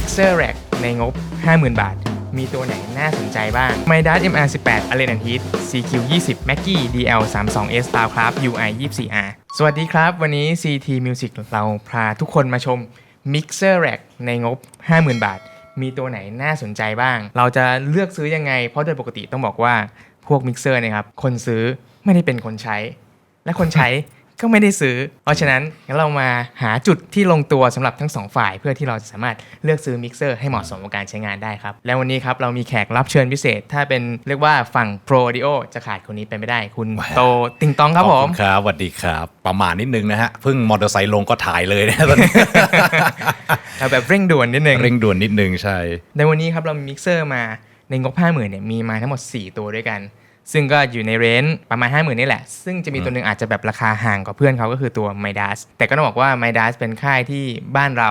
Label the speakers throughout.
Speaker 1: Mixer Rack ในงบ 50,000 บาทมีตัวไหนน่าสนใจบ้าง Midas MR18 Allen & Heath CQ20 Mackie DL32S Soundcraft UI 24R สวัสดีครับวันนี้ CT Music เราพาทุกคนมาชม Mixer Rack ในงบ 50,000 บาทมีตัวไหนน่าสนใจบ้างเราจะเลือกซื้อยังไงเพราะโดยปกติต้องบอกว่าพวก Mixer เนี่ยครับคนซื้อไม่ได้เป็นคนใช้และคนใช้ก็ไม่ได้ซื้อเพราะฉะนั้นเรามาหาจุดที่ลงตัวสำหรับทั้งสองฝ่ายเพื่อที่เราจะสามารถเลือกซื้อมิกเซอร์ให้เหมาะสมกับการใช้งานได้ครับและวันนี้ครับเรามีแขกรับเชิญพิเศษถ้าเป็นเรียกว่าฝั่ง Pro Audio จะขาดคนนี้ไปไม่ได้คุณโตติงตองครับผม
Speaker 2: ขอบคุณครับสวัสดีครับประมาณนิดนึงนะฮะเพิ่งมอเตอร์ไซค์ลงก็ถ่ายเลยนะตอนนี้
Speaker 1: เราแบบเร่งด่วนนิดนึง
Speaker 2: เร่งด่วนนิดนึงใช่
Speaker 1: ในวันนี้ครับเรามีมิกเซอร์มาในงบ 50,000 เนี่ยมีมาทั้งหมด4ตัวด้วยกันซึ่งก็อยู่ในเรนจ์ประมาณ 50,000 นี่แหละซึ่งจะมีตัวหนึ่งอาจจะแบบราคาห่างกว่าเพื่อนเขาก็คือตัว Midas แต่ก็ต้องบอกว่า Midas เป็นค่ายที่บ้านเรา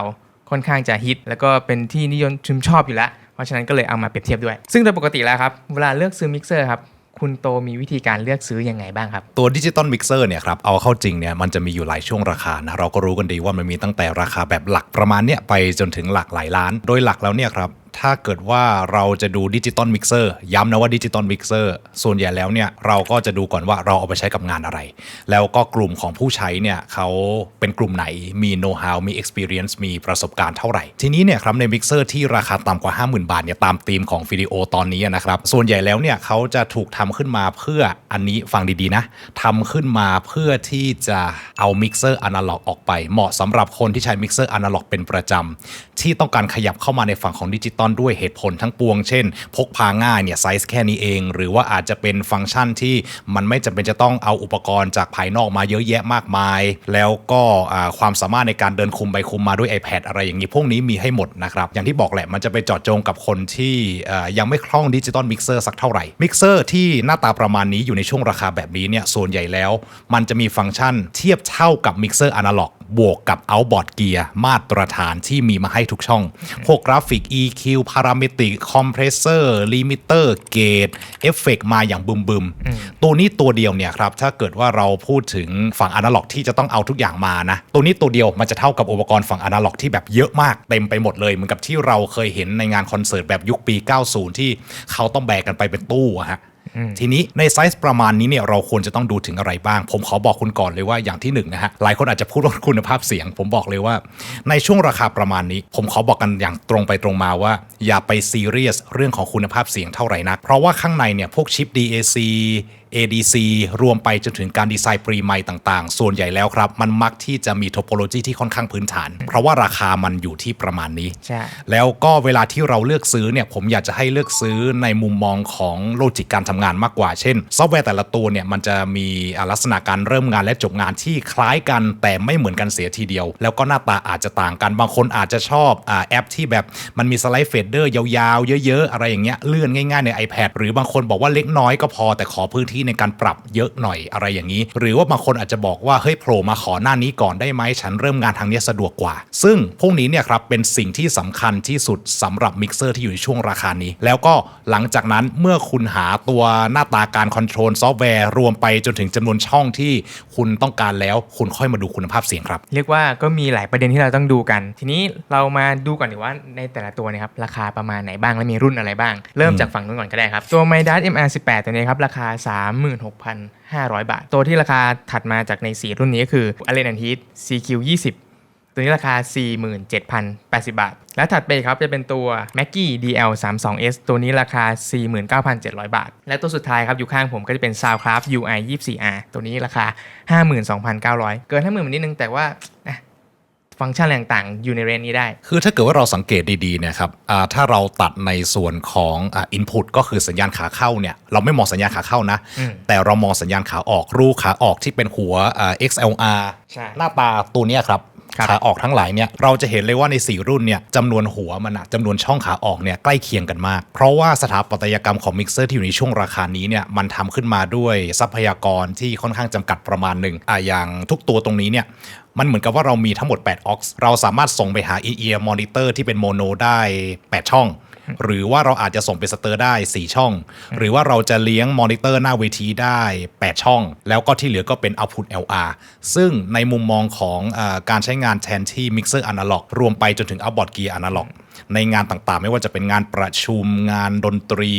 Speaker 1: ค่อนข้างจะฮิตแล้วก็เป็นที่นิยมชอบอยู่แล้วเพราะฉะนั้นก็เลยเอามาเปรียบเทียบด้วยซึ่งโดยปกติแล้วครับเวลาเลือกซื้อมิกเซอร์ครับคุณโตมีวิธีการเลือกซื้อยังไงบ้างครับ
Speaker 2: ตัวดิจิตอลมิกเซอร์เนี่ยครับเอาเข้าจริงเนี่ยมันจะมีอยู่หลายช่วงราคานะเราก็รู้กันดีว่ามันมีตั้งแต่ราคาแบบหลักประมาณเนี้ยไปจนถึงหลักหลายล้านโดยหลักแล้วเนี่ยครับถ้าเกิดว่าเราจะดูดิจิตอลมิกเซอร์ย้ำนะว่าดิจิตอลมิกเซอร์ส่วนใหญ่แล้วเนี่ยเราก็จะดูก่อนว่าเราเอาไปใช้กับงานอะไรแล้วก็กลุ่มของผู้ใช้เนี่ยเขาเป็นกลุ่มไหนมีโน้ตฮาวมี experience มีประสบการณ์เท่าไหร่ทีนี้เนี่ยครับในมิกเซอร์ที่ราคาต่ำกว่า 50,000 บาทเนี่ยตามธีมของวิดีโอตอนนี้นะครับส่วนใหญ่แล้วเนี่ยเขาจะถูกทำขึ้นมาเพื่ออันนี้ฟังดีๆนะทำขึ้นมาเพื่อที่จะเอามิกเซอร์อนาล็อกออกไปเหมาะสำหรับคนที่ใช้มิกเซอร์อนาล็อกเป็นประจำที่ต้องการขยับเข้ามาในฝั่งของดิจิตอลด้วยเหตุผลทั้งปวงเช่นพกพาง่ายเนี่ยไซส์แค่นี้เองหรือว่าอาจจะเป็นฟังก์ชันที่มันไม่จำเป็นจะต้องเอาอุปกรณ์จากภายนอกมาเยอะแยะมากมายแล้วก็ความสามารถในการเดินคุมไปคุมมาด้วย iPad อะไรอย่างนี้พวกนี้มีให้หมดนะครับอย่างที่บอกแหละมันจะไปเจาะจงกับคนที่ยังไม่คล่องดิจิตอลมิกเซอร์สักเท่าไหร่มิกเซอร์ที่หน้าตาประมาณนี้อยู่ในช่วงราคาแบบนี้เนี่ยส่วนใหญ่แล้วมันจะมีฟังก์ชันเทียบเท่ากับมิกเซอร์อนาล็อกบวกกับ outboard gear มาตรฐานที่มีมาให้ทุกช่องพวกกราฟิก EQ parametric compressor limiter gate เอฟเฟกต์มาอย่างบึมๆตัวนี้ตัวเดียวเนี่ยครับถ้าเกิดว่าเราพูดถึงฝั่งอนาล็อกที่จะต้องเอาทุกอย่างมานะตัวนี้ตัวเดียวมันจะเท่ากับอุปกรณ์ฝั่งอนาล็อกที่แบบเยอะมากเต็มไปหมดเลยเหมือนกับที่เราเคยเห็นในงานคอนเสิร์ตแบบยุคปี 90 ที่เขาต้องแบกกันไปเป็นตู้อะฮะทีนี้ในไซส์ประมาณนี้เนี่ยเราควรจะต้องดูถึงอะไรบ้างผมขอบอกคุณก่อนเลยว่าอย่างที่1นะฮะหลายคนอาจจะพูดว่าคุณภาพเสียงผมบอกเลยว่าในช่วงราคาประมาณนี้ผมขอบอกกันอย่างตรงไปตรงมาว่าอย่าไปซีเรียสเรื่องของคุณภาพเสียงเท่าไหร่นักเพราะว่าข้างในเนี่ยพวกชิป DAC ADC รวมไปจนถึงการดีไซน์ปรีไมค์ต่างๆส่วนใหญ่แล้วครับมันมักที่จะมีโทโปโลจีที่ค่อนข้างพื้นฐานเพราะว่าราคามันอยู่ที่ประมาณนี้แล้วก็เวลาที่เราเลือกซื้อเนี่ยผมอยากจะให้เลือกซื้อในมุมมองของโลจิกการทำงานมากกว่าเช่นซอฟต์แวร์แต่ละตัวเนี่ยมันจะมีลักษณะการเริ่มงานและจบงานที่คล้ายกันแต่ไม่เหมือนกันเสียทีเดียวแล้วก็หน้าตาอาจจะต่างกันบางคนอาจจะชอบแอปที่แบบมันมีสไลด์เฟดเดอร์ยาวๆเยอะๆอะไรอย่างเงี้ยเลื่อนง่ายๆใน iPad หรือบางคนบอกว่าเล็กน้อยก็พอแต่ขอพื้นที่ในการปรับเยอะหน่อยอะไรอย่างนี้หรือว่าบางคนอาจจะบอกว่าเฮ้ยโผล่มาขอหน้านี้ก่อนได้ไหมฉันเริ่มงานทางนี้สะดวกกว่าซึ่งพวกนี้เนี่ยครับเป็นสิ่งที่สำคัญที่สุดสำหรับมิกเซอร์ที่อยู่ในช่วงราคานี้แล้วก็หลังจากนั้นเมื่อคุณหาตัวหน้าตาการคอนโทรลซอฟต์แวร์รวมไปจนถึงจำนวนช่องที่คุณต้องการแล้วคุณค่อยมาดูคุณภาพเสียงครับ
Speaker 1: เรียกว่าก็มีหลายประเด็นที่เราต้องดูกันทีนี้เรามาดูก่อนดีว่าในแต่ละตัวนะครับราคาประมาณไหนบ้างและมีรุ่นอะไรบ้างเริ่มจากฝั่งนู้นก่อนก็ได้ครับตัว Midas MR18 ตัวนี้ครับราคา 36,500 บาทตัวที่ราคาถัดมาจากใน4รุ่นนี้ก็คือ Allen & Heath CQ20 ตัวนี้ราคา 47,080 บาทและถัดไปครับจะเป็นตัว Mackie DL32S ตัวนี้ราคา 49,700 บาทและตัวสุดท้ายครับอยู่ข้างผมก็จะเป็น Soundcraft UI 24R ตัวนี้ราคา 52,900 เกิน 50,000 นิดนึงแต่ว่าฟังก์ชันต่างๆอยู่ในเรนจ์นี้ได้
Speaker 2: คือถ้าเกิดว่าเราสังเกตดีๆนะครับถ้าเราตัดในส่วนของinput ก็คือสัญญาณขาเข้าเนี่ยเราไม่มองสัญญาณขาเข้านะแต่เรามองสัญญาณขาออกรูขาออกที่เป็นหัวXLR หน้าตาตัวนี้ครับขาออกทั้งหลายเนี่ยเราจะเห็นเลยว่าใน4รุ่นเนี่ยจำนวนหัวมันจำนวนช่องขาออกเนี่ยใกล้เคียงกันมากเพราะว่าสถาปัตยกรรมของมิกเซอร์ที่อยู่ในช่วงราคานี้เนี่ยมันทำขึ้นมาด้วยทรัพยากรที่ค่อนข้างจำกัดประมาณหนึ่งอย่างทุกตัวตรงนี้เนี่ยมันเหมือนกับว่าเรามีทั้งหมด8 aux เราสามารถส่งไปหา in-ear monitor ที่เป็นโมโนได้8ช่อง หรือว่าเราอาจจะส่งเป็นสเตอร์ได้4ช่องหรือว่าเราจะเลี้ยงมอนิเตอร์หน้าเวทีได้8ช่องแล้วก็ที่เหลือก็เป็น output LR ซึ่งในมุมมองของการใช้งานแทนที่มิกเซอร์อนาล็อกรวมไปจนถึง outboard gear อนาล็อกในงานต่างๆไม่ว่าจะเป็นงานประชุมงานดนตรี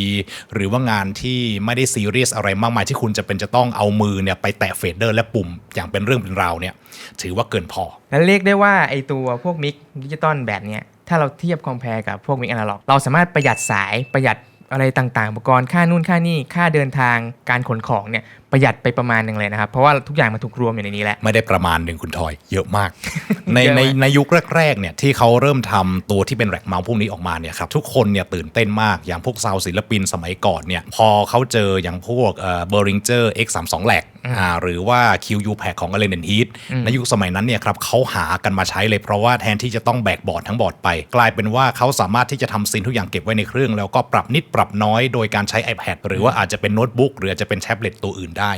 Speaker 2: หรือว่างานที่ไม่ได้ซีเรียสอะไรมากมายที่คุณจะต้องเอามือเนี่ยไปแตะเฟดเดอร์และปุ่มอย่างเป็นเรื่องเป็นราวเนี่ยถือว่าเกินพอ
Speaker 1: แล้วเรียกได้ว่าไอตัวพวกมิกดิจิตอลแบบเนี้ยถ้าเราเทียบคอมเพลกับพวกมิกอนาล็อกเราสามารถประหยัดสายประหยัดอะไรต่างๆอุปกรณ์ค่านู่นค่านี่ค่าเดินทางการขนของเนี่ยประหยัดไปประมาณนึงเลยนะครับเพราะว่าทุกอย่างมันถูกรวมอยู่ในนี้แหละ
Speaker 2: ไม่ได้ประมาณหนึ่งคุณทอยเยอะมาก ในยุคแรกๆเนี่ยที่เขาเริ่มทำตัวที่เป็นแร็กเมาส์พวกนี้ออกมาเนี่ยครับทุกคนเนี่ยตื่นเต้นมากอย่างพวกซาวศิลปินสมัยก่อนเนี่ยพอเขาเจออย่างพวกBehringer X32 Lag หรือว่า QU Pack ของ Allen Heath ในยุคสมัยนั้นเนี่ยครับเขาหากันมาใช้เลยเพราะว่าแทนที่จะต้องแบกบอร์ดทั้งบอร์ดไปกลายเป็นว่าเขาสามารถที่จะทำซีนทุกอย่างเก็บไว้ในเครื่องแล้วก็ปรับนิดปรับน้อยโดยการใช้ iPad หรือว่าอาจจะเป็นโน้ตบุ๊กหรืออาจจะเป็นแท็บเล็ตตัวอื่นได้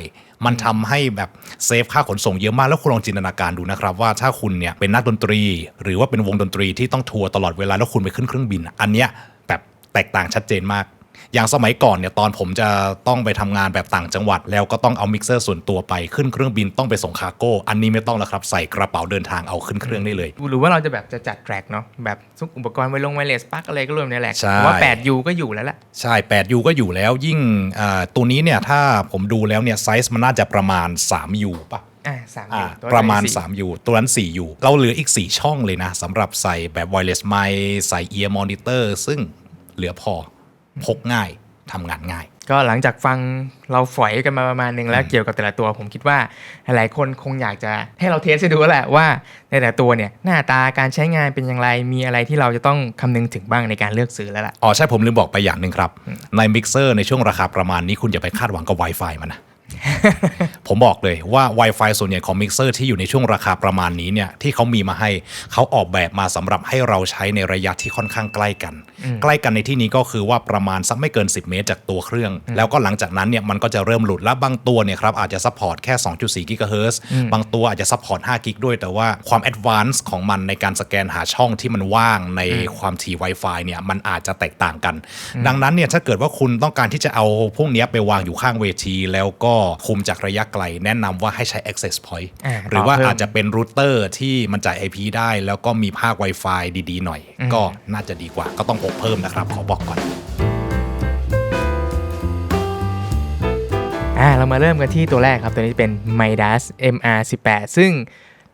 Speaker 2: มันทำให้แบบเซฟค่าขนส่งเยอะมากแล้วคุณลองจินตนาการดูนะครับว่าถ้าคุณเนี่ยเป็นนักดนตรีหรือว่าเป็นวงดนตรีที่ต้องทัวร์ตลอดเวลาแล้วคุณไปขึ้นเครื่องบินอันเนี้ยแบบแตกต่างชัดเจนมากอย่างสมัยก่อนเนี่ยตอนผมจะต้องไปทำงานแบบต่างจังหวัดแล้วก็ต้องเอามิกเซอร์ส่วนตัวไปขึ้นเครื่องบินต้องไปส่งคาร์โก้อันนี้ไม่ต้องแล้วครับใส่กระเป๋าเดินทางเอาขึ้นเครื่องได้เลย
Speaker 1: หรือว่าเราจะแบบจะจัดแทร็กเนาะแบบซุกอุปกรณ์ไวเลสปลั๊กอะไรก็รวมในแหละว่า 8U ก็อยู่แล้วแหละ
Speaker 2: ใช่ 8U ก็อยู่แล้วยิ่งตัวนี้เนี่ยถ้าผมดูแล้วเนี่ยไซส์มันน่าจะประมาณ 3U ป่ะ
Speaker 1: 3U
Speaker 2: ประมาณ 3U ตัวนั้น 4U เราเหลืออีก4ช่องเลยนะสำหรับใส่แบบ wireless mic ใส่ ear monitor ซึ่งเหลือพอพกง่ายทำงานง่าย
Speaker 1: ก็หลังจากฟังเราฝอยกันมาประมาณนึงแล้วเกี่ยวกับแต่ละตัวผมคิดว่าหลายคนคงอยากจะให้เราเทสให้ดูแหละว่าในแต่ละตัวเนี่ยหน้าตาการใช้งานเป็นอย่างไรมีอะไรที่เราจะต้องคำนึงถึงบ้างในการเลือกซื้อแล้วล่ะ
Speaker 2: อ๋อใช่ผมลืมบอกไปอย่างหนึ่งครับในมิกเซอร์ในช่วงราคาประมาณนี้คุณอย่าไปคาดหวังกับ Wi-Fi มันนะ ผมบอกเลยว่า Wi-Fi ส่วนใหญ่ของมิกเซอร์ที่อยู่ในช่วงราคาประมาณนี้เนี่ยที่เขามีมาให้เขาออกแบบมาสำหรับให้เราใช้ในระยะที่ค่อนข้างใกล้กันใกล้กันในที่นี้ก็คือว่าประมาณสักไม่เกิน10 เมตรจากตัวเครื่องแล้วก็หลังจากนั้นเนี่ยมันก็จะเริ่มหลุดแล้วบางตัวเนี่ยครับอาจจะซัพพอร์ตแค่ 2.4 กิกะเฮิรตซ์บางตัวอาจจะซัพพอร์ต5 กิกด้วยแต่ว่าความแอดวานซ์ของมันในการสแกนหาช่องที่มันว่างในความถี่ Wi-Fi เนี่ยมันอาจจะแตกต่างกันดังนั้นเนี่ยถ้าเกิดว่าคุณต้องการที่จะเอาพวกนี้ไปวางอยู่ข้างเวทีแล้วก็คุมจากระยะไกลแนะนำว่าให้ใช้ access point หรือว่าอาจจะเป็นรูเตอร์ที่มันจ่าย IP ได้แล้วก็มีภาค Wi-Fi ดีๆหน่อยก็น่าจะดีกว่าก็ต้องพกเพิ่มนะครับขอบอกก่อน
Speaker 1: เรามาเริ่มกันที่ตัวแรกครับตัวนี้เป็น Midas MR18 ซึ่ง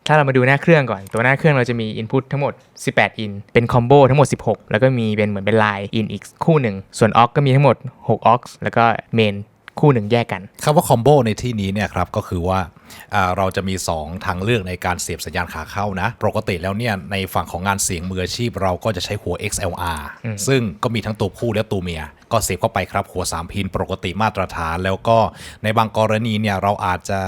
Speaker 1: ถ้าเรามาดูหน้าเครื่องก่อนตัวหน้าเครื่องเราจะมี input ทั้งหมด18 in เป็นคอมโบทั้งหมด16แล้วก็มีเป็นเหมือนเป็น line in อีกคู่หนึ่งส่วน aux ก็มีทั้งหมด6 aux แล้วก็ mainคู่หนึ่งแยกกัน
Speaker 2: คำว่าคอมโบในที่นี้เนี่ยครับก็คือว่าเราจะมี2ทางเลือกในการเสียบสัญญาณขาเข้านะปกติแล้วเนี่ยในฝั่งของงานเสียงมืออาชีพเราก็จะใช้หัว XLR ซึ่งก็มีทั้งตัวผู้และตัวเมียก็เสียบเข้าไปครับหัว3พินปกติมาตรฐานแล้วก็ในบางกรณีเนี่ยเราอาจจะ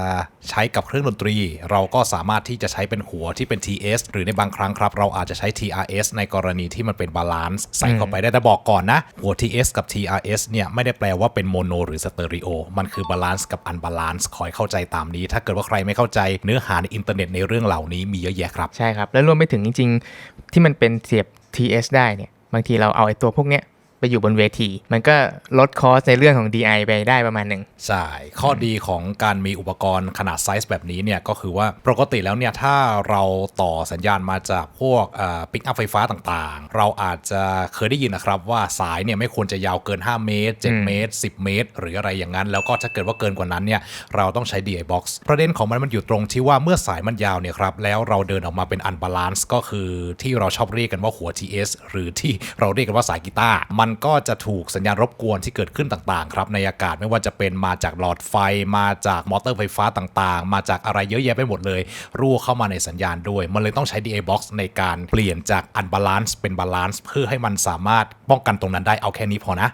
Speaker 2: ใช้กับเครื่องดนตรีเราก็สามารถที่จะใช้เป็นหัวที่เป็น TS หรือในบางครั้งครับเราอาจจะใช้ TRS ในกรณีที่มันเป็นบาลานซ์ใส่เข้าไปได้แต่บอกก่อนนะหัว TS กับ TRS เนี่ยไม่ได้แปลว่าเป็นโมโนหรือสเตอริโอมันคือบาลานซ์กับอันบาลานซ์คอยเข้าใจตามนี้ถ้าเกิดว่าใครไม่เข้าใจเนื้อหาในอินเทอร์เน็ตในเรื่องเหล่านี้มีเยอะแยะครับ
Speaker 1: ใช่ครับแล้วรวมไปถึงจริงๆที่มันเป็นเสียบ TS ได้เนี่ยบางทีเราเอาไอ้ตัวพวกเนี้ยไปอยู่บนเวทีมันก็ลดคอสในเรื่องของ DI ไปได้ประมาณหนึ่ง
Speaker 2: ใช่ข้อดีของการมีอุปกรณ์ขนาดไซส์แบบนี้เนี่ยก็คือว่าปกติแล้วเนี่ยถ้าเราต่อสัญญาณมาจากพวกปิกอัพไฟฟ้าต่างๆเราอาจจะเคยได้ยินนะครับว่าสายเนี่ยไม่ควรจะยาวเกิน5 เมตร7 เมตร10 เมตรหรืออะไรอย่างนั้นแล้วก็ถ้าเกิดว่าเกินกว่านั้นเนี่ยเราต้องใช้ DI box ประเด็นของมันอยู่ตรงที่ว่าเมื่อสายมันยาวเนี่ยครับแล้วเราเดินออกมาเป็นอันบาลานซ์ก็คือที่เราชอบเรียกกันว่าหัว TS หรือที่เราเรียกกันว่าสายกีตาร์มันก็จะถูกสัญญาณรบกวนที่เกิดขึ้นต่างๆครับในอากาศไม่ว่าจะเป็นมาจากหลอดไฟมาจากมอเตอร์ไฟฟ้าต่างๆมาจากอะไรเยอะแยะไปหมดเลยรั่วเข้ามาในสัญญาณด้วยมันเลยต้องใช้ DI box ในการเปลี่ยนจากอันบาลานซ์เป็นบาลานซ์เพื่อให้มันสามารถป้องกันตรงนั้นได้เอาแค่นี้พอนะ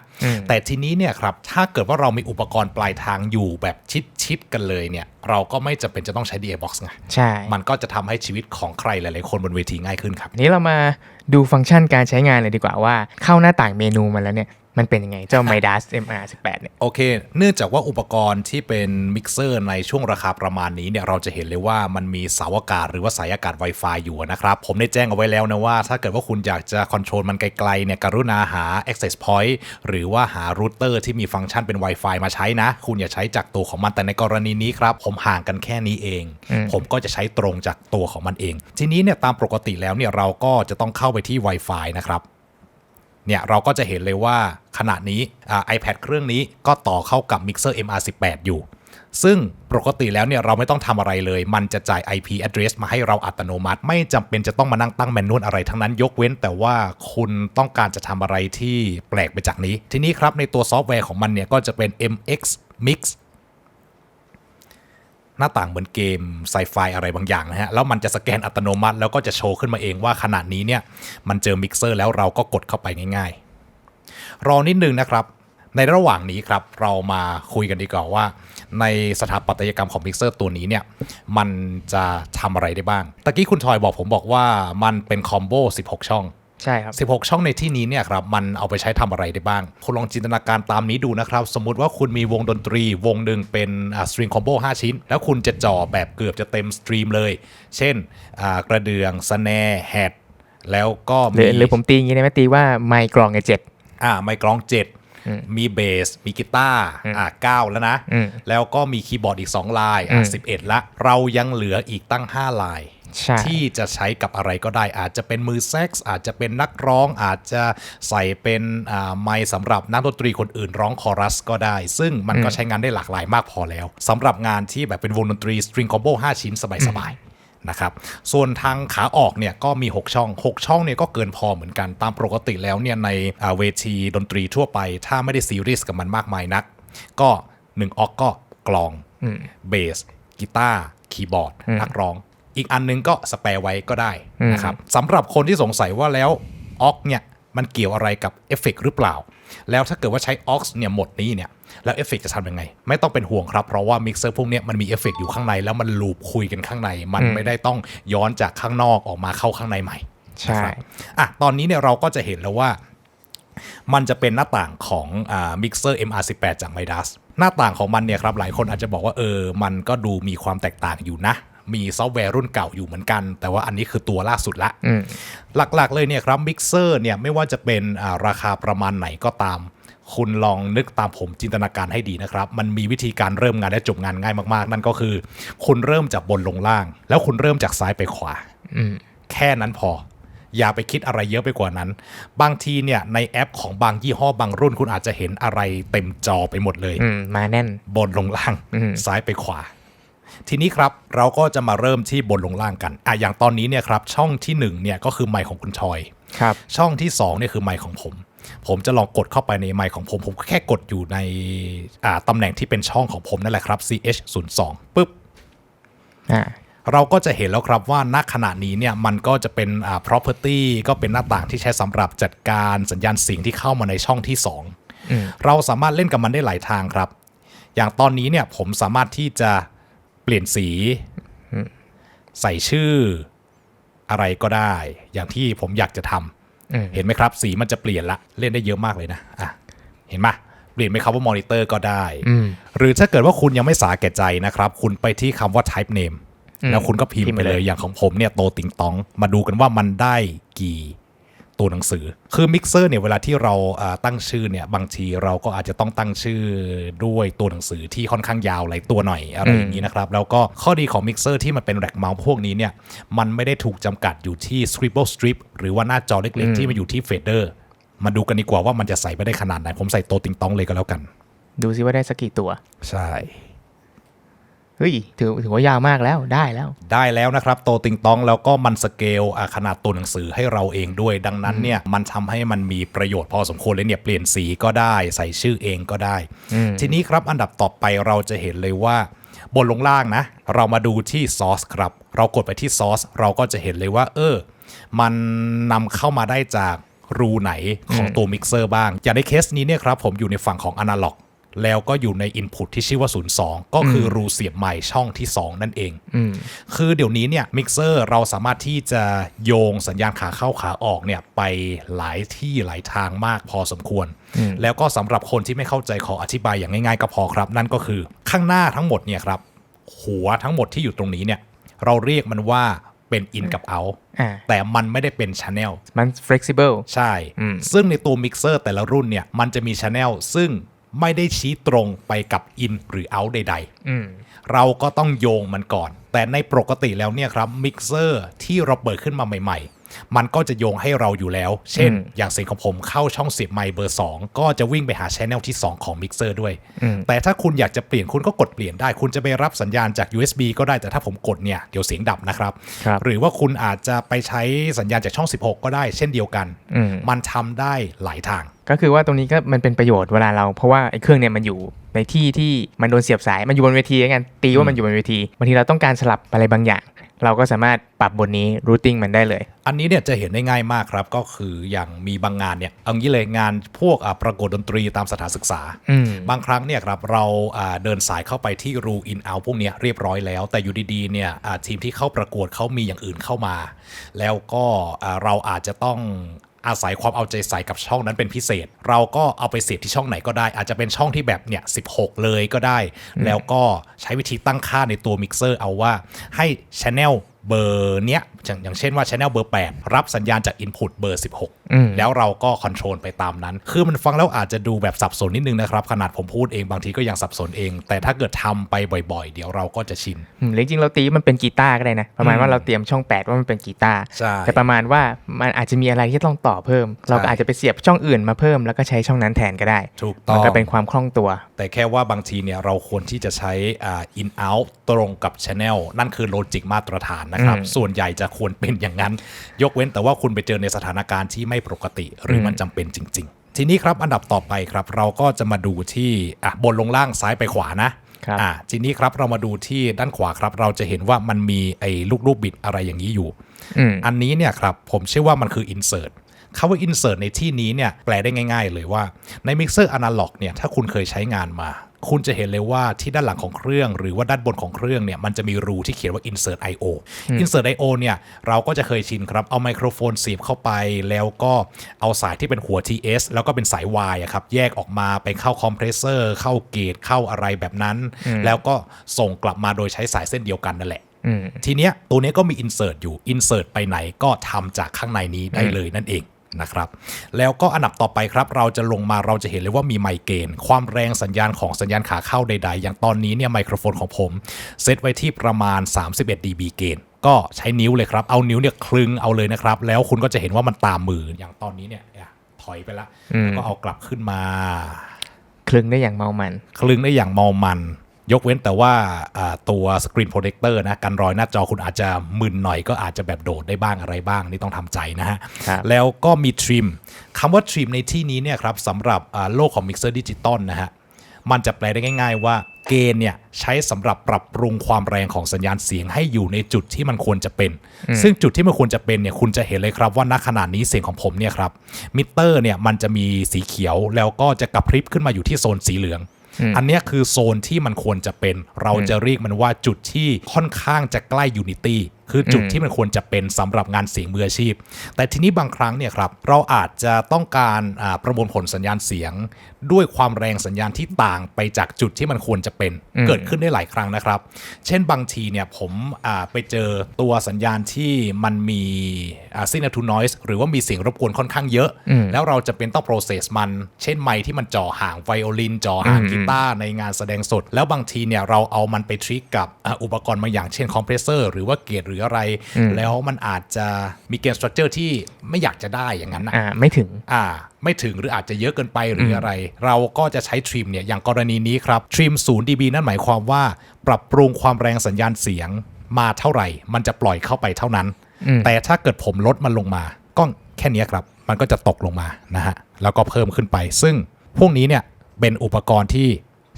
Speaker 2: แต่ทีนี้เนี่ยครับถ้าเกิดว่าเรามีอุปกรณ์ปลายทางอยู่แบบชิดๆกันเลยเนี่ยเราก็ไม่จำเป็นจะต้องใช้ DI box ไง
Speaker 1: ใช่
Speaker 2: มันก็จะทำให้ชีวิตของใครหลายๆคนบนเวทีง่ายขึ้นครับ
Speaker 1: นี้เรามาดูฟังก์ชันการใช้งานเลยดีกว่าว่าเข้าหน้าต่างเมนูมาแล้วเนี่ย มันเป็นยังไงเจ้า Midas MR18 เนี่ย
Speaker 2: โอเคเนื่องจากว่าอุปกรณ์ที่เป็นมิกเซอร์ในช่วงราคาประมาณนี้เนี่ยเราจะเห็นเลยว่ามันมีเสาอากาศหรือว่าสายอากาศ Wi-Fi อยู่นะครับผมได้แจ้งเอาไว้แล้วนะว่าถ้าเกิดว่าคุณอยากจะคอนโทรลมันไกลๆเนี่ยกรุณาหา access point หรือว่าหารูเตอร์ที่มีฟังก์ชันเป็น Wi-Fi มาใช้นะคุณอย่าใช้จากตัวของมันแต่ในกรณีนี้ครับผมห่างกันแค่นี้เองผมก็จะใช้ตรงจากตัวของมันเองทีนี้เนี่ยตามปกติแล้วเนี่ยเราก็จะต้องเข้าไปที่ Wi-Fi นะครับเนี่ยเราก็จะเห็นเลยว่าขณะนี้iPad เครื่องนี้ก็ต่อเข้ากับ Mixer MR18 อยู่ซึ่งปกติแล้วเนี่ยเราไม่ต้องทำอะไรเลยมันจะจ่าย IP address มาให้เราอัตโนมัติไม่จำเป็นจะต้องมานั่งตั้งแมนนวลอะไรทั้งนั้นยกเว้นแต่ว่าคุณต้องการจะทำอะไรที่แปลกไปจากนี้ทีนี้ครับในตัวซอฟต์แวร์ของมันเนี่ยก็จะเป็น MX Mix หน้าต่างเหมือนเกมไซไฟอะไรบางอย่างนะฮะแล้วมันจะสแกนอัตโนมัติแล้วก็จะโชว์ขึ้นมาเองว่าขณะนี้เนี่ยมันเจอมิกเซอร์แล้วเราก็กดเข้าไปง่ายๆรอนิดนึงนะครับในระหว่างนี้ครับเรามาคุยกันดีกว่าว่าในสถาปัตยกรรมของมิกเซอร์ตัวนี้เนี่ยมันจะทำอะไรได้บ้างตะกี้คุณทอยผมบอกว่ามันเป็นคอมโบ16 ช่อง
Speaker 1: ใช่ครับ
Speaker 2: 16 ช่องในที่นี้เนี่ยครับมันเอาไปใช้ทำอะไรได้บ้างคุณลองจินตนาการตามนี้ดูนะครับสมมุติว่าคุณมีวงดนตรีวงหนึ่งเป็นสตริงคอมโบ5 ชิ้นแล้วคุณจะจ่อแบบเกือบจะเต็มสตรีมเลยเช่นกระเดื่องสแนร์แฮดแล้วก็
Speaker 1: หรือผมตีอย่างนี้ได้ไหมตีว่าไมค์กลอง7
Speaker 2: ไมค์กลอง7มีเบสมีกีตาร์9แล้วนะแล้วก็มีคีย์บอร์ดอีก2ลาย11ละเรายังเหลืออีกตั้ง5ลายที่จะใช้กับอะไรก็ได้อาจจะเป็นมือแซกซ์อาจจะเป็นนักร้องอาจจะใส่เป็นไมค์สำหรับนักดนตรีคนอื่นร้องคอรัสก็ได้ซึ่งมันก็ใช้งานได้หลากหลายมากพอแล้วสำหรับงานที่แบบเป็นวงดนตรีสตริงคอมโบ5 ชิ้นสบายๆนะครับส่วนทางขาออกเนี่ยก็มี6 ช่อง6 ช่องเนี่ยก็เกินพอเหมือนกันตามปกติแล้วเนี่ยในเวทีดนตรีทั่วไปถ้าไม่ได้ซีเรียสกับมันมากมายนักก็1 ออกก็กลองเบสกีตาร์คีย์บอร์ดนักร้องอีกอันนึงก็สแปร์ไว้ก็ได้นะครับสำหรับคนที่สงสัยว่าแล้วออกเนี่ยมันเกี่ยวอะไรกับเอฟเฟกต์หรือเปล่าแล้วถ้าเกิดว่าใช้ออกเนี่ยหมดนี้เนี่ยแล้วเอฟเฟกต์จะทำยังไงไม่ต้องเป็นห่วงครับเพราะว่ามิกเซอร์พวกนี้มันมีเอฟเฟกต์อยู่ข้างในแล้วมันลูปคุยกันข้างในมันไม่ได้ต้องย้อนจากข้างนอกออกมาเข้าข้างในใหม่
Speaker 1: ใช่
Speaker 2: ตอนนี้เนี่ยเราก็จะเห็นแล้วว่ามันจะเป็นหน้าต่างของมิกเซอร์ MR18 จาก Midas หน้าต่างของมันเนี่ยครับหลายคนอาจจะบอกว่ามันก็ดูมีความแตกต่างอยู่นะมีซอฟต์แวร์รุ่นเก่าอยู่เหมือนกันแต่ว่าอันนี้คือตัวล่าสุดละหลักๆเลยเนี่ยครับมิกเซอร์เนี่ยไม่ว่าจะเป็นราคาประมาณไหนก็ตามคุณลองนึกตามผมจินตนาการให้ดีนะครับมันมีวิธีการเริ่มงานและจบงานง่ายมากๆนั่นก็คือคุณเริ่มจากบนลงล่างแล้วคุณเริ่มจากซ้ายไปขวาแค่นั้นพออย่าไปคิดอะไรเยอะไปกว่านั้นบางทีเนี่ยในแอปของบางยี่ห้อบางรุ่นคุณอาจจะเห็นอะไรเต็มจอไปหมดเลย
Speaker 1: มาแน่น
Speaker 2: บนลงล่างซ้ายไปขวาทีนี้ครับเราก็จะมาเริ่มที่บนลงล่างกันอย่างตอนนี้เนี่ยครับช่องที่1เนี่ยก็คือไมค์ของคุณชอย
Speaker 1: ครับ
Speaker 2: ช่องที่2เนี่ยคือไมค์ของผมจะลองกดเข้าไปในไมค์ของผมแค่กดอยู่ในตำแหน่งที่เป็นช่องของผมนั่นแหละครับ CH02 ปึ๊บเราก็จะเห็นแล้วครับว่าณขณะนี้เนี่ยมันก็จะเป็นproperty ก็เป็นหน้าต่างที่ใช้สำหรับจัดการสัญญาณเสียงที่เข้ามาในช่องที่2เราสามารถเล่นกับมันได้หลายทางครับอย่างตอนนี้เนี่ยผมสามารถที่จะเปลี่ยนสีใส่ชื่ออะไรก็ได้อย่างที่ผมอยากจะทำเห็นไหมครับสีมันจะเปลี่ยนละเล่นได้เยอะมากเลยนะเห็นไหมเปลี่ยนไหมครับว่ามอนิเตอร์ก็ได้หรือถ้าเกิดว่าคุณยังไม่สาแก่ใจนะครับคุณไปที่คำว่า type name แล้วคุณก็พิมพ์ไปเลยอย่างของผมเนี่ยโตติงตองมาดูกันว่ามันได้กี่ตัวหนังสือคือมิกเซอร์เนี่ยเวลาที่เราตั้งชื่อเนี่ยบางทีเราก็อาจจะต้องตั้งชื่อด้วยตัวหนังสือที่ค่อนข้างยาวหลายตัวหน่อยอะไรอย่างนี้นะครับแล้วก็ข้อดีของมิกเซอร์ที่มันเป็นแร็กเมาส์พวกนี้เนี่ยมันไม่ได้ถูกจำกัดอยู่ที่ Scribble Strip หรือว่าหน้าจอเล็กๆที่มันอยู่ที่ Fader มาดูกันดีกว่าว่ามันจะใส่ไปได้ขนาดไหนผมใส่โตติงตองเลยก็แล้วกัน
Speaker 1: ดูซิว่าได้สักกี่ตัว
Speaker 2: ใช่
Speaker 1: เฮ้ยถือว่ายาวมากแล้วได้
Speaker 2: แล้วนะครับโตติงตองแล้วก็มันสเกลขนาดตัวหนังสือให้เราเองด้วยดังนั้นเนี่ยมันทำให้มันมีประโยชน์พอสมควรเลยเนี่ยเปลี่ยนสีก็ได้ใส่ชื่อเองก็ได้ทีนี้ครับอันดับต่อไปเราจะเห็นเลยว่าบนลงล่างนะเรามาดูที่ซอสครับเรากดไปที่ซอสเราก็จะเห็นเลยว่ามันนำเข้ามาได้จากรูไหนของตัวมิกเซอร์บ้างอย่างในเคสนี้เนี่ยครับผมอยู่ในฝั่งของอนาล็อก แล้วก็อยู่ใน Input ที่ชื่อว่า02ก็คือรูเสียบใหม่ช่องที่2นั่นเองคือเดี๋ยวนี้เนี่ยมิกเซอร์เราสามารถที่จะโยงสัญญาณขาเข้าขาออกเนี่ยไปหลายที่หลายทางมากพอสมควรแล้วก็สำหรับคนที่ไม่เข้าใจขออธิบายอย่างง่ายๆก็พอครับนั่นก็คือข้างหน้าทั้งหมดเนี่ยครับหัวทั้งหมดที่อยู่ตรงนี้เนี่ยเราเรียกมันว่าเป็น in กับ out แต่มันไม่ได้เป็น channel
Speaker 1: มัน flexible
Speaker 2: ใช่ซึ่งในตัวมิกเซอร์แต่ละรุ่นเนี่ยมันจะมี channel ซึ่งไม่ได้ชี้ตรงไปกับ in หรือ out ใดๆเราก็ต้องโยงมันก่อนแต่ในปกติแล้วเนี่ยครับมิกเซอร์ที่เราเปิดขึ้นมาใหม่ๆมันก็จะโยงให้เราอยู่แล้วเช่นอย่างเสียงของผมเข้าช่องเสียบไมค์เบอร์2ก็จะวิ่งไปหา channel ที่2ของมิกเซอร์ด้วยแต่ถ้าคุณอยากจะเปลี่ยนคุณก็กดเปลี่ยนได้คุณจะไปรับสัญญาณจาก USB ก็ได้แต่ถ้าผมกดเนี่ยเดี๋ยวเสียงดับนะครับหรือว่าคุณอาจจะไปใช้สัญญาณจากช่อง16ก็ได้เช่นเดียวกันมันทำได้หลายทาง
Speaker 1: ก็คือว่าตรงนี้ก็มันเป็นประโยชน์เวลาเราเพราะว่าไอ้เครื่องเนี่ยมันอยู่ในที่ที่มันโดนเสียบสายมันอยู่บนเวทีกันตีว่ามันอยู่บนเวทีบางทีเราต้องการสลับอะไรบางอย่างเราก็สามารถปรับบนนี้ routing มันได้เลย
Speaker 2: อันนี้เนี่ยจะเห็นได้ง่ายมากครับก็คืออย่างมีบางงานเนี่ยเอางี้เลยงานพวกประกวดดนตรีตามสถานศึกษาบางครั้งเนี่ยครับเราเดินสายเข้าไปที่ rule in out พวกนี้เรียบร้อยแล้วแต่อยู่ดีๆเนี่ยทีมที่เข้าประกวดเขามีอย่างอื่นเข้ามาแล้วก็เราอาจจะต้องอาศัยความเอาใจใส่กับช่องนั้นเป็นพิเศษเราก็เอาไปเสียบที่ช่องไหนก็ได้อาจจะเป็นช่องที่แบบเนี่ย16เลยก็ได้แล้วก็ใช้วิธีตั้งค่าในตัวมิกเซอร์เอาว่าให้ channel เบอร์เนี้ยอย่างเช่นว่า channel เบอร์8รับสัญญาณจาก input เบอร์16แล้วเราก็คอนโทรลไปตามนั้นคือมันฟังแล้วอาจจะดูแบบสับสนนิดนึงนะครับขนาดผมพูดเองบางทีก็ยังสับสนเองแต่ถ้าเกิดทำไปบ่อยๆเดี๋ยวเราก็จะชิน
Speaker 1: จริงๆเราตีมันเป็นกีตาร์ก็ได้นะประมาณว่าเราเตรียมช่อง8ว่ามันเป็นกีตาร์แต่ประมาณว่ามันอาจจะมีอะไรที่ต้องต่อเพิ่มเราก็อาจจะไปเสียบช่องอื่นมาเพิ่มแล้วก็ใช้ช่องนั้นแทนก็ได้
Speaker 2: ถูกต้อง
Speaker 1: มันก็เป็นความคล่องตัว
Speaker 2: แต่แค่ว่าบางทีเนี่ยเราควรที่จะใช้in out ตรงกับ channel นั่นคือโลจิกมาตรฐานนะครับส่วนใหญ่จะควรเป็นอย่างนั้นยกเว้นแต่ว่าคุณไปเจอในสถานการณ์ที่ไม่ปกติหรือมันจำเป็นจริงๆทีนี้ครับอันดับต่อไปครับเราก็จะมาดูที่บนลงล่างซ้ายไปขวานะทีนี้ครับเรามาดูที่ด้านขวาครับเราจะเห็นว่ามันมีไอ้ลูกบิดอะไรอย่างนี้อยู่อันนี้เนี่ยครับผมเชื่อว่ามันคือ insertคำว่า insert ในที่นี้เนี่ยแปลได้ง่ายๆเลยว่าใน mixer analog เนี่ยถ้าคุณเคยใช้งานมาคุณจะเห็นเลยว่าที่ด้านหลังของเครื่องหรือว่าด้านบนของเครื่องเนี่ยมันจะมีรูที่เขียนว่า insert IO insert IO เนี่ยเราก็จะเคยชินครับเอาไมโครโฟนเสียบเข้าไปแล้วก็เอาสายที่เป็นหัว TS แล้วก็เป็นสาย Y ครับแยกออกมาไปเข้าคอมเพรสเซอร์เข้าเกจเข้าอะไรแบบนั้นแล้วก็ส่งกลับมาโดยใช้สายเส้นเดียวกันนั่นแหละทีเนี้ยตัวนี้ก็มี insert อยู่ insert ไปไหนก็ทำจากข้างในนี้ได้เลยนั่นเองนะครับแล้วก็อันดับต่อไปครับเราจะลงมาเราจะเห็นเลยว่ามีไมค์เกนความแรงสัญญาณของสัญญาณขาเข้าใดๆอย่างตอนนี้เนี่ยไมโครโฟนของผมเซตไว้ที่ประมาณ31 dB เกนก็ใช้นิ้วเลยครับเอานิ้วเนี่ยคลึงเอาเลยนะครับแล้วคุณก็จะเห็นว่ามันตามมืออย่างตอนนี้เนี่ยถอยไปละแล้วก็เอากลับขึ้นมา
Speaker 1: คลึงได้อย่างเมามัน
Speaker 2: คลึงได้อย่างเมามันยกเว้นแต่ว่าตัวสกรีนโปรเจคเตอร์นะกันรอยหน้าจอคุณอาจจะมึนหน่อยก็อาจจะแบบโดดได้บ้างอะไรบ้างนี่ต้องทำใจนะฮะแล้วก็มีทริมคำว่าทริมในที่นี้เนี่ยครับสำหรับโลกของมิกเซอร์ดิจิตอลนะฮะมันจะแปลได้ง่ายๆว่าเกณฑ์เนี่ยใช้สำหรับปรับปรุงความแรงของสัญญาณเสียงให้อยู่ในจุดที่มันควรจะเป็นซึ่งจุดที่มันควรจะเป็นเนี่ยคุณจะเห็นเลยครับว่าณขณะนี้เสียงของผมเนี่ยครับมิเตอร์เนี่ยมันจะมีสีเขียวแล้วก็จะกระพริบขึ้นมาอยู่ที่โซนสีเหลืองอันนี้คือโซนที่มันควรจะเป็นเราจะเรียกมันว่าจุดที่ค่อนข้างจะใกล้ยูนิตี้คือจุดที่มันควรจะเป็นสำหรับงานเสียงมืออาชีพแต่ทีนี้บางครั้งเนี่ยครับเราอาจจะต้องการประมวลผลสัญญาณเสียงด้วยความแรงสัญญาณที่ต่างไปจากจุดที่มันควรจะเป็นเกิดขึ้นได้หลายครั้งนะครับเช่นบางทีเนี่ยผมไปเจอตัวสัญญาณที่มันมีsignal to noise หรือว่ามีเสียงรบกวนค่อนข้างเยอะแล้วเราจะเป็นต้อง process มันเช่นไมค์ที่มันจ่อห่างไวโอลินจ่อห่างกีตาร์ในงานแสดงสดแล้วบางทีเนี่ยเราเอามันไปทริกกับอุปกรณ์บางอย่างเช่นคอมเพรสเซอร์หรือว่าเกจหรืออะไรแล้วมันอาจจะมีเกณฑ์สตรัคเจอร์ที่ไม่อยากจะได้อย่างนั้น
Speaker 1: ไม่ถึง
Speaker 2: หรืออาจจะเยอะเกินไปหรืออะไรเราก็จะใช้ทริมเนี่ยอย่างกรณีนี้ครับทริม0 dB นั่นหมายความว่าปรับปรุงความแรงสัญญาณเสียงมาเท่าไหร่มันจะปล่อยเข้าไปเท่านั้นแต่ถ้าเกิดผมลดมันลงมาก็แค่นี้ครับมันก็จะตกลงมานะฮะแล้วก็เพิ่มขึ้นไปซึ่งพวกนี้เนี่ยเป็นอุปกรณ์ที่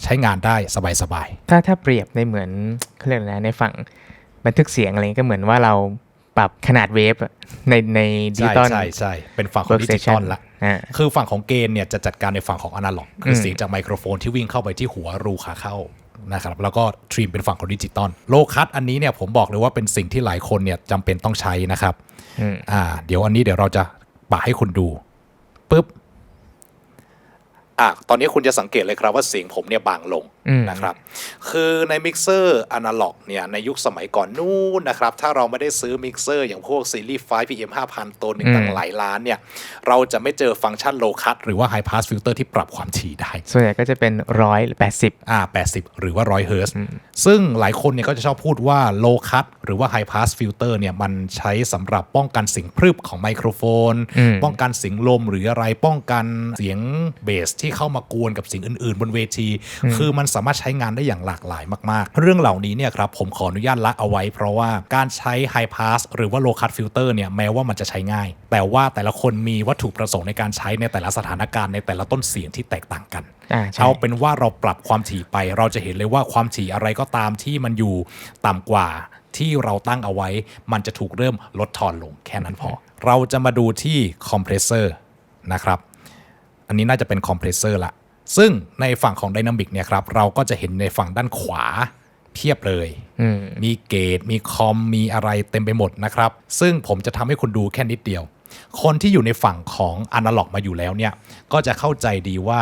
Speaker 2: ใช้งานได้สบาย
Speaker 1: ๆถ้าเปรียบในเหมือนเขาเรียกอะไรในฝั่งบันทึกเสียงอะไรก็เหมือนว่าเรา ปรับขนาดเวฟในดิจิตอล
Speaker 2: ใช่เป็นฝั่งของดิจิตอลละคือฝั่งของเกณฑ์เนี่ยจะจัดการในฝั่งของอนาล็อกคือเสียงจากไมโครโฟนที่วิ่งเข้าไปที่หัวรูขาเข้านะครับแล้วก็ทรีมเป็นฝั่งของดิจิตอลโลคัสอันนี้เนี่ยผมบอกเลยว่าเป็นสิ่งที่หลายคนเนี่ยจำเป็นต้องใช้นะครับเดี๋ยวอันนี้เดี๋ยวเราจะปะให้คุณดูปุ๊บตอนนี้คุณจะสังเกตเลยครับว่าเสียงผมเนี่ยบางลงนะครับคือในมิกเซอร์อนาล็อกเนี่ยในยุคสมัยก่อนนู้นนะครับถ้าเราไม่ได้ซื้อมิกเซอร์อย่างพวกซีรีส์ 5 PM 5000 ตัวหนึ่งตั้งหลายล้านเนี่ยเราจะไม่เจอฟังก์ชันโลคัสหรือว่า High Pass Filter ที่ปรับความถี่ได้
Speaker 1: ส่วนใหญ่ก็จะเป็น180
Speaker 2: 80หรือว่า100 Hz ซึ่งหลายคนเนี่ยก็จะชอบพูดว่าโลคัสหรือว่า High Pass Filter เนี่ยมันใช้สำหรับป้องกันเสียงพรึบของไมโครโฟนป้องกันเสียงลมหรืออะไรป้องกันเสียงเบสที่เข้ามากวนกับสิ่งอื่นๆบนเวทีคือมันสามารถใช้งานได้อย่างหลากหลายมากๆเรื่องเหล่านี้เนี่ยครับผมขออนุญาตละเอาไว้เพราะว่าการใช้ High Pass หรือว่า Low Cut Filter เนี่ยแม้ว่ามันจะใช้ง่ายแต่ว่าแต่ละคนมีวัตถุประสงค์ในการใช้ในแต่ละสถานการณ์ในแต่ละต้นเสียงที่แตกต่างกันเอาเป็นว่าเราปรับความถี่ไปเราจะเห็นเลยว่าความถี่อะไรก็ตามที่มันอยู่ต่ำกว่าที่เราตั้งเอาไว้มันจะถูกเริ่มลดทอนลงแค่นั้นพอเราจะมาดูที่คอมเพรสเซอร์นะครับอันนี้น่าจะเป็นคอมเพรสเซอร์ละซึ่งในฝั่งของ Dynamic เนี่ยครับเราก็จะเห็นในฝั่งด้านขวาเพียบเลยมีเกจมีคอมมีอะไรเต็มไปหมดนะครับซึ่งผมจะทำให้คุณดูแค่นิดเดียวคนที่อยู่ในฝั่งของอนาล็อกมาอยู่แล้วเนี่ยก็จะเข้าใจดีว่า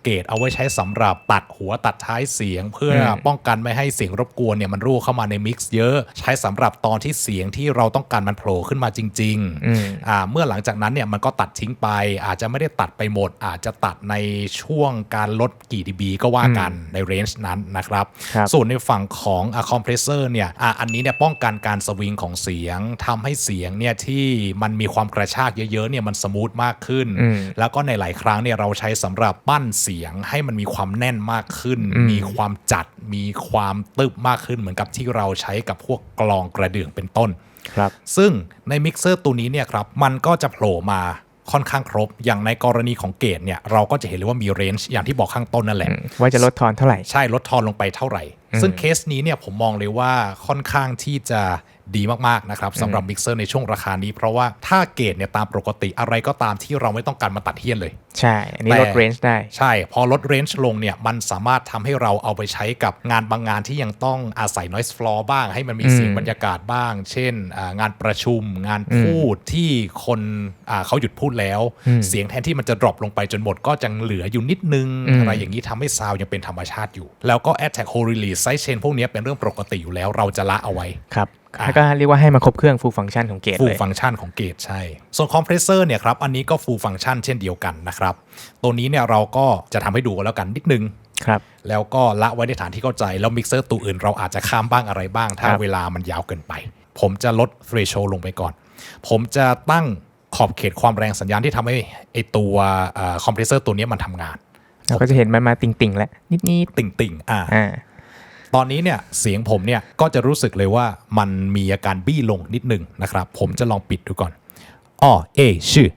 Speaker 2: เกจเอาไว้ใช้สำหรับตัดหัวตัดท้ายเสียงเพื่อป้องกันไม่ให้เสียงรบกวนเนี่ยมันรั่วเข้ามาในมิกซ์เยอะใช้สำหรับตอนที่เสียงที่เราต้องการมันโผล่ขึ้นมาจริงๆเมื่อหลังจากนั้นเนี่ยมันก็ตัดทิ้งไปอาจจะไม่ได้ตัดไปหมดอาจจะตัดในช่วงการลดกี่ dB ก็ว่ากันในเรนจ์นั้นนะครับส่วนในฝั่งของคอมเพรสเซอร์เนี่ยอันนี้เนี่ยป้องกันการสวิงของเสียงทำให้เสียงเนี่ยที่มันมีความกระชากเยอะๆเนี่ยมันสมูทมากขึ้นแล้วก็ในหลายครั้งเนี่ยเราใช้สำหรับปั้นเสียงให้มันมีความแน่นมากขึ้นมีความจัดมีความตึบมากขึ้นเหมือนกับที่เราใช้กับพวกกลองกระเดื่องเป็นต้น
Speaker 1: ครับ
Speaker 2: ซึ่งในมิกเซอร์ตัวนี้เนี่ยครับมันก็จะโผล่มาค่อนข้างครบอย่างในกรณีของเกจเนี่ยเราก็จะเห็นเลยว่ามีเรนจ์อย่างที่บอกข้างต้นนั่นแหละ
Speaker 1: ว่าจะลดทอนเท่าไหร่
Speaker 2: ใช่ลดทอนลงไปเท่าไหร่ซึ่งเคสนี้เนี่ยผมมองเลยว่าค่อนข้างที่จะดีมากๆนะครับสำหรับมิกเซอร์ในช่วงราคานี้เพราะว่าถ้าเกจเนี่ยตามปกติอะไรก็ตามที่เราไม่ต้องการมาตัดเทียนเลย
Speaker 1: ใช่อันนี้ลดเรนจ์ได้
Speaker 2: ใช่พอลดเรนจ์ลงเนี่ยมันสามารถทำให้เราเอาไปใช้กับงานบางงานที่ยังต้องอาศัย noise floor บ้างให้มันมีเสียงบรรยากาศบ้างเช่นงานประชุมงานพูดที่คนเขาหยุดพูดแล้วเสียงแทนที่มันจะดรอปลงไปจนหมดก็จะเหลืออยู่นิดนึงอะไรอย่างนี้ทำให้ซาวด์ยังเป็นธรรมชาติอยู่แล้วก็ attack hold release side chain พวกนี้เป็นเรื่องปกติอยู่แล้วเราจะละเอาไว้
Speaker 1: ครับแล้วก็เรียกว่าให้มาครบเครื่อง full function ของเกจเลย
Speaker 2: full function ของเกจใช่ส่วน compressor เนี่ยครับอันนี้ก็ full function เช่นเดียวกันนะครับตัวนี้เนี่ยเราก็จะทำให้ดูกันแล้วกันนิดนึง
Speaker 1: ครับ
Speaker 2: แล้วก็ละไว้ในฐานที่เข้าใจแล้วมิกเซอร์ตัวอื่นเราอาจจะข้ามบ้างอะไรบ้างถ้าเวลามันยาวเกินไปผมจะลด threshold ลงไปก่อนผมจะตั้งขอบเขตความแรงสัญญาณที่ทำให้ไอตัวcompressor ตัวนี้มันทำงาน
Speaker 1: เราก็จะเห็นมันมาติ่งๆแล้วนิด
Speaker 2: ๆติ่งตอนนี้เนี่ยเสียงผมเนี่ยก็จะรู้สึกเลยว่ามันมีอาการบี้ลงนิดนึงนะครับผมจะลองปิดดูก่อนชื่อ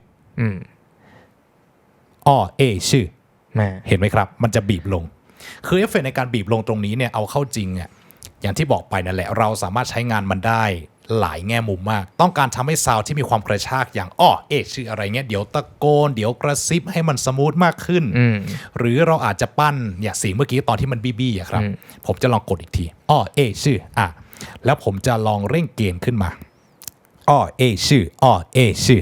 Speaker 2: ชื่อเห็นไหมครับมันจะบีบลงคือเอฟเฟกต์ในการบีบลงตรงนี้เนี่ยเอาเข้าจริงเนี่ยอย่างที่บอกไปนั่นแหละเราสามารถใช้งานมันได้หลายแง่มุมมากต้องการทำให้ซาวด์ที่มีความกระชากอย่างชื่ออะไรเงี้ยเดี๋ยวตะโกนเดี๋ยวกระซิบให้มันสมูทมากขึ้นหรือเราอาจจะปั้นเนี่ยเสียงเมื่อกี้ตอนที่มันบี้ๆครับผมจะลองกดอีกทีชื่อแล้วผมจะลองเร่งเกณฑ์ขึ้นมาชื่อชื่อ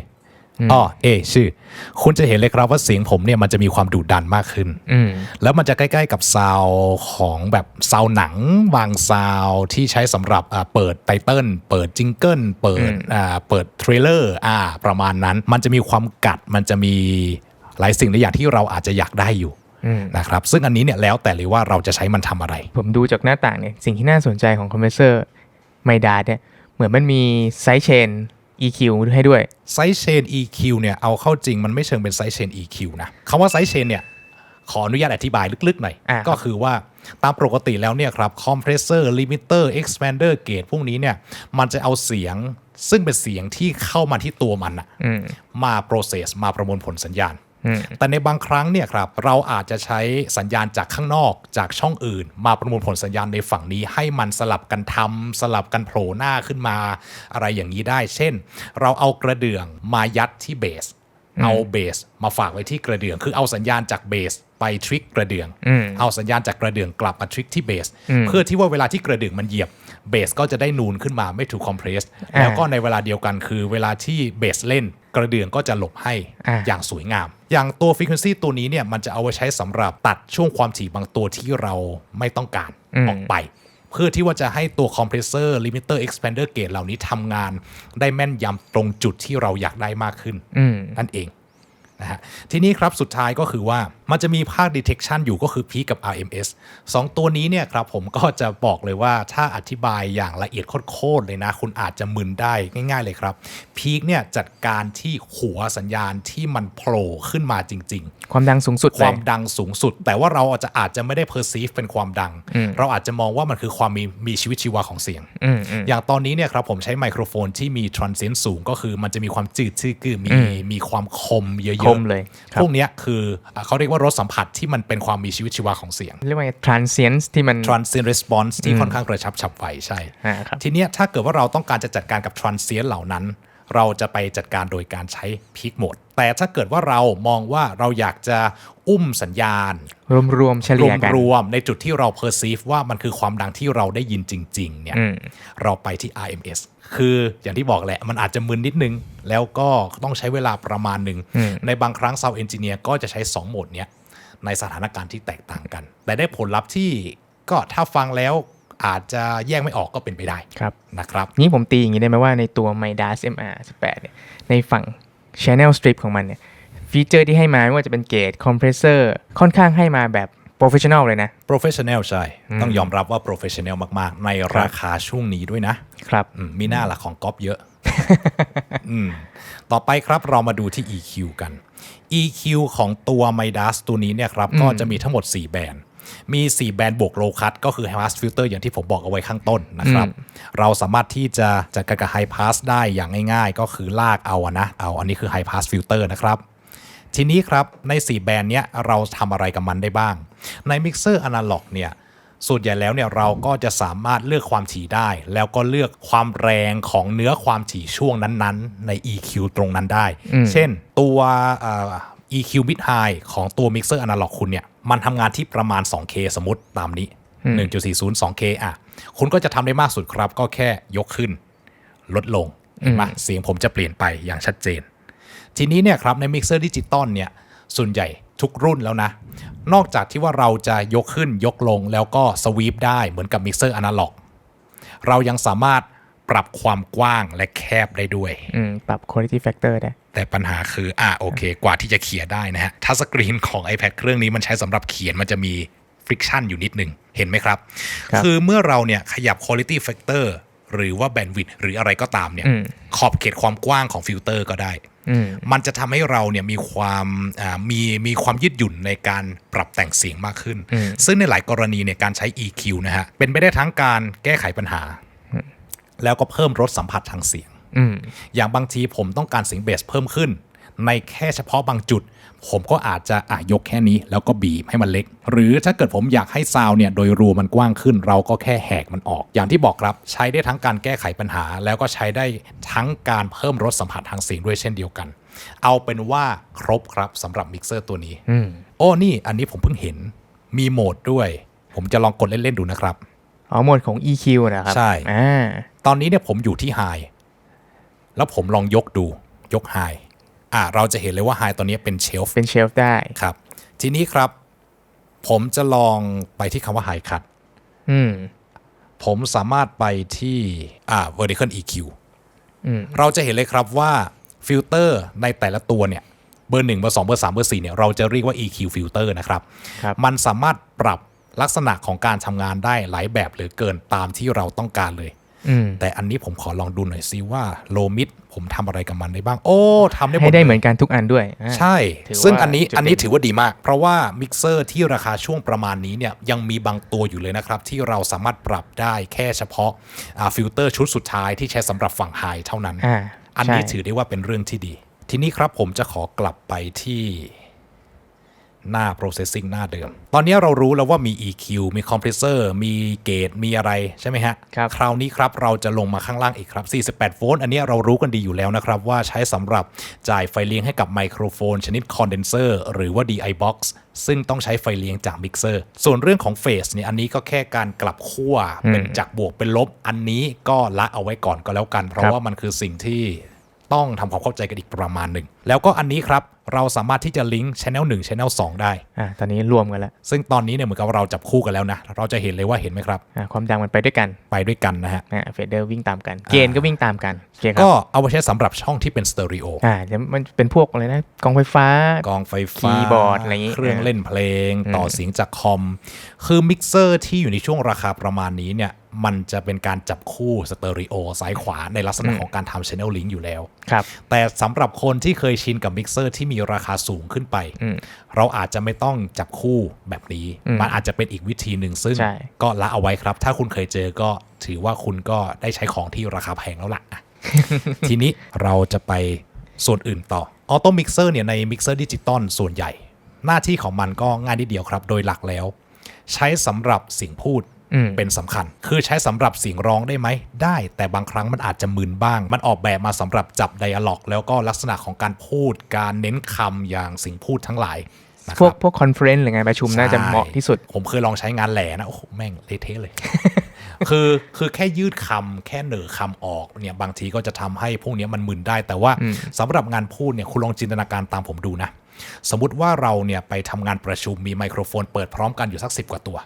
Speaker 2: ชื่อคุณจะเห็นเลยครับว่าเสียงผมเนี่ยมันจะมีความดุดันมากขึ้นแล้วมันจะใกล้ๆกับซาวของแบบซาวหนังบางซาวที่ใช้สำหรับเปิดไตเติ้ลเปิดจิงเกิลเปิดเทรลเลอร์ประมาณนั้นมันจะมีความกัดมันจะมีหลายสิ่งหลายอย่างที่เราอาจจะอยากได้อยู่นะครับซึ่งอันนี้เนี่ยแล้วแต่เลยว่าเราจะใช้มันทำอะไร
Speaker 1: ผมดูจากหน้าต่างเนี่ยสิ่งที่น่าสนใจของคอมเพรสเซอร์ไมดาเนี่ยเหมือนมันมีไซด์เชนEQ ให้ด้วย
Speaker 2: ไซด์เชน EQ เนี่ยเอาเข้าจริงมันไม่เชิงเป็นไซด์เชน EQ นะคำว่าไซด์เชนเนี่ยขออนุญาตอธิบายลึกๆหน่อยก็คือว่าตามปกติแล้วเนี่ยครับคอมเพรสเซอร์ลิมิเตอร์เอ็กซ์แพนเดอร์เกจพวกนี้เนี่ยมันจะเอาเสียงซึ่งเป็นเสียงที่เข้ามาที่ตัวมันมา process มาประมวลผลสัญญาณ แต่ในบางครั้งเนี่ยครับเราอาจจะใช้สัญญาณจากข้างนอกจากช่องอื่นมาประมวลผลสัญญาณในฝั่งนี้ให้มันสลับกันทำสลับกันโผล่หน้าขึ้นมาอะไรอย่างนี้ได้เช่นเราเอากระเดื่องมายัดที่เบสเอาเบสมาฝากไว้ที่กระเดื่องคือเอาสัญญาณจากเบสไปทริกกระเดื่องเอาสัญญาณจากกระเดื่องกลับมาทริกที่เบสเพื่อที่ว่าเวลาที่กระเดื่องมันเหยียบเบสก็จะได้นูนขึ้นมาไม่ถูกคอมเพรสแล้วก็ในเวลาเดียวกันคือเวลาที่เบสเล่นกระเดื่องก็จะหลบให้อย่างสวยงามอย่างตัว frequency ตัวนี้เนี่ยมันจะเอาไว้ใช้สำหรับตัดช่วงความถี่บางตัวที่เราไม่ต้องการออกไปเพื่อที่ว่าจะให้ตัว compressor limiter expander gate เหล่านี้ทำงานได้แม่นยำตรงจุดที่เราอยากได้มากขึ้นนั่นเองนะฮะทีนี้ครับสุดท้ายก็คือว่ามันจะมีภาค detection อยู่ก็คือ peak กับ RMS 2 ตัวนี้เนี่ยครับผมก็จะบอกเลยว่าถ้าอธิบายอย่างละเอียดโคตรเลยนะคุณอาจจะมึนได้ง่ายๆเลยครับ peak เนี่ยจัดการที่หัวสัญญาณที่มันโผล่ขึ้นมาจริงๆ
Speaker 1: ความดังสูงสุด
Speaker 2: ความดังสูงสุดแต่ว่าเราอาจจะไม่ได้ perceive เป็นความดังเราอาจจะมองว่ามันคือความมีชีวิตชีวาของเสียงอย่างตอนนี้เนี่ยครับผมใช้ไมโครโฟนที่มี transient สูงก็คือมันจะมีความจืดชืดคือมีความคมเยอะๆ
Speaker 1: เลย
Speaker 2: พวกนี้คือเขาเรียกว่ารสสัมผัสที่มันเป็นความมีชีวิตชีวาของเสียง
Speaker 1: เรียกว่า transient ที่มัน
Speaker 2: transient response ที่ค่อนข้างกระชับฉับไวใช่ทีเนี้ยถ้าเกิดว่าเราต้องการจะจัดการกับ transient เหล่านั้นเราจะไปจัดการโดยการใช้ peak mode แต่ถ้าเกิดว่าเรามองว่าเราอยากจะสัญญาณ
Speaker 1: รวมเฉลี่ยกัน
Speaker 2: รวมในจุดที่เรา perceive ว่ามันคือความดังที่เราได้ยินจริงๆเนี่ยเราไปที่ RMS คืออย่างที่บอกแหละมันอาจจะมึนนิดนึงแล้วก็ต้องใช้เวลาประมาณหนึ่งในบางครั้ง Sound Engineer ก็จะใช้2โหมดเนี้ยในสถานการณ์ที่แตกต่างกันแต่ได้ผลลัพธ์ที่ก็ถ้าฟังแล้วอาจจะแยกไม่ออกก็เป็นไปได้นะครับ
Speaker 1: นี่ผมตีอย่างนี้ได้ไหมว่าในตัว Midas MR18 เนี่ยในฝั่ง Channel Strip ของมันเนี่ยฟีเจอร์ที่ให้มาไม่ว่าจะเป็นเกจคอมเพรสเซอร์ค่อนข้างให้มาแบบ professional เลยนะ
Speaker 2: professional ใช่ต้องยอมรับว่า professional มากๆในราคาช่วงนี้ด้วยนะครับมีหน้าหลักของก๊อปเยอะ ต่อไปครับเรามาดูที่ EQ กัน EQ ของตัว Midas ตัวนี้เนี่ยครับก็จะมีทั้งหมด4แบนด์มี4แบนด์บวก low cut ก็คือ high pass filter อย่างที่ผมบอกเอาไว้ข้างต้นนะครับเราสามารถที่จะจัดการกับ high pass ได้อย่างง่ายๆก็คือลากเอาอันนี้คือ high pass filter นะครับทีนี้ครับใน4แบรนด์เนี้ยเราทำอะไรกับมันได้บ้างในมิกเซอร์อนาล็อกเนี่ยส่วนใหญ่แล้วเนี่ยเราก็จะสามารถเลือกความถี่ได้แล้วก็เลือกความแรงของเนื้อความถี่ช่วงนั้นๆใน EQ ตรงนั้นได้เช่นตัว EQ mid high ของตัวมิกเซอร์อนาล็อกคุณเนี่ยมันทำงานที่ประมาณ 2K สมมติตามนี้ 1.40 2K คุณก็จะทำได้มากสุดครับก็แค่ยกขึ้นลดลงเห็นไหมเสียงผมจะเปลี่ยนไปอย่างชัดเจนทีนี้เนี่ยครับในมิกเซอร์ดิจิตอลเนี่ยส่วนใหญ่ทุกรุ่นแล้วนะนอกจากที่ว่าเราจะยกขึ้นยกลงแล้วก็สวีปได้เหมือนกับมิกเซอร์อนาล็อกเรายังสามารถปรับความกว้างและแคบได้ด้วย
Speaker 1: ปรับ quality factor ได้
Speaker 2: แต่ปัญหาคือโอเคกว่าที่จะเขียนได้นะฮะถ้าสกรีนของ iPad เครื่องนี้มันใช้สำหรับเขียนมันจะมี friction อยู่นิดนึงเห็นไหมครับคือเมื่อเราเนี่ยขยับ quality factor หรือว่า bandwidth หรืออะไรก็ตามเนี่ยขอบเขตความกว้างของฟิลเตอร์ก็ได้มันจะทำให้เราเนี่ยมีความยืดหยุ่นในการปรับแต่งเสียงมากขึ้นซึ่งในหลายกรณีเนี่ยการใช้ EQ นะฮะเป็นไปได้ทั้งการแก้ไขปัญหาแล้วก็เพิ่มรสสัมผัสทางเสียงอย่างบางทีผมต้องการเสียงเบสเพิ่มขึ้นในแค่เฉพาะบางจุดผมก็อาจจะยกแค่นี้แล้วก็บีบให้มันเล็กหรือถ้าเกิดผมอยากให้ซาวด์เนี่ยโดยรวมมันกว้างขึ้นเราก็แค่แหกมันออกอย่างที่บอกครับใช้ได้ทั้งการแก้ไขปัญหาแล้วก็ใช้ได้ทั้งการเพิ่มรสสัมผัสทางเสียงด้วยเช่นเดียวกันเอาเป็นว่าครบครับสำหรับมิกเซอร์ตัวนี้นี่อันนี้ผมเพิ่งเห็นมีโหมดด้วยผมจะลองกดเล่นๆดูนะครับ
Speaker 1: โหมดของ EQ นะครับ
Speaker 2: ใช่ตอนนี้เนี่ยผมอยู่ที่ High แล้วผมลองยกดูยก Highเราจะเห็นเลยว่า High ตอนนี้เป็นเชลฟ์
Speaker 1: ได้
Speaker 2: ครับทีนี้ครับผมจะลองไปที่คำว่า High Cut ผมสามารถไปที่Vertical EQ เราจะเห็นเลยครับว่าฟิลเตอร์ในแต่ละตัวเนี่ยเบอร์1เบอร์2เบอร์3เบอร์4เนี่ยเราจะเรียกว่า EQ ฟิลเตอร์นะครับมันสามารถปรับลักษณะของการทำงานได้หลายแบบเหลือเกินตามที่เราต้องการเลยแต่อันนี้ผมขอลองดูหน่อยซิว่าโลมิดผมทำอะไรกับมันได้บ้างทำได้หมด
Speaker 1: ให้ได้เหมือนกันทุกอันด้วย
Speaker 2: ใช่ซึ่งอันนี้ถือว่าดีมากเพราะว่ามิกเซอร์ที่ราคาช่วงประมาณนี้เนี่ยยังมีบางตัวอยู่เลยนะครับที่เราสามารถปรับได้แค่เฉพาะฟิลเตอร์ชุดสุดท้ายที่ใช้สำหรับฝั่งไฮเท่านั้นอันนี้ถือได้ว่าเป็นเรื่องที่ดีทีนี้ครับผมจะขอกลับไปที่ หน้า processing หน้าเดิมตอนนี้เรารู้แล้วว่ามี EQ มี compressor มี gate มีอะไรใช่ไหมฮะ
Speaker 1: ครับ
Speaker 2: คราวนี้ครับเราจะลงมาข้างล่างอีกครับ48โวลต์อันนี้เรารู้กันดีอยู่แล้วนะครับว่าใช้สำหรับจ่ายไฟเลี้ยงให้กับไมโครโฟนชนิด condenser หรือว่า DI box ซึ่งต้องใช้ไฟเลี้ยงจากมิกเซอร์ส่วนเรื่องของเฟสเนี่ยอันนี้ก็แค่การกลับขั้วเป็นจากบวกเป็นลบอันนี้ก็ละเอาไว้ก่อนก็แล้วกันเพราะว่ามันคือสิ่งที่ต้องทำความเข้าใจกันอีกประมาณหนึ่งแล้วก็อันนี้ครับเราสามารถที่จะลิงก์ Channel 1 Channel 2 ได้
Speaker 1: ตอนนี้รวมกันแล้ว
Speaker 2: ซึ่งตอนนี้เนี่ยเหมือนกับเราจับคู่กันแล้วนะเราจะเห็นเลยว่าเห็นไหมครับ
Speaker 1: ความดังมันไปด้วยกัน
Speaker 2: นะฮะ
Speaker 1: เฟเดอร์วิ่งตามกันเกณฑ์ก็วิ่งตามกัน
Speaker 2: ก็เอาไว้ใช้สำหรับช่องที่เป็นสเตอริโอ
Speaker 1: มันเป็นพวกอะไรนะกองไฟฟ้าคีย์บอร์ดอะไรอย่างงี้
Speaker 2: เครื่องเล่นเพลงต่อเสียงจากคอมคือมิกเซอร์ที่อยู่ในช่วงราคาประมาณนี้เนี่ยมันจะเป็นการจับคู่สเตอริโอซ้ายขวาในลักษณะของการทำ Channel Link อยู่แล้วแต่สำหรับคนที่เคยชินกับมิกเซอร์ที่มีราคาสูงขึ้นไปเราอาจจะไม่ต้องจับคู่แบบนี้มันอาจจะเป็นอีกวิธีหนึ่งซึ่งก็ละเอาไว้ครับถ้าคุณเคยเจอก็ถือว่าคุณก็ได้ใช้ของที่ราคาแพงแล้วล่ะ ทีนี้เราจะไปส่วนอื่นต่อออโต้มิกเซอร์เนี่ยในมิกเซอร์ดิจิตอลส่วนใหญ่หน้าที่ของมันก็ง่ายนิดเดียวครับโดยหลักแล้วใช้สำหรับเสียงพูดเป็นสำคัญคือใช้สำหรับเสียงร้องได้ไหมได้แต่บางครั้งมันอาจจะมึนบ้างมันออกแบบมาสำหรับจับไดอะล็อกแล้วก็ลักษณะของการพูดการเน้นคำอย่างเสียงพูดทั้งหลาย
Speaker 1: พวกคอนเฟอเรนซ์หรือไงประชุมน่าจะเหมาะที่สุด
Speaker 2: ผมเคยลองใช้งานแหล่นะโอ้โหแม่งเละเทะเลย คือแค่ยืดคำแค่เหนือคำออกเนี่ยบางทีก็จะทำให้พวกนี้มันมึนได้แต่ว่าสำหรับงานพูดเนี่ยคุณลองจินตนาการตามผมดูนะสมมุติว่าเราเนี่ยไปทำงานประชุมมีไมโครโฟนเปิดพร้อมกันอยู่สัก10 กว่าตัว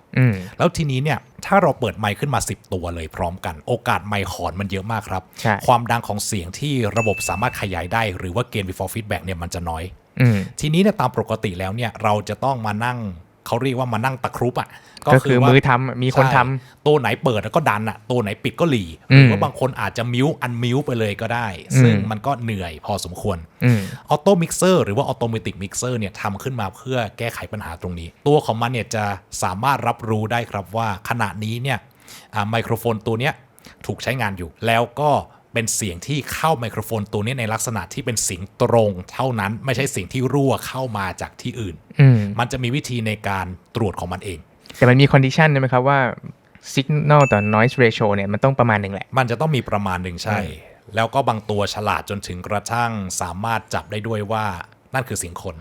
Speaker 2: แล้วทีนี้เนี่ยถ้าเราเปิดไมค์ขึ้นมา10 ตัวเลยพร้อมกันโอกาสไมค์ขอนมันเยอะมากครับความดังของเสียงที่ระบบสามารถขยายได้หรือว่าเกณฑ์ before feedback เนี่ยมันจะน้อยทีนี้เนี่ยตามปกติแล้วเนี่ยเราจะต้องมานั่งเขาเรียกว่ามานั่งตะครุบอ่ะ
Speaker 1: ก็คือมือทำมีคนทำ
Speaker 2: ตัวไหนเปิดแล้วก็ดันอ่ะตัวไหนปิดก็หลีหรือว่าบางคนอาจจะมิวอันมิวไปเลยก็ได้ซึ่งมันก็เหนื่อยพอสมควรออโต้มิกเซอร์หรือว่าออโตเมติกมิกเซอร์เนี่ยทำขึ้นมาเพื่อแก้ไขปัญหาตรงนี้ตัวของมันเนี่ยจะสามารถรับรู้ได้ครับว่าขณะนี้เนี่ยไมโครโฟนตัวเนี้ยถูกใช้งานอยู่แล้วก็เป็นเสียงที่เข้าไมโครโฟนตัวนี้ในลักษณะที่เป็นเสียงตรงเท่านั้นไม่ใช่เสียงที่รั่วเข้ามาจากที่อื่นมันจะมีวิธีในการตรวจของมันเอง
Speaker 1: แต่มันมีคอนดิชันใช่ไหมครับว่า signal ต่อ noise ratio เนี่ยมันต้องประมาณหนึ่งแหละ
Speaker 2: มันจะต้องมีประมาณหนึ่งใช่แล้วก็บางตัวฉลาดจนถึงกระทั่งสามารถจับได้ด้วยว่านั่นคือเสียงคน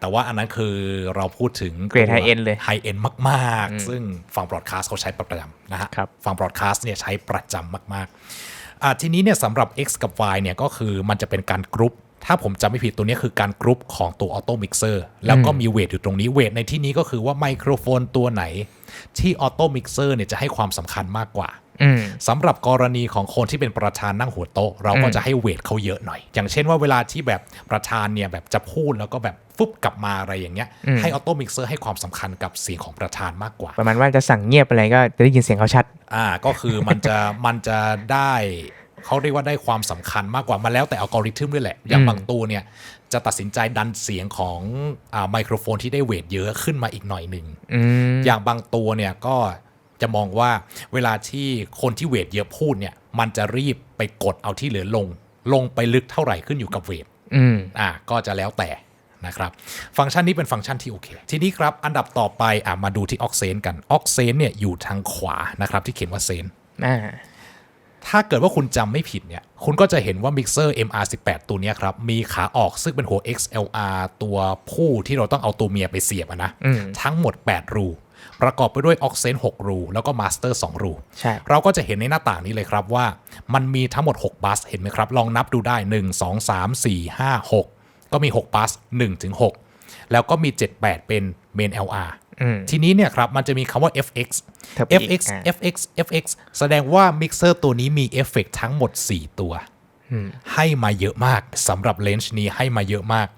Speaker 2: แต่ว่าอันนั้นคือเราพูดถึง
Speaker 1: เกรดไฮเอ็นเลย
Speaker 2: ไฮเอ็นมากๆซึ่งฝั่ง broadcast เขาใช้ประจำนะฮะฝั่ง broadcast เนี่ยใช้ประจำมากๆทีนี้เนี่ยสำหรับ X กับ Y เนี่ยก็คือมันจะเป็นการกรุ๊ปถ้าผมจำไม่ผิดตัวนี้คือการกรุ๊ปของตัวออโต้มิกเซอร์แล้วก็มีเวทอยู่ตรงนี้เวทในที่นี้ก็คือว่าไมโครโฟนตัวไหนที่ออโต้มิกเซอร์เนี่ยจะให้ความสำคัญมากกว่าสำหรับกรณีของคนที่เป็นประธานนั่งหัวโต๊ะเราก็จะให้เวทเขาเยอะหน่อยอย่างเช่นว่าเวลาที่แบบประธานเนี่ยแบบจะพูดแล้วก็แบบฟุบกลับมาอะไรอย่างเงี้ยให้ออโต้มิกเซอร์ให้ความสำคัญกับเสียงของประธานมากกว่า
Speaker 1: ประมาณว่าจะสั่งเงียบอะไรก็จะได้ยินเสียงเขาชัด
Speaker 2: ก็คือมันจะได้เขาเรียกว่าได้ความสำคัญมากกว่ามาแล้วแต่อัลกอริทึมด้วยแหละอย่างบางตัวเนี่ยจะตัดสินใจดันเสียงของไมโครโฟนที่ได้เวทเยอะขึ้นมาอีกหน่อยหนึ่งอย่างบางตัวเนี่ยก็จะมองว่าเวลาที่คนที่เวทเยอะพูดเนี่ยมันจะรีบไปกดเอาที่เหลือลงไปลึกเท่าไหร่ขึ้นอยู่กับเวทก็จะแล้วแต่นะครับฟังก์ชันนี้เป็นฟังก์ชันที่โอเคทีนี้ครับอันดับต่อไปมาดูที่ออกเซนกันออกเซนเนี่ยอยู่ทางขวานะครับที่เขียนว่าเซนถ้าเกิดว่าคุณจำไม่ผิดเนี่ยคุณก็จะเห็นว่ามิกเซอร์ MR18 ตัวนี้ครับมีขาออกซึ่งเป็นหัว XLR ตัวผู้ที่เราต้องเอาตัวเมียไปเสียบนะทั้งหมด8รูประกอบไปด้วยออกเซน6รูแล้วก็มาสเตอร์2รูเราก็จะเห็นในหน้าต่างนี้เลยครับว่ามันมีทั้งหมด6บัสเห็นไหมครับลองนับดูได้1 2 3 4 5 6ก็มี6บัส1ถึง6แล้วก็มี78เป็นเมน LRทีนี้เนี่ยครับมันจะมีคำว่า FX FX แสดงว่ามิกเซอร์ตัวนี้มีเอฟเฟกต์ทั้งหมด4ตัวให้มาเยอะมากสำหรับเลนส์นี้ให้มาเยอะมาก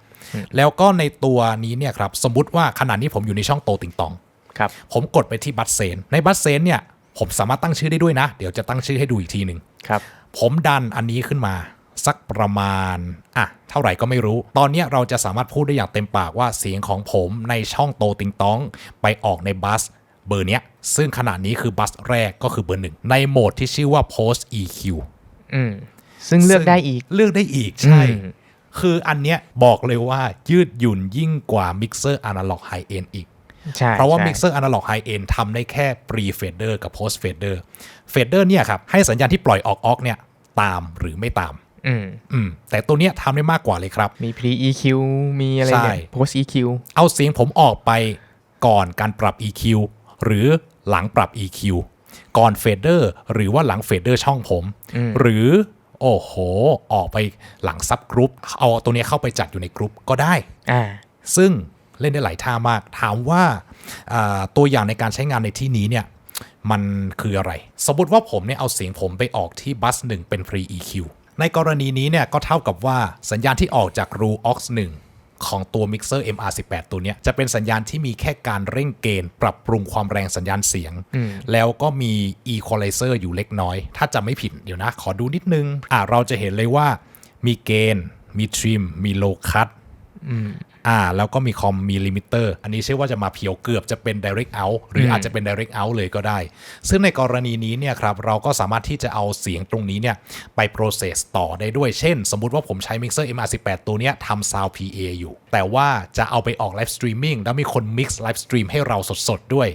Speaker 2: แล้วก็ในตัวนี้เนี่ยครับสมมุติว่าขณะนี้ผมอยู่ในช่องโตติงตองผมกดไปที่บัสเซนในบัสเซนเนี่ยผมสามารถตั้งชื่อได้ด้วยนะเดี๋ยวจะตั้งชื่อให้ดูอีกทีหนึ่งผมดันอันนี้ขึ้นมาสักประมาณเท่าไหร่ก็ไม่รู้ตอนนี้เราจะสามารถพูดได้อย่างเต็มปากว่าเสียงของผมในช่องโตติงตองไปออกในบัสเบอร์เนี้ยซึ่งขณะนี้คือบัสแรกก็คือเบอร์1ในโหมดที่ชื่อว่า post EQ
Speaker 1: ซึ่งเลือกได้อีก
Speaker 2: ใช่ คืออันเนี้ยบอกเลยว่ายืดหยุ่นยิ่งกว่ามิกเซอร์อนาล็อกไฮเอนด์อีก
Speaker 1: ใช่
Speaker 2: เพราะว่า
Speaker 1: ใช่
Speaker 2: มิกเซอร์อนาล็อกไฮเอนด์ทำได้แค่ปรีเฟเดอร์กับโพสต์เฟเดอร์เนี่ยครับให้สัญญาณที่ปล่อยออกเนี่ยตามหรือไม่ตามแต่ตัวเนี้ยทำได้มากกว่าเลยครับ
Speaker 1: มี pre EQ มีอะไรเนี่ย post EQ
Speaker 2: เอาเสียงผมออกไปก่อนการปรับ EQ หรือหลังปรับ EQ ก่อนเฟเดอร์หรือว่าหลังเฟเดอร์ช่องผมหรือโอ้โหออกไปหลังซับกรุ๊ปเอาตัวนี้เข้าไปจัดอยู่ในกรุ๊ปก็ได้ซึ่งเล่นได้หลายท่ามากถามว่าตัวอย่างในการใช้งานในที่นี้เนี่ยมันคืออะไรสมมติว่าผมเนี่ยเอาเสียงผมไปออกที่บัส1เป็น pre EQ ในกรณีนี้เนี่ยก็เท่ากับว่าสัญญาณที่ออกจากรู aux 1ของตัว Mixer MR18 ตัวเนี้ยจะเป็นสัญญาณที่มีแค่การเร่งเกณฑ์ปรับปรุงความแรงสัญญาณเสียงแล้วก็มี equalizer อยู่เล็กน้อยถ้าจำไม่ผิดเดี๋ยวนะขอดูนิดนึงเราจะเห็นเลยว่ามีเกณฑ์มีทริมมีโลคัตแล้วก็มีคอมมีลิมิเตอร์อันนี้เชื่อว่าจะมาเพียวเกือบจะเป็น direct out หรืออาจจะเป็น direct out เลยก็ได้ซึ่งในกรณีนี้เนี่ยครับเราก็สามารถที่จะเอาเสียงตรงนี้เนี่ยไป process ต่อได้ด้วยเช่นสมมุติว่าผมใช้ Mixer MR18 ตัวเนี้ยทำ Sound PA อยู่แต่ว่าจะเอาไปออก Live Streaming แล้วมีคน mix Live Stream ให้เราสดๆด้วย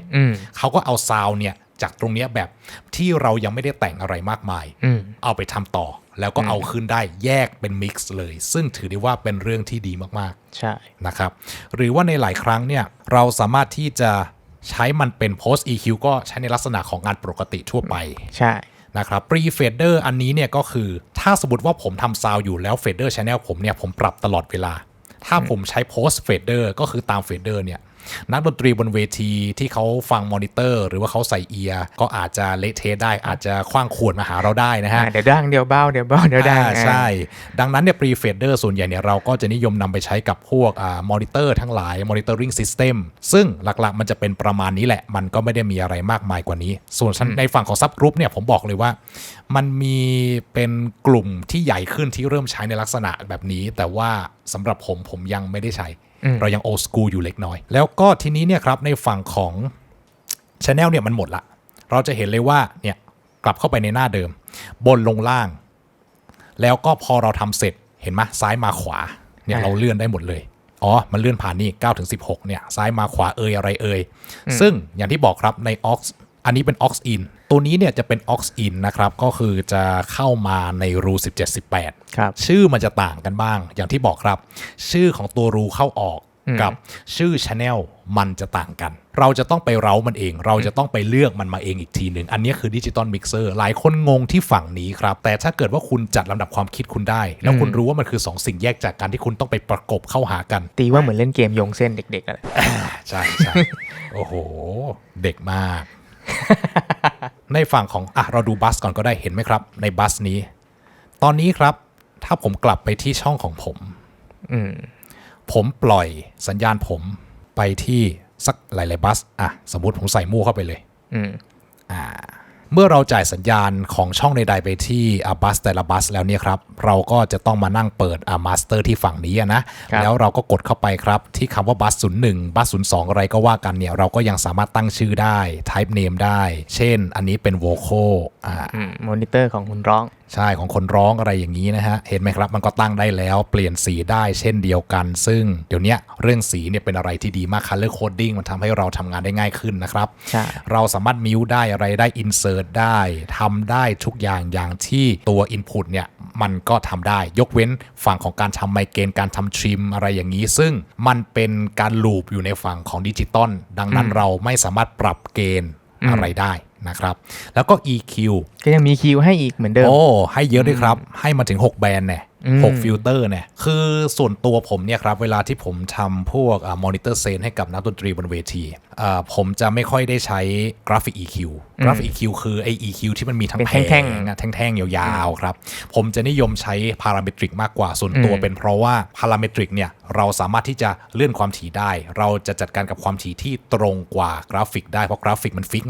Speaker 2: เขาก็เอา Sound เนี่ยจากตรงนี้แบบที่เรายังไม่ได้แต่งอะไรมากมายเอาไปทำต่อแล้วก็เอาขึ้นได้แยกเป็นมิกซ์เลยซึ่งถือได้ว่าเป็นเรื่องที่ดีมาก
Speaker 1: ๆใช่
Speaker 2: นะครับหรือว่าในหลายครั้งเนี่ยเราสามารถที่จะใช้มันเป็น post EQ ก็ใช้ในลักษณะของงานปกติทั่วไป
Speaker 1: ใช่
Speaker 2: นะครับ pre fader อันนี้เนี่ยก็คือถ้าสมมติว่าผมทำซาวอยู่แล้ว fader channel ผมเนี่ยผมปรับตลอดเวลาถ้าผมใช้ post fader ก็คือตาม fader เนี่ยนักดนตรีบนเวทีที่เขาฟังมอนิเตอร์หรือว่าเขาใส่เอียร์ก็อาจจะเละเทะได้อาจจะคว้างขวดมาหาเราได้นะฮะ
Speaker 1: เดี๋ยวดังเดี๋ยวเบ้าเดี๋ยวเบ้าเดี๋ยวดัง
Speaker 2: ใช่ดังนั้นเนี่ย pre fader ส่วนใหญ่เนี่ยเราก็จะนิยมนำไปใช้กับพวกมอนิเตอร์ทั้งหลาย monitoring system ซึ่งหลักๆมันจะเป็นประมาณนี้แหละมันก็ไม่ได้มีอะไรมากมายกว่านี้ส่วนในฝั่งของซับกรุ๊ปเนี่ยผมบอกเลยว่ามันมีเป็นกลุ่มที่ใหญ่ขึ้นที่เริ่มใช้ในลักษณะแบบนี้แต่ว่าสำหรับผมยังไม่ได้ใช้เรายังโอ school อยู่เล็กน้อยแล้วก็ทีนี้เนี่ยครับในฝั่งของ channel เนี่ยมันหมดละเราจะเห็นเลยว่าเนี่ยกลับเข้าไปในหน้าเดิมบนลงล่างแล้วก็พอเราทำเสร็จเห็นไหมซ้ายมาขวาเนี่ยเราเลื่อนได้หมดเลยมันเลื่อนผ่านนี่9 ถึง 16เนี่ยซ้ายมาขวาอะไรซึ่งอย่างที่บอกครับใน aux อันนี้เป็น aux in ตัวนี้เนี่ยจะเป็น aux in นะครับก็คือจะเข้ามาในรู17-18
Speaker 1: ครับ
Speaker 2: ชื่อมันจะต่างกันบ้างอย่างที่บอกครับชื่อของตัวรูเข้าออกกับชื่อ channel มันจะต่างกันเราจะต้องไปเร้ามันเองเราจะต้องไปเลือกมันมาเองอีกทีหนึ่งอันนี้คือดิจิตอลมิกเซอร์หลายคนงงที่ฝั่งนี้ครับแต่ถ้าเกิดว่าคุณจัดลำดับความคิดคุณได้แล้วคุณรู้ว่ามันคือ2 สิ่งแยกจากกันที่คุณต้องไปประกบเข้าหากัน
Speaker 1: ตีว่าเหมือนเล่นเกมโยงเส้นเด็กๆอะไร
Speaker 2: ใช่ใช่โอ้โหเด็กมากในฝั่งของเราดูบัสก่อนก็ได้เห็นไหมครับในบัสนี้ตอนนี้ครับถ้าผมกลับไปที่ช่องของผมปล่อยสัญญาณผมไปที่สักหลายๆบัสสมมุติผมใส่มั่วเข้าไปเลยเมื่อเราจ่ายสัญญาณของช่องใดๆไปที่บัสแต่ละบัสแล้วเนี่ยครับเราก็จะต้องมานั่งเปิดมาสเตอร์ที่ฝั่งนี้นะแล้วเราก็กดเข้าไปครับที่คำว่าบัส01บัส02อะไรก็ว่ากันเนี่ยเราก็ยังสามารถตั้งชื่อได้ type name ได้เช่นอันนี้เป็น vocal
Speaker 1: มอนิเตอร์ของคนร้อง
Speaker 2: ใช่ของคนร้องอะไรอย่างนี้นะฮะเห็นไหมครับมันก็ตั้งได้แล้วเปลี่ยนสีได้เช่นเดียวกันซึ่งเดี๋ยวนี้เรื่องสีเนี่ยเป็นอะไรที่ดีมาก color coding มันทำให้เราทำงานได้ง่ายขึ้นนะครับเราสามารถมิวได้อะไรได้ insert ได้ทำได้ทุกอย่างที่ตัว input เนี่ยมันก็ทำได้ยกเว้นฝั่งของการทำไมเกณฑ์การทำทริมอะไรอย่างนี้ซึ่งมันเป็นการลูปอยู่ในฝั่งของดิจิตอลดังนั้นเราไม่สามารถปรับเกณฑ์อะไรได้นะครับแล้วก็ EQ
Speaker 1: ก็ยังมี Q ให้อีกเหมือนเดิม
Speaker 2: ให้เยอะด้วยครับให้มาถึง6แบนด์เนี่ย6ฟิลเตอร์เนี่ยคือส่วนตัวผมเนี่ยครับเวลาที่ผมทำพวกมอนิเตอร์เซนให้กับนักดนตรีบนเวทีผมจะไม่ค่อยได้ใช้กราฟิก EQ กราฟิก EQ คือไอ้ EQ ที่มันมีทั้งแท่งยาวๆครับผมจะนิยมใช้พาราเมตริกมากกว่าส่วนตัวเป็นเพราะว่าพาราเมตริกเนี่ยเราสามารถที่จะเลื่อนความถี่ได้เราจะจัดการกับความถี่ที่ตรงกว่ากราฟิกได้เพราะกราฟิกมันฟิก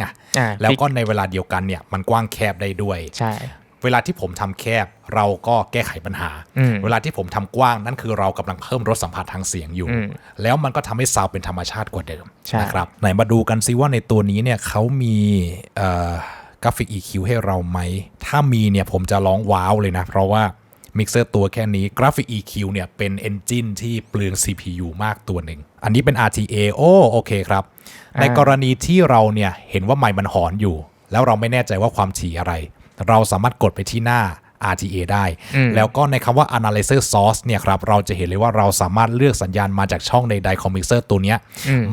Speaker 2: แล้วก็ในเวลาเดียวกันเนี่ยมันกว้างแคบได้ด้วย
Speaker 1: ใช่
Speaker 2: เวลาที่ผมทำแคบเราก็แก้ไขปัญหาเวลาที่ผมทำกว้างนั่นคือเรากำลังเพิ่มรสสัมผัสทางเสียงอยู่แล้วมันก็ทำให้ซาวด์เป็นธรรมชาติกว่าเดิมนะครับไหนมาดูกันซิว่าในตัวนี้เนี่ยเขามีกราฟิก EQ ให้เราไหมถ้ามีเนี่ยผมจะร้องว้าวเลยนะเพราะว่า มิกเซอร์ตัวแค่นี้ Graphic EQ เนี่ยเป็น engine ที่เปลือง CPU มากตัวหนึ่งอันนี้เป็น RTA โอเคครับในกรณีที่เราเนี่ยเห็นว่าไมค์มันหอนอยู่แล้วเราไม่แน่ใจว่าความถี่อะไรเราสามารถกดไปที่หน้าRTA ได้แล้วก็ในคำว่า analyzer source เนี่ยครับเราจะเห็นเลยว่าเราสามารถเลือกสัญญาณมาจากช่องใน Dicom mixer ตัวเนี้ย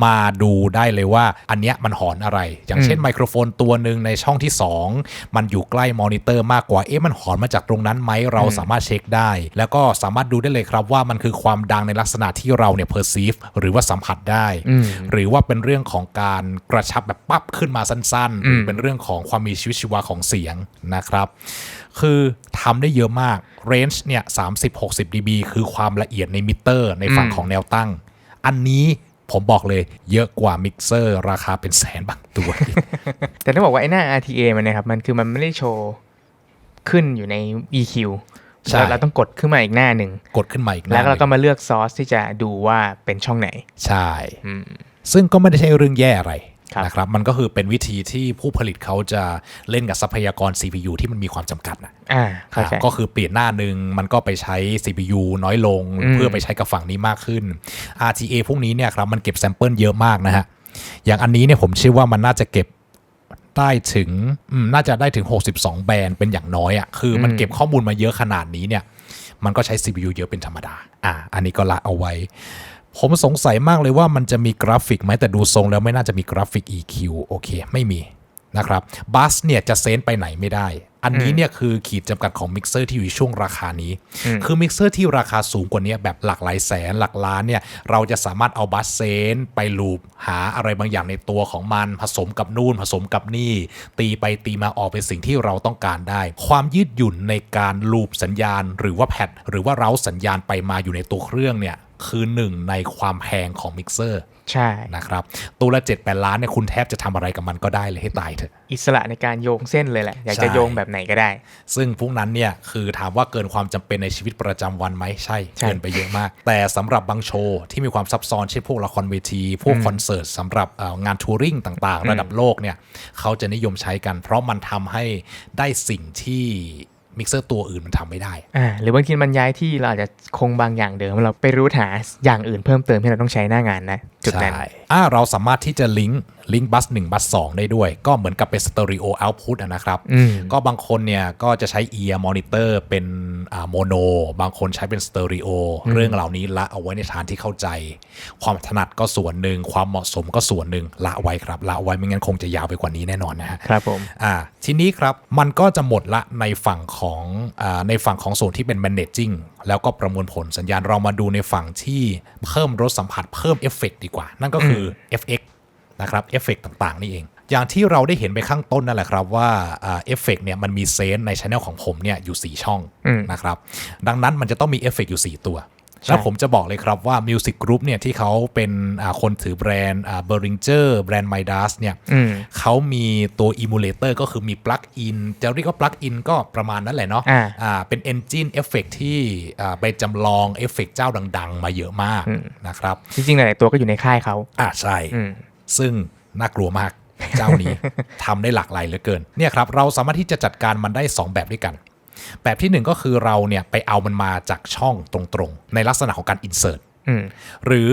Speaker 2: มาดูได้เลยว่าอันเนี้ยมันหอนอะไรอย่างเช่นไมโครโฟนตัวหนึ่งในช่องที่2มันอยู่ใกล้มอนิเตอร์มากกว่ามันหอนมาจากตรงนั้นไหมเราสามารถเช็คได้แล้วก็สามารถดูได้เลยครับว่ามันคือความดังในลักษณะที่เราเนี่ย perceive หรือว่าสัมผัสได้หรือว่าเป็นเรื่องของการกระชับแบบปั๊บขึ้นมาสั้นๆหรือเป็นเรื่องของความมีชีวิตชีวาของเสียงนะครับคือทำได้เยอะมาก range เนี่ย30-60 dB คือความละเอียดในมิเตอร์ในฝั่งของแนวตั้งอันนี้ผมบอกเลยเยอะกว่ามิกเซอร์ราคาเป็นแสนบางตัว
Speaker 1: แต่ต้องบอกว่าไอ้หน้า RTA มันนะครับมันคือมันไม่ได้โชว์ขึ้นอยู่ใน EQ
Speaker 2: ใช่
Speaker 1: เราต้องกดขึ้นมาอีกหน้าหนึ่ง
Speaker 2: กดขึ้นมาอีกหน้า
Speaker 1: แล้วเราก็มาเลือกซอสที่จะดูว่าเป็นช่องไหน
Speaker 2: ใช่ซึ่งก็ไม่ได้ใช่เรื่องแย่อะไรนะครับมันก็คือเป็นวิธีที่ผู้ผลิตเขาจะเล่นกับทรัพยากร CPU ที่มันมีความจำกัดนะก็คือเปลี่ยนหน้าหนึ่งมันก็ไปใช้ CPU น้อยลงเพื่อไปใช้กับฝั่งนี้มากขึ้น RTA พวกนี้เนี่ยครับมันเก็บแซมเปิลเยอะมากนะฮะอย่างอันนี้เนี่ยผมเชื่อว่ามันน่าจะเก็บได้ถึงน่าจะได้ถึง62แบนด์เป็นอย่างน้อยอ่ะคือมันเก็บข้อมูลมาเยอะขนาดนี้เนี่ยมันก็ใช้ CPU เยอะเป็นธรรมดาอันนี้ก็ละเอาไว้ผมสงสัยมากเลยว่ามันจะมีกราฟิกไหมแต่ดูทรงแล้วไม่น่าจะมีกราฟิก EQ โอเคไม่มีนะครับบัสเนี่ยจะเซนไปไหนไม่ได้อันนี้เนี่ยคือขีดจำกัดของมิกเซอร์ที่อยู่ช่วงราคานี้คือมิกเซอร์ที่ราคาสูงกว่านี้แบบหลักหลายแสนหลักล้านเนี่ยเราจะสามารถเอาบัสเซนไปลูปหาอะไรบางอย่างในตัวของมันผสมกับนู่นผสมกับนี่ตีไปตีมาออกเป็นสิ่งที่เราต้องการได้ความยืดหยุ่นในการลูปสัญญาณหรือว่าแพดหรือว่าเร้าสัญญาณไปมาอยู่ในตัวเครื่องเนี่ยคือหนึ่งในความแพงของมิกเซอร์
Speaker 1: ใช่
Speaker 2: นะครับตัวละ 7-8 ล้านเนี่ยคุณแทบจะทำอะไรกับมันก็ได้เลยให้ตายเถอะ
Speaker 1: อิสระในการโยงเส้นเลยแหละอยากจะโยงแบบไหนก็ได้
Speaker 2: ซึ่งพวกนั้นเนี่ยคือถามว่าเกินความจำเป็นในชีวิตประจำวันไหมใช่เกินไปเยอะมากแต่สำหรับบางโชว์ที่มีความซับซ้อนเช่นพวกละครเวทีพวกคอนเสิร์ตสำหรับงานทัวริงต่างๆระดับโลกเนี่ยเขาจะนิยมใช้กันเพราะมันทำให้ได้สิ่งที่มิกเซอร์ตัวอื่นมันทำไม่ได้
Speaker 1: หรือบางทีมันย้ายที่เราอาจจะคงบางอย่างเดิมเราไปรู้หาอย่างอื่นเพิ่มเติมที่เราต้องใช้หน้างานนะจุดนั้น
Speaker 2: เราสามารถที่จะลิงก์บัส1บัส2ได้ด้วยก็เหมือนกับเป็นสเตอริโอเอาต์พุตนะครับก็บางคนเนี่ยก็จะใช้เอียร์มอนิเตอร์เป็นโมโนบางคนใช้เป็นสเตอริโอเรื่องเหล่านี้ละเอาไว้ในฐานที่เข้าใจความถนัดก็ส่วนหนึ่งความเหมาะสมก็ส่วนหนึ่งละไว้ครับละไว้ไม่งั้นคงจะยาวไปกว่านี้แน่นอนนะฮะ
Speaker 1: ครับผม
Speaker 2: ทีนี้ครับมันก็จะหมดละในฝั่งของส่วนที่เป็น managing แล้วก็ประมวลผลสัญญาณเรามาดูในฝั่งที่เพิ่มรสสัมผัสเพิ่มเอฟเฟกต์ดีกว่านั่นก็คือ FX นะครับเอฟเฟกต์ต่างๆนี่เองอย่างที่เราได้เห็นไปข้างต้นนั่นแหละครับว่าเอฟเฟกต์เนี่ยมันมีเซนส์ใน channel ของผมเนี่ยอยู่4ช่องนะครับดังนั้นมันจะต้องมีเอฟเฟกต์อยู่4ตัวแล้วผมจะบอกเลยครับว่า Music Group เนี่ยที่เขาเป็นคนถือแบรนด์Behringer แบรนด์ Midas เนี่ยเขามีตัว Emulator ก็คือมี Plug-in จะเรียกว่า Plug-in ก็ประมาณนั้นแหละเนาะเป็น Engine Effect ที่ไปจำลองเอฟเฟกต์เจ้าดังๆมาเยอะมากนะครับ
Speaker 1: จริงๆหลายๆตัวก็อยู่ในค่ายเขา
Speaker 2: ใช่ซึ่งน่ากลัวมากเจ้านี้ ทำได้หลากหลายเหลือเกินเนี่ยครับเราสามารถที่จะจัดการมันได้2แบบด้วยกันแบบที่1ก็คือเราเนี่ยไปเอามันมาจากช่องตรงๆในลักษณะของการ insert หรือ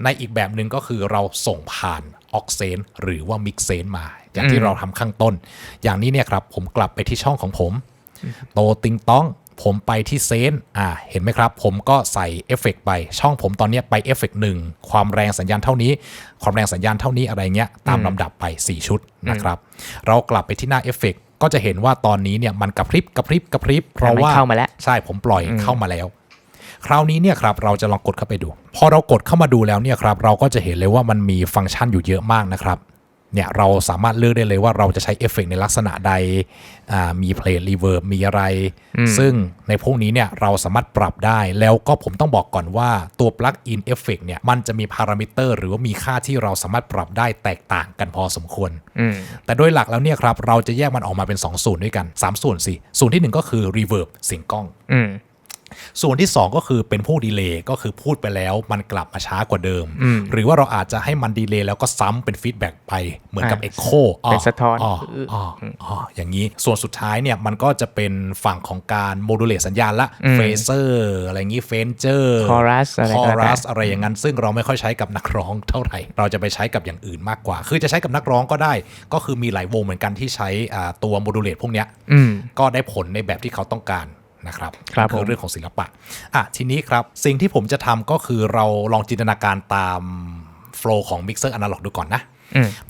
Speaker 2: ในอีกแบบหนึ่งก็คือเราส่งผ่านออกเซนหรือว่ามิกเซนมาอย่างที่เราทำข้างต้นอย่างนี้เนี่ยครับผมกลับไปที่ช่องของผมโตติงต้องผมไปที่เซนเห็นไหมครับผมก็ใส่เอฟเฟกต์ไปช่องผมตอนนี้ไปเอฟเฟกต์1ความแรงสัญญาณเท่านี้ความแรงสัญญาณเท่านี้อะไรเงี้ยตามลำดับไป4ชุดนะครับเรากลับไปที่หน้าเอฟเฟกต์ก็จะเห็นว่าตอนนี้เนี่ยมันกระพริบเพราะว่า
Speaker 1: เข้ามาแล้ว
Speaker 2: ใช่ผมปล่อยเข้ามาแล้วคราวนี้เนี่ยครับเราจะลองกดเข้าไปดูพอเรากดเข้ามาดูแล้วเนี่ยครับเราก็จะเห็นเลยว่ามันมีฟังก์ชันอยู่เยอะมากนะครับเนี่ยเราสามารถเลือกได้เลยว่าเราจะใช้เอฟเฟกต์ในลักษณะใดมีเพลย์รีเวิร์บมีอะไรซึ่งในพวกนี้เนี่ยเราสามารถปรับได้แล้วก็ผมต้องบอกก่อนว่าตัว plug-in effect เนี่ยมันจะมีพารามิเตอร์หรือว่ามีค่าที่เราสามารถปรับได้แตกต่างกันพอสมควรแต่โดยหลักแล้วเนี่ยครับเราจะแยกมันออกมาเป็น2ส่วนด้วยกัน3ส่วนสิส่วนที่1ก็คือ reverb เสียงกล้อง ส่วนที่2ก็คือเป็นพวกดีเลย์ก็คือพูดไปแล้วมันกลับมาช้ากว่าเดิมหรือว่าเราอาจจะให้มันดีเลย์แล้วก็ซ้ำเป็นฟีดแบ็กไปเหมือนกับ Echo
Speaker 1: เป็นสะท้อน
Speaker 2: อย่างนี้ส่วนสุดท้ายเนี่ยมันก็จะเป็นฝั่งของการโมดูเลตสัญญาณละเฟเซอร์อะไรอย่างนี้เฟนเจอร์
Speaker 1: คอรัส
Speaker 2: อะไรอย่างนั้นซึ่งเราไม่ค่อยใช้กับนักร้องเท่าไหร่เราจะไปใช้กับอย่างอื่นมากกว่าคือจะใช้กับนักร้องก็ได้ก็คือมีหลายวงเหมือนกันที่ใช้ตัวโมดูเลตพวกเนี้ยก็ได้ผลในแบบที่เขาต้องการนะครับคือเรื่องของศิลปะทีนี้ครับสิ่งที่ผมจะทำก็คือเราลองจินตนาการตามโฟล์ของมิกเซอร์อนาล็อกดูก่อนนะ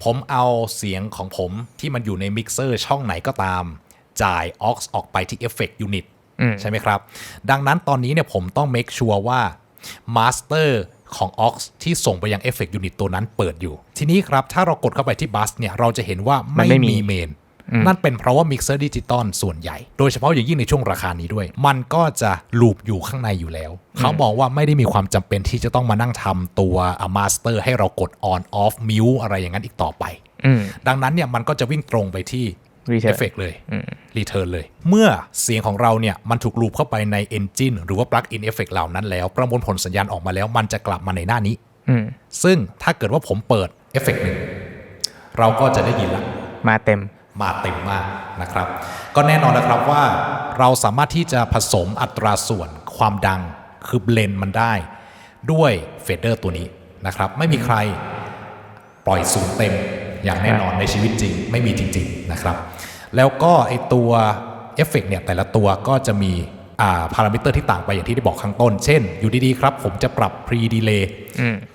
Speaker 2: ผมเอาเสียงของผมที่มันอยู่ในมิกเซอร์ช่องไหนก็ตามจ่าย aux ออกไปที่ Effect Unit ใช่ไหมครับดังนั้นตอนนี้เนี่ยผมต้อง make sure ว่า Master ของ aux ที่ส่งไปยัง Effect Unit ตัวนั้นเปิดอยู่ทีนี้ครับถ้าเรากดเข้าไปที่ bus เนี่ยเราจะเห็นว่าไม่มีเมนนั่นเป็นเพราะว่ามิกเซอร์ดิจิตอลส่วนใหญ่โดยเฉพาะอย่างยิ่งในช่วงราคานี้ด้วยมันก็จะลูปอยู่ข้างในอยู่แล้วเขาบอกว่าไม่ได้มีความจำเป็นที่จะต้องมานั่งทำตัวมาสเตอร์ให้เรากด on off mute อะไรอย่างนั้นอีกต่อไปดังนั้นเนี่ยมันก็จะวิ่งตรงไปที่ Effect เลย Return เลยเมื่อเสียงของเราเนี่ยมันถูกลูปเข้าไปใน Engine หรือว่า Plug in Effect เหล่านั้นแล้วประมวลผลสัญญาณออกมาแล้วมันจะกลับมาในหน้านี้ซึ่งถ้าเกิดว่าผมเปิด Effect หนึ่งเราก็จะได้ยินละ
Speaker 1: มาเต็ม
Speaker 2: มากนะครับก็แน่นอนนะครับว่าเราสามารถที่จะผสมอัตราส่วนความดังคือเบลนด์มันได้ด้วยเฟดเดอร์ตัวนี้นะครับไม่มีใครปล่อยศูนย์เต็มอย่างแน่นอนในชีวิตจริงไม่มีจริงๆนะครับแล้วก็ไอตัวเอฟเฟกต์เนี่ยแต่ละตัวก็จะมีพารามิเตอร์ที่ต่างไปอย่างที่ได้บอกข้างต้นเช่นอยู่ดีๆครับผมจะปรับ pre delay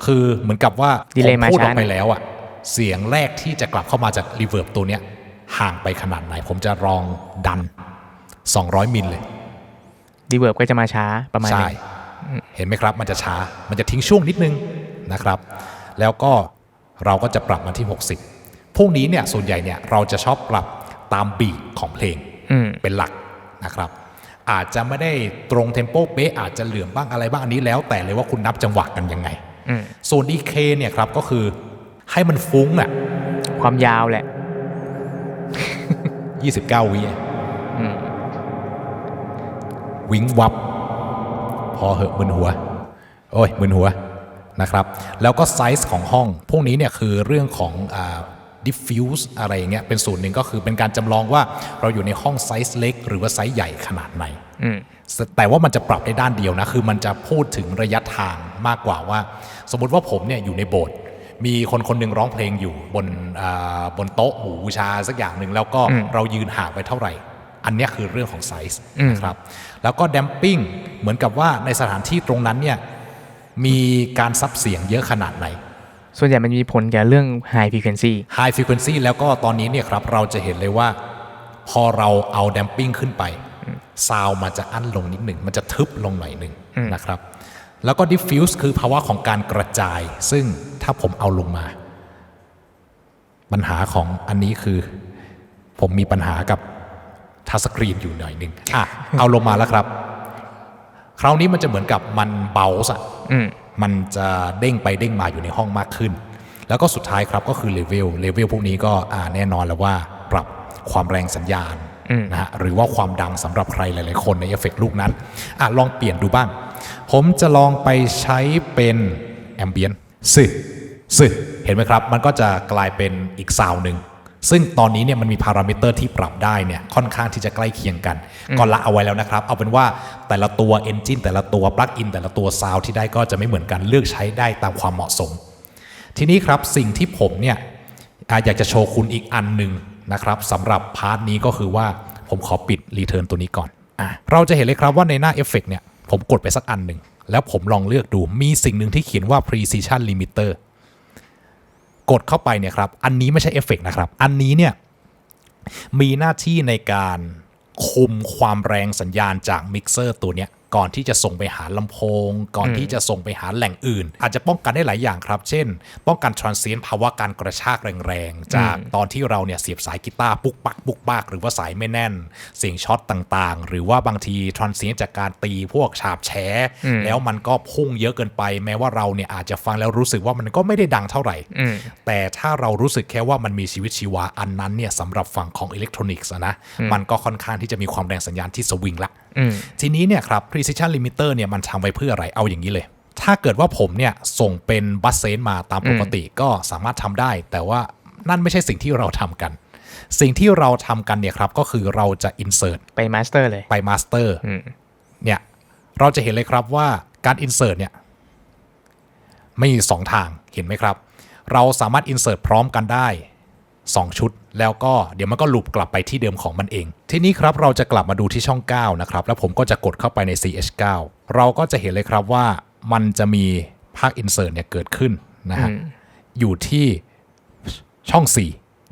Speaker 2: คือเหมือนกับว่าผมพูดออกไปแล้วอะเสียงแรกที่จะกลับเข้ามาจาก reverb ตัวเนี้ยห่างไปขนาดไหนผมจะลองดัน200มิลเลย
Speaker 1: รีเวิร์บก็จะมาช้าประมาณนี้
Speaker 2: เห็นไหมครับมันจะช้ามันจะทิ้งช่วงนิดนึงนะครับแล้วก็เราก็จะปรับมาที่60พวกนี้เนี่ยส่วนใหญ่เนี่ยเราจะชอบปรับตามบีทของเพลงเป็นหลักนะครับอาจจะไม่ได้ตรงเทมโปเป๊ะอาจจะเหลื่อมบ้างอะไรบ้างอันนี้แล้วแต่เลยว่าคุณนับจังหวะกันยังไงส่วน DK เนี่ยครับก็คือให้มันฟุ้งอ่ะ
Speaker 1: ความยาวแหละ
Speaker 2: 29 วิวิงวับพอเหอะมึนหัวโอ้ยมึนหัวนะครับแล้วก็ไซส์ของห้องพวกนี้เนี่ยคือเรื่องของdiffuse อะไรอย่างเงี้ยเป็นส่วนหนึ่งก็คือเป็นการจำลองว่าเราอยู่ในห้องไซส์เล็กหรือว่าไซส์ใหญ่ขนาดไหนแต่ว่ามันจะปรับได้ด้านเดียวนะคือมันจะพูดถึงระยะทางมากกว่าว่าสมมติว่าผมเนี่ยอยู่ในโบสถ์มีคนหนึ่งร้องเพลงอยู่บนโต๊ะหมู่บูชาสักอย่างหนึ่งแล้วก็เรายืนห่างไปเท่าไหร่อันนี้คือเรื่องของไซส์นะครับแล้วก็ damping เหมือนกับว่าในสถานที่ตรงนั้นเนี่ยมีการซับเสียงเยอะขนาดไหน
Speaker 1: ส่วนใหญ่มันมีผลกับเรื่อง high frequency
Speaker 2: แล้วก็ตอนนี้เนี่ยครับเราจะเห็นเลยว่าพอเราเอา damping ขึ้นไปซาวมันจะอั้นลงนิดหนึ่งมันจะทึบลงหน่อยหนึ่งนะครับแล้วก็ diffuse คือภาวะของการกระจายซึ่งถ้าผมเอาลงมาปัญหาของอันนี้คือผมมีปัญหากับทัชสกรีนอยู่หน่อยหนึ่งเอาลงมาแล้วครับคราวนี้มันจะเหมือนกับมันเบาซะมันจะเด้งไปเด้งมาอยู่ในห้องมากขึ้นแล้วก็สุดท้ายครับก็คือเลเวลพวกนี้ก็แน่นอนแล้วว่าปรับความแรงสัญญาณนะฮะหรือว่าความดังสำหรับใครหลายๆคนในเอฟเฟกต์ลูกนั้นลองเปลี่ยนดูบ้างผมจะลองไปใช้เป็นแอมเบียนซึเห็นไหมครับมันก็จะกลายเป็นอีกซาวด์หนึ่งซึ่งตอนนี้เนี่ยมันมีพารามิเตอร์ที่ปรับได้เนี่ยค่อนข้างที่จะใกล้เคียงกันก็ละเอาไว้แล้วนะครับเอาเป็นว่าแต่ละตัว Engine แต่ละตัว Plug in แต่ละตัวซาวด์ที่ได้ก็จะไม่เหมือนกันเลือกใช้ได้ตามความเหมาะสมทีนี้ครับสิ่งที่ผมเนี่ยอยากจะโชว์คุณอีกอันหนึ่งนะครับสำหรับพาร์ทนี้ก็คือว่าผมขอปิด Return ตัวนี้ก่อนเราจะเห็นเลยครับว่าในหน้า Effect เนี่ยผมกดไปสักอันหนึ่งแล้วผมลองเลือกดูมีสิ่งหนึ่งที่เขียนว่า Precision Limiter กดเข้าไปเนี่ยครับอันนี้ไม่ใช่เอฟเฟกต์นะครับอันนี้เนี่ยมีหน้าที่ในการคุมความแรงสัญญาณจากมิกเซอร์ตัวเนี้ยก่อนที่จะส่งไปหาลำโพงก่อนที่จะส่งไปหาแหล่งอื่นอาจจะป้องกันได้หลายอย่างครับเช่นป้องกัน transient ภาวะการกระชากแรงๆจากตอนที่เราเนี่ยเสียบสายกีตาร์ปุกปักหรือว่าสายไม่แน่นเสียงช็อตต่างๆหรือว่าบางที transient จากการตีพวกฉาบแฉแล้วมันก็พุ่งเยอะเกินไปแม้ว่าเราเนี่ยอาจจะฟังแล้วรู้สึกว่ามันก็ไม่ได้ดังเท่าไหร่แต่ถ้าเรารู้สึกแค่ว่ามันมีชีวิตชีวาอันนั้นเนี่ยสำหรับฝั่งของอิเล็กทรอนิกส์นะมันก็ค่อนข้างที่จะมีความแรงสัญญาณที่สวิงละ ทีนี้เนี่ยครับ precision limiter เนี่ยมันทำไว้เพื่ออะไรเอาอย่างนี้เลยถ้าเกิดว่าผมเนี่ยส่งเป็นบัสเซนมาตามปกติก็สามารถทำได้แต่ว่านั่นไม่ใช่สิ่งที่เราทำกันสิ่งที่เราทำกันเนี่ยครับก็คือเราจะ insert
Speaker 1: ไป master เลย
Speaker 2: ไป master เนี่ยเราจะเห็นเลยครับว่าการ insert เนี่ยไม่มี2ทางเห็นไหมครับเราสามารถ insert พร้อมกันได้2ชุดแล้วก็เดี๋ยวมันก็ลูปกลับไปที่เดิมของมันเองทีนี้ครับเราจะกลับมาดูที่ช่อง9นะครับแล้วผมก็จะกดเข้าไปใน ch9 เราก็จะเห็นเลยครับว่ามันจะมีภาค insert เนี่ยเกิดขึ้นนะฮะอยู่ที่ช่อง4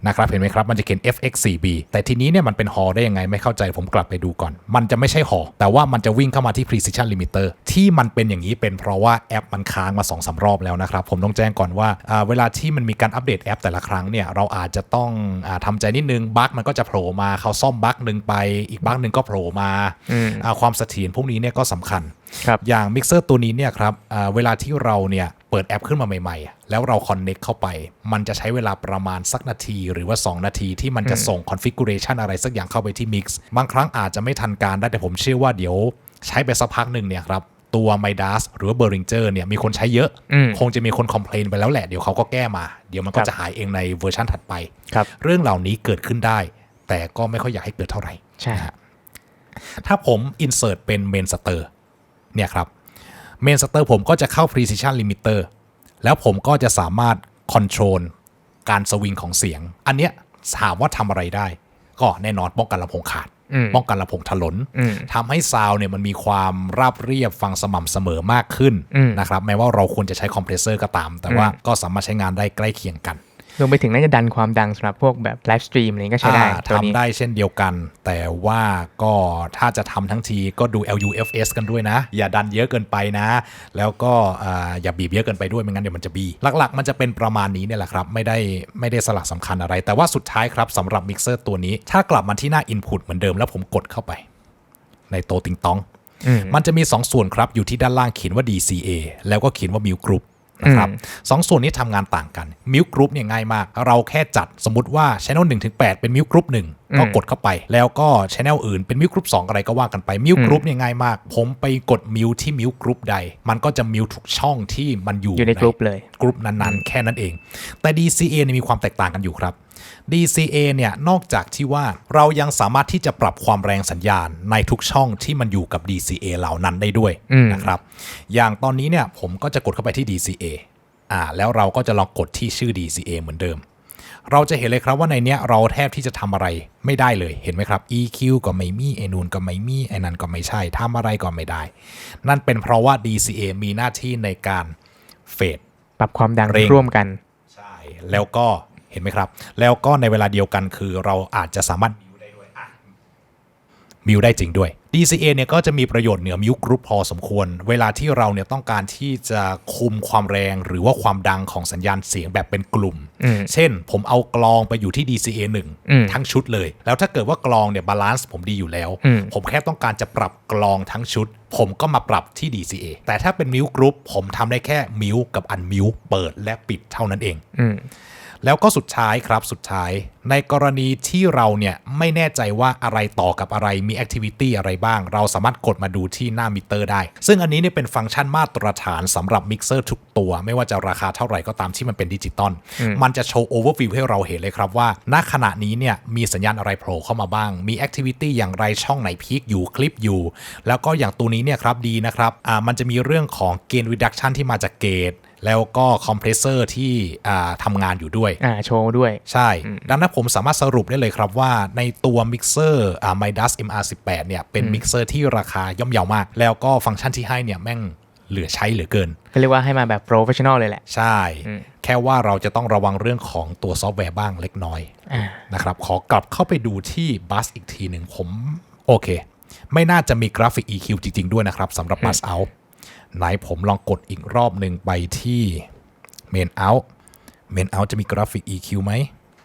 Speaker 2: นะครับเห็นไหมครับมันจะเขียน fx4b แต่ทีนี้เนี่ยมันเป็น hall ได้ยังไงไม่เข้าใจผมกลับไปดูก่อนมันจะไม่ใช่ hall แต่ว่ามันจะวิ่งเข้ามาที่ precision limiter ที่มันเป็นอย่างนี้เป็นเพราะว่าแอปมันค้างมา 2-3 รอบแล้วนะครับผมต้องแจ้งก่อนว่าเวลาที่มันมีการอัปเดตแอปแต่ละครั้งเนี่ยเราอาจจะต้องทำใจนิดนึงบั๊กมันก็จะโผล่มาเขาซ่อมบั๊กนึงไปอีกบั๊กนึงก็โผล่มาความเสถียรพวกนี้เนี่ยก็สำคัญอย่างมิกเซอร์ตัวนี้เนี่ยครับเวลาที่เราเนี่ยเปิดแอปขึ้นมาใหม่ๆแล้วเราคอนเน็กเข้าไปมันจะใช้เวลาประมาณสักนาทีหรือว่า2นาทีที่มันจะส่งคอนฟิกูเรชันอะไรสักอย่างเข้าไปที่มิกซ์บางครั้งอาจจะไม่ทันการได้แต่ผมเชื่อว่าเดี๋ยวใช้ไปสักพักหนึ่งเนี่ยครับตัว Midas หรือว่า Behringer เนี่ยมีคนใช้เยอะคงจะมีคนคอมเพลนไปแล้วแหละเดี๋ยวเขาก็แก้มาเดี๋ยวมันก็จะหายเองในเวอร์ชันถัดไปเรื่องเหล่านี้เกิดขึ้นได้แต่ก็ไม่ค่อยอยากให้เกิดเท่าไหร่
Speaker 1: ใช่
Speaker 2: ถ้าผม insert เป็น main starเนี่ยครับ main star ผมก็จะเข้า precision limiter แล้วผมก็จะสามารถ control การสวิงของเสียงอันเนี้ยถามว่าทำอะไรได้ก็แน่นอนป้องกันลำโพงขาดป้องกันลำโพงถลนทำให้ซาวด์เนี่ยมันมีความราบเรียบฟังสม่ำเสมอมากขึ้นนะครับแม้ว่าเราควรจะใช้คอมเพรสเซอร์ก็ตามแต่ว่าก็สามารถใช้งานได้ใกล้เคียงกัน
Speaker 1: รวมไปถึงน่าจะดันความดังสำหรับพวกแบบไลฟ์สตรีมอะไรก็ใช้ได้
Speaker 2: ทำได้เช่นเดียวกันแต่ว่าก็ถ้าจะทำทั้งทีก็ดู LUFS กันด้วยนะอย่าดันเยอะเกินไปนะแล้วก็อย่าบีบเยอะเกินไปด้วยไม่งั้นเดี๋ยวมันจะบีหลักๆมันจะเป็นประมาณนี้เนี่ยแหละครับไม่ได้สลักสำคัญอะไรแต่ว่าสุดท้ายครับสำหรับมิกเซอร์ตัวนี้ถ้ากลับมาที่หน้า Input เหมือนเดิมแล้วผมกดเข้าไปในโตติงตองมันจะมี2ส่วนครับอยู่ที่ด้านล่างเขียนว่า DCA แล้วก็เขียนว่า Mute Groupนะครับ2ส่วนนี้ทำงานต่างกัน Mute Group เนี่ยง่ายมากเราแค่จัดสมมติว่า Channel 1-8 เป็น Mute Group 1ก็กดเข้าไปแล้วก็ Channel อื่นเป็น Mute Group 2อะไรก็ว่ากันไป Mute Group เนี่ยง่ายมากผมไปกด Mute ที่ Mute Group ใดมันก็จะ Mute ทุกช่องที่มันอยู่
Speaker 1: ใน Group เลย
Speaker 2: Group นั้นๆแค่นั้นเองแต่ DCA เนี่ยมีความแตกต่างกันอยู่ครับDCA เนี่ยนอกจากที่ว่าเรายังสามารถที่จะปรับความแรงสัญญาณในทุกช่องที่มันอยู่กับ DCA เหล่านั้นได้ด้วยนะครับอย่างตอนนี้เนี่ยผมก็จะกดเข้าไปที่ DCAแล้วเราก็จะลองกดที่ชื่อ DCA เหมือนเดิมเราจะเห็นเลยครับว่าในเนี้ยเราแทบที่จะทำอะไรไม่ได้เลยเห็นไหมครับ EQ ก็ไม่มีไอ้นู่นก็ไม่มีไอ้นั่นก็ไม่ใช่ทำอะไรก็ไม่ได้นั่นเป็นเพราะว่า DCA มีหน้าที่ในการเฟด
Speaker 1: ปรับความดังร่วมกัน
Speaker 2: ใช่แล้วก็เห็นไหมครับแล้วก็ในเวลาเดียวกันคือเราอาจจะสามารถมิวได้จริงด้วย DCA เนี่ยก็จะมีประโยชน์เหนือมิวกรุ๊ปพอสมควรเวลาที่เราเนี่ยต้องการที่จะคุมความแรงหรือว่าความดังของสัญญาณเสียงแบบเป็นกลุ่มเช่นผมเอากลองไปอยู่ที่ DCA 1ทั้งชุดเลยแล้วถ้าเกิดว่ากลองเนี่ยบาลานซ์ผมดีอยู่แล้วผมแค่ต้องการจะปรับกลองทั้งชุดผมก็มาปรับที่ DCA แต่ถ้าเป็นมิวกรุ๊ปผมทำได้แค่มิวกับอันมิวเปิดและปิดเท่านั้นเองแล้วก็สุดท้ายครับในกรณีที่เราเนี่ยไม่แน่ใจว่าอะไรต่อกับอะไรมีแอคทิวิตี้อะไรบ้างเราสามารถกดมาดูที่หน้ามิเตอร์ได้ซึ่งอันนี้เนี่ยเป็นฟังก์ชันมาตรฐานสำหรับมิกเซอร์ทุกตัวไม่ว่าจะราคาเท่าไหร่ก็ตามที่มันเป็นดิจิตอลมันจะโชว์โอเวอร์วิวให้เราเห็นเลยครับว่าณขณะนี้เนี่ยมีสัญญาณอะไรโผล่เข้ามาบ้างมีแอคทิวิตี้อย่างไรช่องไหนพีคอยู่คลิปอยู่แล้วก็อย่างตัวนี้เนี่ยครับดีนะครับมันจะมีเรื่องของเกนรีดักชันที่มาจากเกตแล้วก็คอมเพรสเซอร์ที่ทำงานอยู่ด้วย
Speaker 1: โชว์ด้วย
Speaker 2: ใช่ดังนั้นผมสามารถสรุปได้เลยครับว่าในตัวมิกเซอร์Midas MR18 เนี่ยเป็นมิกเซอร์ที่ราคาย่อมเยาวมากแล้วก็ฟังก์ชันที่ให้เนี่ยแม่งเหลือใช้เหลือเกิน
Speaker 1: ก็เรียกว่าให้มาแบบโปรเฟชชั่นอลเลยแหละ
Speaker 2: ใช่แค่ว่าเราจะต้องระวังเรื่องของตัวซอฟต์แวร์บ้างเล็กน้อยนะครับขอกลับเข้าไปดูที่บัสอีกทีหนึ่งผมโอเคไม่น่าจะมีกราฟิก EQ จริงๆด้วยนะครับสำหรับบัสเอาไหนผมลองกดอีกรอบหนึ่งไปที่ Main Out จะมีกราฟิก EQ ไหม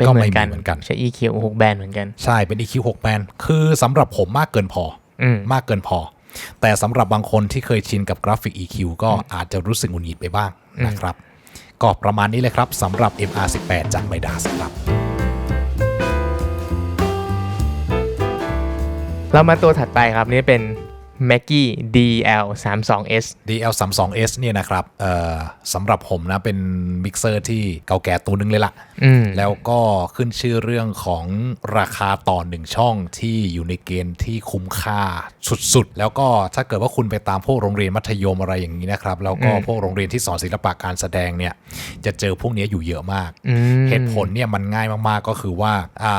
Speaker 1: ก็ไม่มีเหมือนกันใช้ EQ 6 แบนเหมือนกัน
Speaker 2: ใช่เป็น EQ 6 แบนคือสำหรับผมมากเกินพอแต่สำหรับบางคนที่เคยชินกับกราฟิก EQ ก็อาจจะรู้สึกหงุดหงิดไปบ้างนะครับก็ประมาณนี้เลยครับสำหรับ MR18 จาก Midas ครับ
Speaker 1: เรามาตัวถัดไปครับนี่เป็น Mackie DL32S
Speaker 2: DL32S เนี่ยนะครับสำหรับผมนะเป็นมิกเซอร์ที่เก่าแก่ตัวนึงเลยล่ะแล้วก็ขึ้นชื่อเรื่องของราคาต่อ1ช่องที่อยู่ในเกณฑ์ที่คุ้มค่าสุดๆแล้วก็ถ้าเกิดว่าคุณไปตามพวกโรงเรียนมัธยมอะไรอย่างนี้นะครับแล้วก็พวกโรงเรียนที่สอนศิลปะการแสดงเนี่ยจะเจอพวกนี้อยู่เยอะมากเหตุผลเนี่ยมันง่ายมากๆก็คือว่า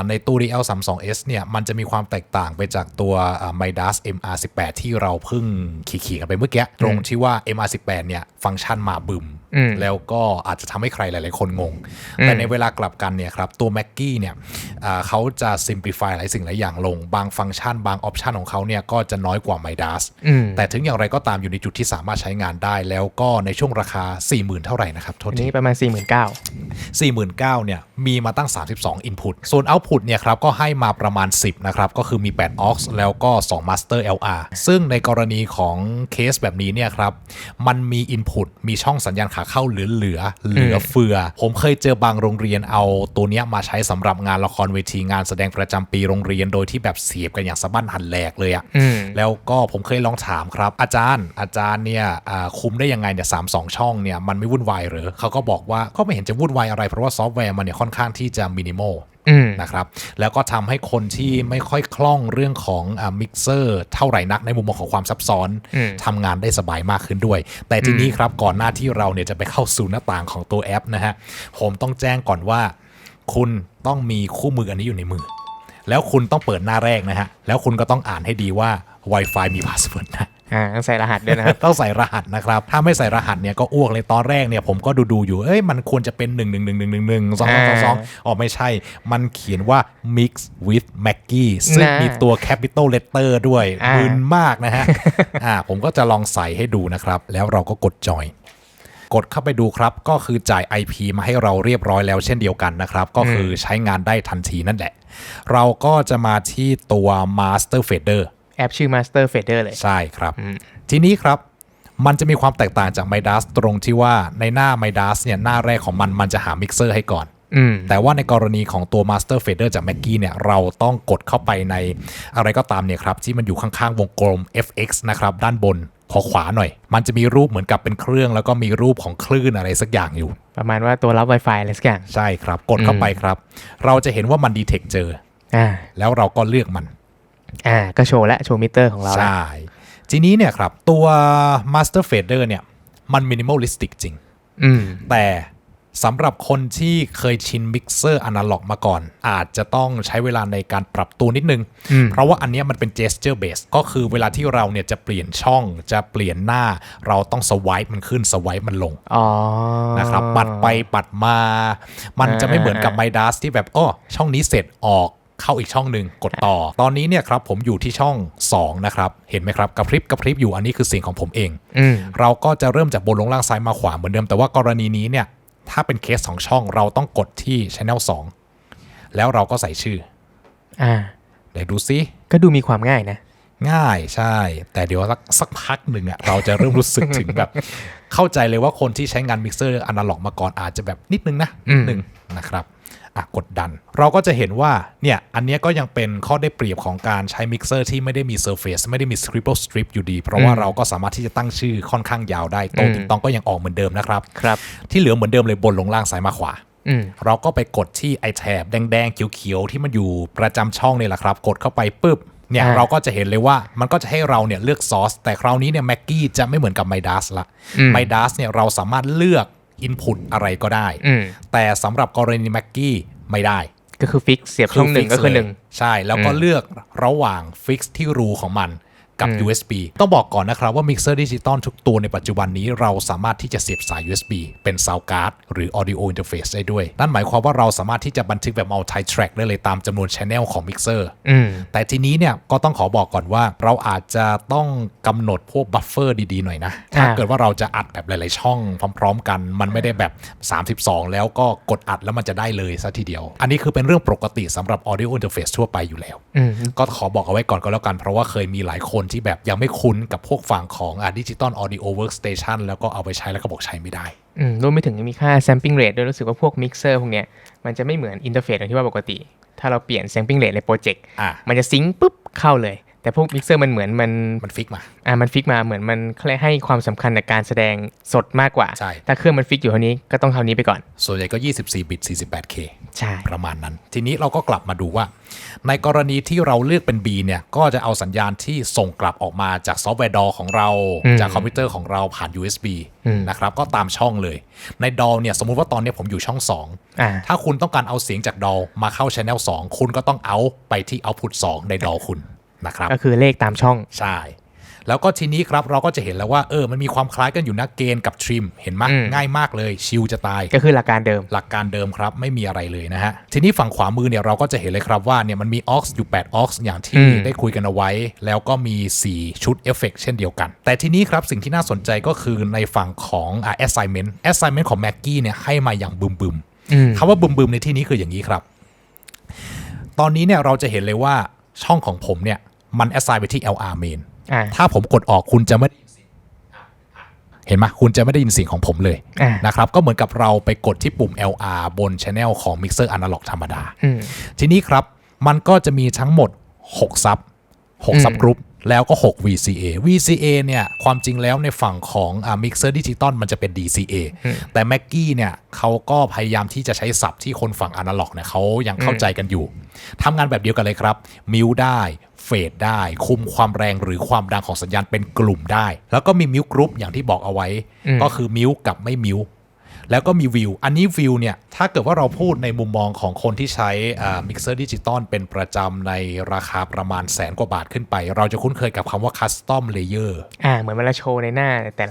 Speaker 2: ในตู้ DL32S เนี่ยมันจะมีความแตกต่างไปจากตัว Midas MR18 ที่เราเพิ่งขี่กันไปเมื่อกี้ตรงที่ว่า MR18 เนี่ยฟังก์ชันมาบึมแล้วก็อาจจะทำให้ใครหลายๆคนงงแต่ในเวลากลับกันเนี่ยครับตัว Mackie เนี่ยเขาจะ simplify หลายสิ่งหลายอย่างลงบางฟังก์ชันบางออปชันของเขาเนี่ยก็จะน้อยกว่า Midas แต่ถึงอย่างไรก็ตามอยู่ในจุดที่สามารถใช้งานได้แล้วก็ในช่วงราคา 40,000 เท่าไหร่นะครับโทษที
Speaker 1: นี้ประมาณ 49,000
Speaker 2: เนี่ยมีมาตั้ง32 input ส่วน output เนี่ยครับก็ให้มาประมาณ10นะครับก็คือมี8 aux แล้วก็2 master LR ซึ่งในกรณีของเคสแบบนี้เนี่ยครับมันมี input มีช่องสัญญาณขาเข้าเหลือเฟือผมเคยเจอบางโรงเรียนเอาตัวเนี้ยมาใช้สำหรับงานละครเวทีงานแสดงประจำปีโรงเรียนโดยที่แบบเสียบกันอย่างสะบั้นหันแหลกเลยอะแล้วก็ผมเคยลองถามครับอาจารย์เนี่ยคุมได้ยังไงเนี่ย32 ช่องเนี่ยมันไม่วุ่นวายหรือเขาก็บอกว่าก็ไม่เห็นจะวุ่นวายอะไรเพราะว่าซอฟต์แวร์มันเนี่ยค่อนข้างที่จะมินิมอลนะครับแล้วก็ทำให้คนที่ไม่ค่อยคล่องเรื่องของมิกเซอร์เท่าไหร่นักในมุมมองของความซับซ้อนทำงานได้สบายมากขึ้นด้วยแต่ทีนี้ครับก่อนหน้าที่เราเนี่ยจะไปเข้าสู่หน้าต่างของตัวแอปนะฮะผมต้องแจ้งก่อนว่าคุณต้องมีคู่มืออันนี้อยู่ในมือแล้วคุณต้องเปิดหน้าแรกนะฮะแล้วคุณก็ต้องอ่านให้ดีว่า Wi-Fi มีพาสเวิร์ดนะ
Speaker 1: ต้องใส่รหัสด้วยนะครับ
Speaker 2: ต้องใส่รหัสนะครับถ้าไม่ใส่รหัสเนี่ยก็อ้วกเลยตอนแรกเนี่ยผมก็ดูอยู่มันควรจะเป็น111111222อ๋อไม่ใช่มันเขียนว่า mix with Mackie ซึ่งมีตัว capital letter ด้วยมึนมากนะฮะ ผมก็จะลองใส่ให้ดูนะครับแล้วเราก็กด join กดเข้าไปดูครับก็คือจ่าย IP มาให้เราเรียบร้อยแล้วเช่นเดียวกันนะครับก็คือใช้งานได้ทันทีนั่นแหละเราก็จะมาที่ตัว Master Fader
Speaker 1: แอปชื่อ Master Fader เลย
Speaker 2: ใช่ครับทีนี้ครับมันจะมีความแตกต่างจาก Midas ตรงที่ว่าในหน้า Midas เนี่ยหน้าแรกของมันจะหามิกเซอร์ให้ก่อนแต่ว่าในกรณีของตัว Master Fader จาก Mackie เนี่ยเราต้องกดเข้าไปในอะไรก็ตามเนี่ยครับที่มันอยู่ข้างๆวงกลม FX นะครับด้านบนขอขวาหน่อยมันจะมีรูปเหมือนกับเป็นเครื่องแล้วก็มีรูปของคลื่นอะไรสักอย่างอยู่
Speaker 1: ประมาณว่าตัวรับ Wi-Fi อะไรสักอย่าง
Speaker 2: ใช่ครับกดเข้าไปครับเราจะเห็นว่ามัน detect เจอแล้วเราก็เลือกมัน
Speaker 1: ก็โชว์และโชว์มิเตอร์ของเรา
Speaker 2: ใช่ทีนี้เนี่ยครับตัว Master Fader เนี่ยมัน minimalistic จริงแต่สำหรับคนที่เคยชินมิกเซอร์อนาล็อกมาก่อนอาจจะต้องใช้เวลาในการปรับตัวนิดนึงเพราะว่าอันนี้มันเป็น gesture base ก็คือเวลาที่เราเนี่ยจะเปลี่ยนช่องจะเปลี่ยนหน้าเราต้องสไวป์มันขึ้นสไวป์มันลงนะครับปัดไปปัดมามันจะไม่เหมือนกับ Midas ที่แบบช่องนี้เสร็จออกเข้าอีกช่องหนึ่งกดต่อตอนนี้เนี่ยครับผมอยู่ที่ช่อง2นะครับเห็นไหมครับกระพริบอยู่อันนี้คือเสียงของผมเองเราก็จะเริ่มจากบนลงล่างซ้ายมาขวาเหมือนเดิมแต่ว่ากรณีนี้เนี่ยถ้าเป็นเคส2ช่องเราต้องกดที่ Channel 2แล้วเราก็ใส่ชื่อเดี๋ยวดูซิ
Speaker 1: ก็ดูมีความง่ายนะ
Speaker 2: ง่ายใช่แต่เดี๋ยวสักพักหนึ่งเราจะเริ่มรู้สึกถึงแบบเข้าใจเลยว่าคนที่ใช้งานมิกเซอร์อนาล็อกมาก่อนอาจจะแบบนิดนึงนะครับกดดันเราก็จะเห็นว่าเนี่ยอันนี้ก็ยังเป็นข้อได้เปรียบของการใช้มิกเซอร์ที่ไม่ได้มี Surface ไม่ได้มี Scribble Strip อยู่ดีเพราะว่าเราก็สามารถที่จะตั้งชื่อค่อนข้างยาวได้โตติ๊งตองก็ยังออกเหมือนเดิมนะครับที่เหลือเหมือนเดิมเลยบนลงล่างซ้ายมาขวาเราก็ไปกดที่ไอแถบแดงๆเขียวๆที่มันอยู่ประจำช่องนี่แหละครับกดเข้าไปปุ๊บเนี่ยเราก็จะเห็นเลยว่ามันก็จะให้เราเนี่ยเลือกซอสแต่คราวนี้เนี่ย Mackie จะไม่เหมือนกับ Midas ละ Midas เนี่ยเราสามารถเลือก input อะไรก็ได้แต่สำหรับกรณี Mackie ไม่ได้
Speaker 1: ก็คือฟิกเสียบช่องหนึ่งก็คือ1
Speaker 2: ใช่แล้วก็เลือกระหว่างฟิกที่รูของมันกับ USB ต้องบอกก่อนนะครับว่ามิกเซอร์ดิจิตอลทุกตัวในปัจจุบันนี้เราสามารถที่จะเสียบสาย USB เป็น Sound Card หรือ Audio Interface ได้ด้วยนั่นหมายความว่าเราสามารถที่จะบันทึกแบบ Multi Track ได้เลยตามจำนวน Channel ของมิกเซอร์แต่ทีนี้เนี่ยก็ต้องขอบอกก่อนว่าเราอาจจะต้องกำหนดพวกบัฟเฟอร์ดีๆหน่อยนะถ้าเกิดว่าเราจะอัดแบบหลายๆช่องพร้อมๆกันมันไม่ได้แบบ32แล้วก็กดอัดแล้วมันจะได้เลยซะทีเดียวอันนี้คือเป็นเรื่องปกติสำหรับ Audio Interface ทั่วไปอยู่แล้วก็ขอบอกเอาไว้ก่อนก็แล้วกันเพราะว่าเคยมีหลายคนที่แบบยังไม่คุ้นกับพวกฝั่งของDigital Audio Workstation แล้วก็เอาไปใช้แล้วก็บอกใช้ไม่ได้
Speaker 1: รวมไปถึงมีค่า sampling rate ด้วยรู้สึกว่าพวกมิกเซอร์พวกเนี้ยมันจะไม่เหมือนอินเทอร์เฟซอย่างที่ว่าปกติถ้าเราเปลี่ยน sampling rate ในโปรเจกต์มันจะซิงค์ปุ๊บเข้าเลย แต่พวกมิกเซอร์มันเหมือน
Speaker 2: มันฟิกมา
Speaker 1: มันฟิกมาเหมือนมันให้ความสำคัญในการแสดงสดมากกว่า
Speaker 2: ใช่
Speaker 1: ถ้าเครื่องมันฟิกอยู่เท่านี้ก็ต้องเท่านี้ไปก่อน
Speaker 2: ส่วนใหญ่ก็24บิต 48K
Speaker 1: ใช่
Speaker 2: ประมาณนั้นทีนี้เราก็กลับมาดูว่าในกรณีที่เราเลือกเป็น B เนี่ยก็จะเอาสัญญาณที่ส่งกลับออกมาจากซอฟต์แวร์ DAW ของเราจากคอมพิวเตอร์ของเราผ่าน USB นะครับก็ตามช่องเลยใน DAW เนี่ยสมมุติว่าตอนนี้ผมอยู่ช่อง2ถ้าคุณต้องการเอาเสียงจาก DAW มาเข้า Channel 2คุณก็ต้องเอาไปที่ Output 2 ใน DAW คุณนะครับ
Speaker 1: ก็คือเลขตามช่อง
Speaker 2: ใช่แล้วก็ทีนี้ครับเราก็จะเห็นแล้วว่ามันมีความคล้ายกันอยู่นะเกณฑ์กับทริมเห็นไหมง่ายมากเลยชิลจะตาย
Speaker 1: ก็คือหลักการเ
Speaker 2: ดิมครับไม่มีอะไรเลยนะฮะทีนี้ฝั่งขวามือเนี่ยเราก็จะเห็นเลยครับว่าเนี่ยมันมี aux อยู่8 aux อย่างที่ได้คุยกันเอาไว้แล้วก็มี4ชุดเอฟเฟกต์เช่นเดียวกันแต่ทีนี้ครับสิ่งที่น่าสนใจก็คือในฝั่งของ assignment ของ Mackie เนี่ยให้มาอย่างบึมคำว่าบึมในที่นี้คืออย่างนี้ครับตอนนี้เนี่ยเราจะเห็นเลยว่าช่องของผมเนี่ยมัน assign ไปที่ LR mainถ้าผมกดออกคุณจะไม่เห็นไหมคุณจะไม่ได้ยินเสียงของผมเลยนะครับก็เหมือนกับเราไปกดที่ปุ่ม LR บน Channel ของ Mixer Analog ธรรมดาทีนี้ครับมันก็จะมีทั้งหมด6ซับกรุ๊ปแล้วก็6 VCA เนี่ยความจริงแล้วในฝั่งของMixer Digital มันจะเป็น DCA แต่ Mackie เนี่ยเขาก็พยายามที่จะใช้ศัพท์ที่คนฝั่ง Analog เนี่ยเขายังเข้าใจกันอยู่ทำงานแบบเดียวกันเลยครับมิวได้เฟดได้คุมความแรงหรือความดังของสัญญาณเป็นกลุ่มได้แล้วก็มีมิวกรุ๊ปอย่างที่บอกเอาไว้ก็คือมิวกับไม่มิวแล้วก็มีวิวอันนี้วิวเนี่ยถ้าเกิดว่าเราพูดในมุมมองของคนที่ใช้มิกเซอร์ดิจิตอลเป็นประจำในราคาประมาณ100,000 กว่าบาทขึ้นไปเราจะคุ้นเคยกับคำว่าคัสตอมเลเยอร์
Speaker 1: เหมือนเวลาโชว์ในหน้าในแต่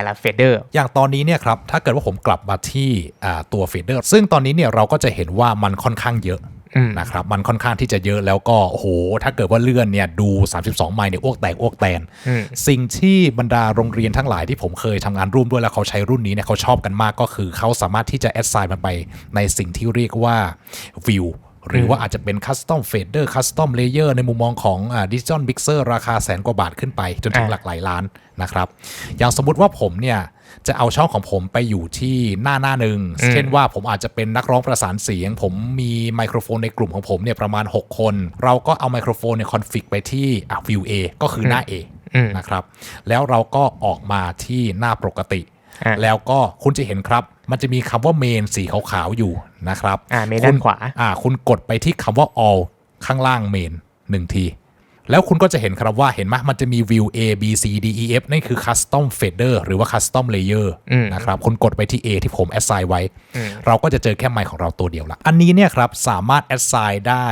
Speaker 1: ละเฟเดอร์
Speaker 2: อย่างตอนนี้เนี่ยครับถ้าเกิดว่าผมกลับมาที่ตัวเฟเดอร์ซึ่งตอนนี้เนี่ยเราก็จะเห็นว่ามันค่อนข้างเยอะนะครับมันค่อนข้างที่จะเยอะแล้วก็โอ้โหถ้าเกิดว่าเลื่อนเนี่ยดู32ไมล์เนี่ยอ้วกแตนสิ่งที่บรรดาโรงเรียนทั้งหลายที่ผมเคยทำงานร่วมด้วยแล้วเขาใช้รุ่นนี้เนี่ยเขาชอบกันมากก็คือเขาสามารถที่จะแอดไซน์มันไปในสิ่งที่เรียกว่าวิวหรือว่าอาจจะเป็นคัสตอมเฟดเดอร์คัสตอมเลเยอร์ในมุมมองของดิจิตอลมิกเซอร์ราคา100,000 กว่าบาทขึ้นไปจนถึงหลักหลายล้านนะครับอย่างสมมุติว่าผมเนี่ยจะเอาช่องของผมไปอยู่ที่หน้าหนึ่งเช่นว่าผมอาจจะเป็นนักร้องประสานเสียงผมมีไมโครโฟนในกลุ่มของผมเนี่ยประมาณ6คนเราก็เอาไมโครโฟนเนี่ยคอนฟิกไปที่วิว A ก็คือหน้า A นะครับแล้วเราก็ออกมาที่หน้าปกติแล้วก็คุณจะเห็นครับมันจะมีคำว่าเมนสีขาวๆอยู่นะครับ
Speaker 1: เมนด้านขวา
Speaker 2: คุณกดไปที่คำว่า all ข้างล่างเมน1ทีแล้วคุณก็จะเห็นครับว่าเห็นไหมมันจะมี view A B C D E F นั่นคือ custom fader หรือว่า custom layer นะครับคุณกดไปที่ A ที่ผม assign ไว้เราก็จะเจอแค่ไมค์ของเราตัวเดียวละอันนี้เนี่ยครับสามารถ assign ได้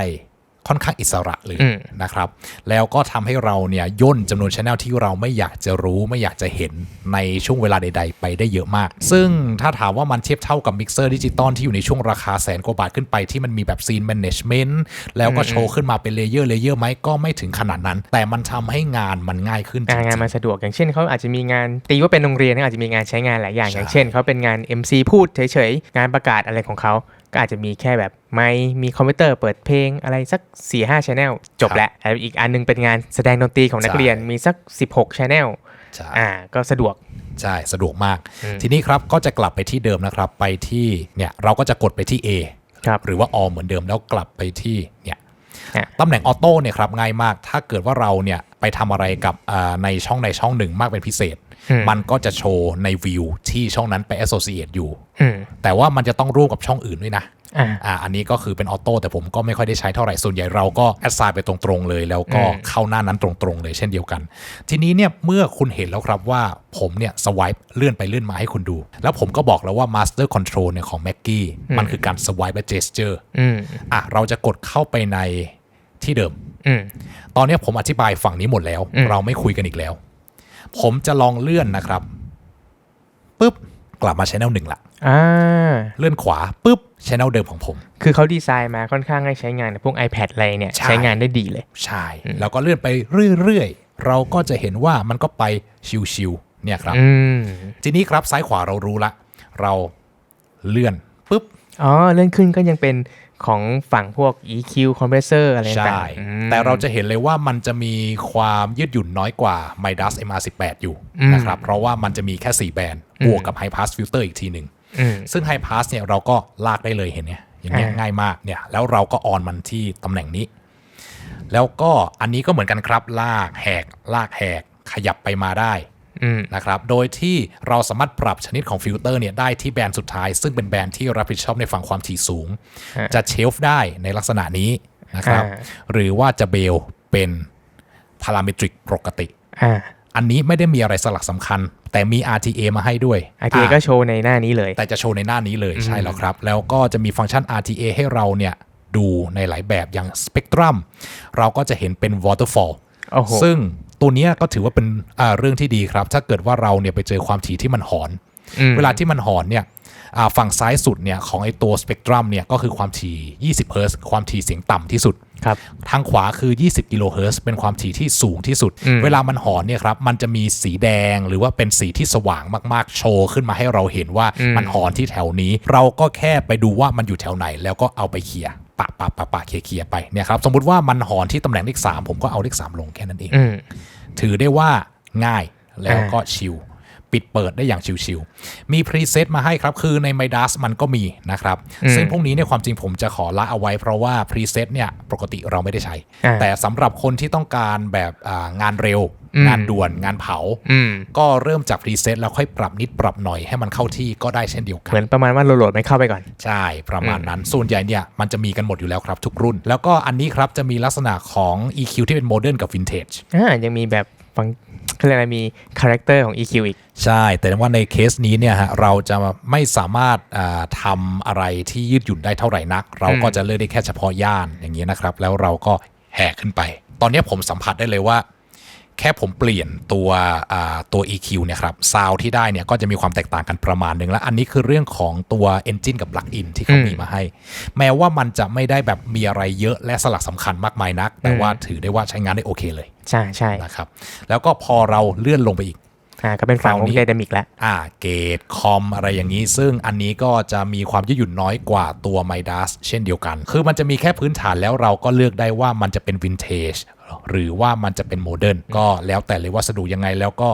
Speaker 2: ค่อนข้างอิสระเลยนะครับแล้วก็ทำให้เราเนี่ยย่นจำนวน channel ที่เราไม่อยากจะรู้ไม่อยากจะเห็นในช่วงเวลาใดๆไปได้เยอะมากซึ่งถ้าถามว่ามันเทียบเท่ากับมิกเซอร์ดิจิตอลที่อยู่ในช่วงราคา100,000 กว่าบาทขึ้นไปที่มันมีแบบ scene management แล้วก็โชว์ขึ้นมาเป็นเลเยอร์ไหมก็ไม่ถึงขนาดนั้นแต่มันทำให้งานมันง่ายขึ้น
Speaker 1: งานมันสะดวกอย่างเช่นเขาอาจจะมีงานตีว่าเป็นโรงเรียนอาจจะมีงานใช้งานหลายอย่างอย่างเช่นเขาเป็นงาน MC พูดเฉยๆงานประกาศอะไรของเขาก็อาจจะมีแค่แบบไม่มีคอมพิวเตอร์เปิดเพลงอะไรสัก 4-5 channel จบแล้วอีกอันนึงเป็นงานแสดงดนตรีของนักเรียนมีสัก16 channel ก็สะดวก
Speaker 2: ใช่สะดวกมากทีนี้ครับก็จะกลับไปที่เดิมนะครับไปที่เนี่ยเราก็จะกดไปที่ A หรือว่า all เหมือนเดิมแล้วกลับไปที่เนี่ยตำแหน่งออโต้เนี่ยครับง่ายมากถ้าเกิดว่าเราเนี่ยไปทำอะไรกับในช่องหนึ่งมากเป็นพิเศษมันก็จะโชว์ในวิวที่ช่องนั้นไป associate อยู่แต่ว่ามันจะต้องร่วมกับช่องอื่นด้วยนะอันนี้ก็คือเป็นออโต้แต่ผมก็ไม่ค่อยได้ใช้เท่าไหร่ส่วนใหญ่เราก็แอดไซน์ไปตรงๆเลยแล้วก็เข้าหน้านั้นตรงๆเลยเช่นเดียวกันทีนี้เนี่ยเมื่อคุณเห็นแล้วครับว่าผมเนี่ยสวายเลื่อนไปเลื่อนมาให้คุณดูแล้วผมก็บอกแล้วว่า Master Control เนี่ยของ Mackie มันคือการสวายแบบ gesture เราจะกดเข้าไปในที่เดิมตอนนี้ผมอธิบายฝั่งนี้หมดแล้วเราไม่คุยกันอีกแล้วผมจะลองเลื่อนนะครับปุ๊บกลับมา Channel 1ละเลื่อนขวาปุ๊บ Channel เดิมของผม
Speaker 1: คือเขาดีไซน์มาค่อนข้างให้ใช้งานพวก iPad อะไรเนี่ยใช้งานได้ดีเลย
Speaker 2: ใช่แล้วก็เลื่อนไปเรื่อยๆเราก็จะเห็นว่ามันก็ไปชิวๆเนี่ยครับทีนี้ครับซ้ายขวาเรารู้ละเราเลื่อนปุ๊บ
Speaker 1: เลื่อนขึ้นก็ยังเป็นของฝั่งพวก EQ compressor อะไรต่างๆใช่
Speaker 2: แต่เราจะเห็นเลยว่ามันจะมีความยืดหยุ่นน้อยกว่า Midas MR18 อยู่นะครับเพราะว่ามันจะมีแค่4แบนด์บวกกับ High Pass Filter อีกทีหนึ่งซึ่ง High Pass เนี่ยเราก็ลากได้เลยเห็นเนี่ยอย่างเงี้ยง่ายมากเนี่ยแล้วเราก็ออนมันที่ตำแหน่งนี้ แล้วก็อันนี้ก็เหมือนกันครับลากแหกขยับไปมาได้นะครับโดยที่เราสามารถปรับชนิดของฟิลเตอร์เนี่ยได้ที่แบนด์สุดท้ายซึ่งเป็นแบนด์ที่รับผิดชอบในฝั่งความถี่สูงจะเชลฟ์ได้ในลักษณะนี้นะครับหรือว่าจะเบลเป็นพาราเมตริกปกติอันนี้ไม่ได้มีอะไรสลักสำคัญแต่มี RTA มาให้ด้วย
Speaker 1: RTA ก็โชว์ในหน้านี้เลย
Speaker 2: แต่จะโชว์ในหน้านี้เลยใช่แล้วครับแล้วก็จะมีฟังก์ชัน RTA ให้เราเนี่ยดูในหลายแบบอย่าง Spectrum เราก็จะเห็นเป็น Waterfall ซึ่งตัวนี้ก็ถือว่าเป็นเรื่องที่ดีครับถ้าเกิดว่าเราเนี่ยไปเจอความถี่ที่มันหอนเวลาที่มันหอนเนี่ยฝั่งซ้ายสุดเนี่ยของไอตัว Spectrum เนี่ยก็คือความถี่20 Hz ความถี่เสียงต่ำที่สุดทางขวาคือ20 กิโลเฮิรตซ์เป็นความถี่ที่สูงที่สุดเวลามันหอนเนี่ยครับมันจะมีสีแดงหรือว่าเป็นสีที่สว่างมากๆโชว์ขึ้นมาให้เราเห็นว่ามันหอนที่แถวนี้เราก็แค่ไปดูว่ามันอยู่แถวไหนแล้วก็เอาไปเคลียร์ปะเคลียร์ไปเนี่ยครับสมมุติว่ามันหอนที่ตำแหน่งเลข3ผมก็เอาเลข3ลงแค่นั้นเองถือได้ว่าง่ายแล้วก็ชิลปิดเปิดได้อย่างชิวๆมีพรีเซตมาให้ครับคือใน Midas มันก็มีนะครับซึ่งพวกนี้เนี่ยความจริงผมจะขอละเอาไว้เพราะว่าพรีเซตเนี่ยปกติเราไม่ได้ใช้แต่สำหรับคนที่ต้องการแบบงานเร็วงานด่วนงานเผาก็เริ่มจากพรีเซตแล้วค่อยปรับนิดปรับหน่อยให้มันเข้าที่ก็ได้เช่นเดียวกัน
Speaker 1: เหมือนประมาณว่าโหลดไม่เข้าไปก่อน
Speaker 2: ใช่ประมาณนั้นส่วนใหญ่เนี่ยมันจะมีกันหมดอยู่แล้วครับทุกรุ่นแล้วก็อันนี้ครับจะมีลักษณะของ EQ ที่เป็นโมเดิร์นกับวินเทจ
Speaker 1: ยังมีแบบฟังเขาเรียกอะไรมีคาแรคเตอร์ของ EQ อีก
Speaker 2: ใช่แต่ว่าในเคสนี้เนี่ยฮะเราจะไม่สามารถทำอะไรที่ยืดหยุ่นได้เท่าไหร่นักเราก็จะเลือกได้แค่เฉพาะย่านอย่างนี้นะครับแล้วเราก็แห่ขึ้นไปตอนนี้ผมสัมผัสได้เลยว่าแค่ผมเปลี่ยนตัว EQ เนี่ยครับซาวด์ที่ได้เนี่ยก็จะมีความแตกต่างกันประมาณนึงแล้วอันนี้คือเรื่องของตัว Engine กับ Plug-in ที่เขามีมาให้แม้ว่ามันจะไม่ได้แบบมีอะไรเยอะและสลักสำคัญมากมายนักแต่ว่าถือได้ว่าใช้งานได้โอเคเลย
Speaker 1: ใช่
Speaker 2: นะครับแล้วก็พอเราเลื่อนลงไปอีก
Speaker 1: ก็เป็นฝั่งของไดนามิกแล้ว
Speaker 2: เกตคอมอะไรอย่างนี้ซึ่งอันนี้ก็จะมีความยืดหยุ่นน้อยกว่าตัว Midas เช่นเดียวกันคือมันจะมีแค่พื้นฐานแล้วเราก็เลือกได้ว่ามันจะเป็นวินเทจหรือว่ามันจะเป็นโมเดิร์นก็แล้วแต่เลยวัสดุยังไงแล้วก็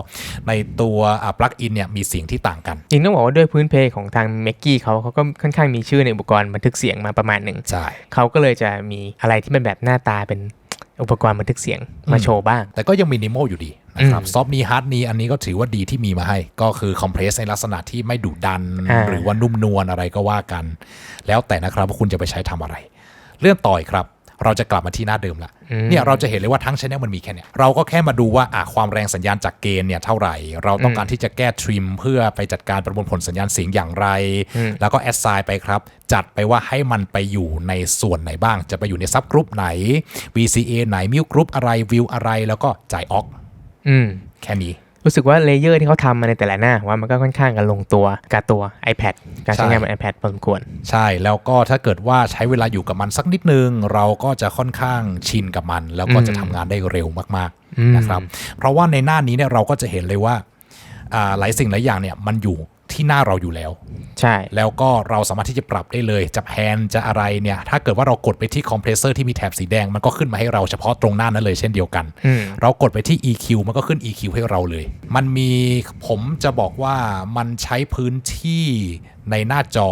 Speaker 2: ในตัวปลั๊กอินเนี่ยมีเสียงที่ต่างกัน
Speaker 1: จริงต้องบอกว่าด้วยพื้นเพของทางแม็กกี้เขาก็ค่อนข้างมีชื่อในอุปกรณ์บันทึกเสียงมาประมาณหนึ่ง
Speaker 2: ใช่
Speaker 1: เขาก็เลยจะมีอะไรที่เป็นแบบหน้าตาเป็นอุปกรณ์บันทึกเสียงมาโชว์บ้าง
Speaker 2: แต่ก็ยังมินิมอลอยู่ดีนะครับซอฟต์นี้ฮาร์ดนี้อันนี้ก็ถือว่าดีที่มีมาให้ก็คือคอมเพรสในลักษณะที่ไม่ดุดันหรือว่านุ่มนวลอะไรก็ว่ากันแล้วแต่นะครับว่าคุณจะไปใช้ทำอะไรเรื่องต่อยครับเราจะกลับมาที่หน้าเดิมละเนี่ยเราจะเห็นเลยว่าทั้ง channel มันมีแค่เนี้ยเราก็แค่มาดูว่าความแรงสัญญาณจากเกณฑ์เนี่ยเท่าไหร่เราต้องการที่จะแก้ทริมเพื่อไปจัดการประมวลผลสัญญาณเสียงอย่างไรแล้วก็แอดไซน์ไปครับจัดไปว่าให้มันไปอยู่ในส่วนไหนบ้างจะไปอยู่ในซับกรุ๊ปไหน VCA ไหนมิวกรุ๊ปอะไรวิวอะไรแล้วก็จ่ายออกแค่นี้
Speaker 1: รู้สึกว่าเลเยอร์ที่เขาทำมาในแต่ละหน้าว่ามันก็ค่อนข้างกันลงตัวกับตัว iPad การใช้งานบน iPad พอสมควร
Speaker 2: ใช่แล้วก็ถ้าเกิดว่าใช้เวลาอยู่กับมันสักนิดนึงเราก็จะค่อนข้างชินกับมันแล้วก็จะทำงานได้เร็วมากๆนะครับเพราะว่าในหน้านี้เนี่ยเราก็จะเห็นเลยว่าหลายสิ่งหลายอย่างเนี่ยมันอยู่ที่หน้าเราอยู่แล้ว
Speaker 1: ใช่
Speaker 2: แล้วก็เราสามารถที่จะปรับได้เลยจะแพนจะอะไรเนี่ยถ้าเกิดว่าเรากดไปที่คอมเพรสเซอร์ที่มีแถบสีแดงมันก็ขึ้นมาให้เราเฉพาะตรงหน้านั้นเลยเช่นเดียวกันเรากดไปที่ EQ มันก็ขึ้น EQ ให้เราเลยมันมีผมจะบอกว่ามันใช้พื้นที่ในหน้าจอ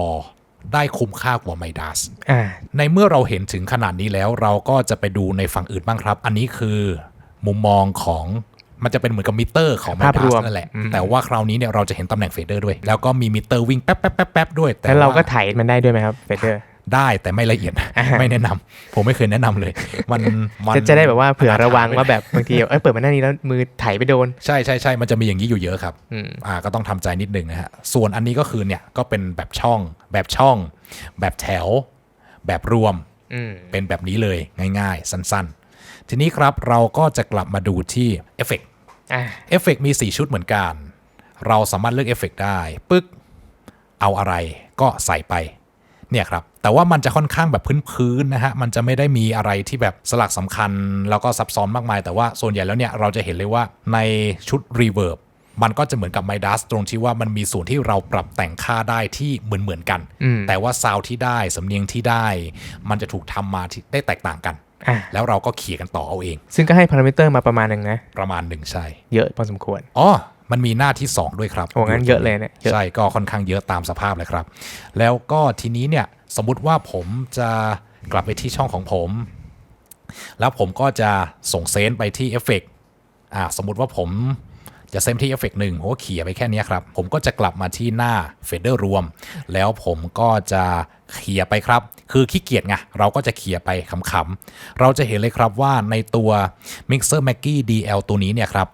Speaker 2: ได้คุ้มค่ากว่า Midas ในเมื่อเราเห็นถึงขนาดนี้แล้วเราก็จะไปดูในฝั่งอื่นบ้างครับอันนี้คือมุมมองของมันจะเป็นเหมือนกับมิเตอร์ของ Midas นั่นแหละแต่ว่าคราวนี้เนี่ยเราจะเห็นตำแหน่งเฟดเดอร์ด้วยแล้วก็มีมิเตอร์วิ่งแป๊บด้วย
Speaker 1: แต่เราก็ถ่ายมันได้ด้วยไหมครับเฟดเดอร์
Speaker 2: ได้แต่ไม่ละเอียดไม่แนะนำผมไม่เคยแนะนำเลยมัน
Speaker 1: จะได้แบบว่าเผื่อระวังว่าแบบบางทีเปิดมาหน้านี้แล้วมือถ่ายไปโดน
Speaker 2: ใช่มันจะมีอย่างนี้อยู่เยอะครับก็ต้องทำใจนิดนึงนะฮะส่วนอันนี้ก็คือเนี่ยก็เป็นแบบช่องแบบแถวแบบรวมเป็นแบบนี้เลยง่ายๆสั้นๆทีนี้ครับเราก็จะกลับมาดูที่เอฟเฟกต์มี4ชุดเหมือนกันเราสามารถเลือกเอฟเฟกต์ได้ปึ๊กเอาอะไรก็ใส่ไปเนี่ยครับแต่ว่ามันจะค่อนข้างแบบพื้นๆนะฮะมันจะไม่ได้มีอะไรที่แบบสลักสำคัญแล้วก็ซับซ้อนมากมายแต่ว่าส่วนใหญ่แล้วเนี่ยเราจะเห็นเลยว่าในชุดรีเวิร์บมันก็จะเหมือนกับ Midas ตรงที่ว่ามันมีส่วนที่เราปรับแต่งค่าได้ที่เหมือนกันแต่ว่าซาวด์ที่ได้สำเนียงที่ได้มันจะถูกทำมาที่ได้แตกต่างกันแล้วเราก็เขี่ยกันต่อเอาเอง
Speaker 1: ซึ่งก็ให้พารามิเตอร์มาประมาณนึงนะ
Speaker 2: ประมาณหนึ่งใช่
Speaker 1: เยอะพอสมควร
Speaker 2: มันมีหน้าที่2ด้วยครับ
Speaker 1: โอ้งั้นเยอะเลยเนี่ย
Speaker 2: ใช่ก็ค่อนข้างเยอะตามสภาพเลยครับแล้วก็ทีนี้เนี่ยสมมุติว่าผมจะกลับไปที่ช่องของผม แล้วผมก็จะส่งเซนส์ไปที่เอฟเฟกต์สมมุติว่าผมจะเซนที่เอฟเฟกต์หนึ่งผมก็เขี่ยไปแค่นี้ครับผมก็จะกลับมาที่หน้าเฟดเดอร์รวมแล้วผมก็จะเขี่ยไปครับคือขี้เกียจไงเราก็จะเขี่ยไปขำๆเราจะเห็นเลยครับว่าในตัว Mixer Mackie DL ตัวนี้เนี่ยครับ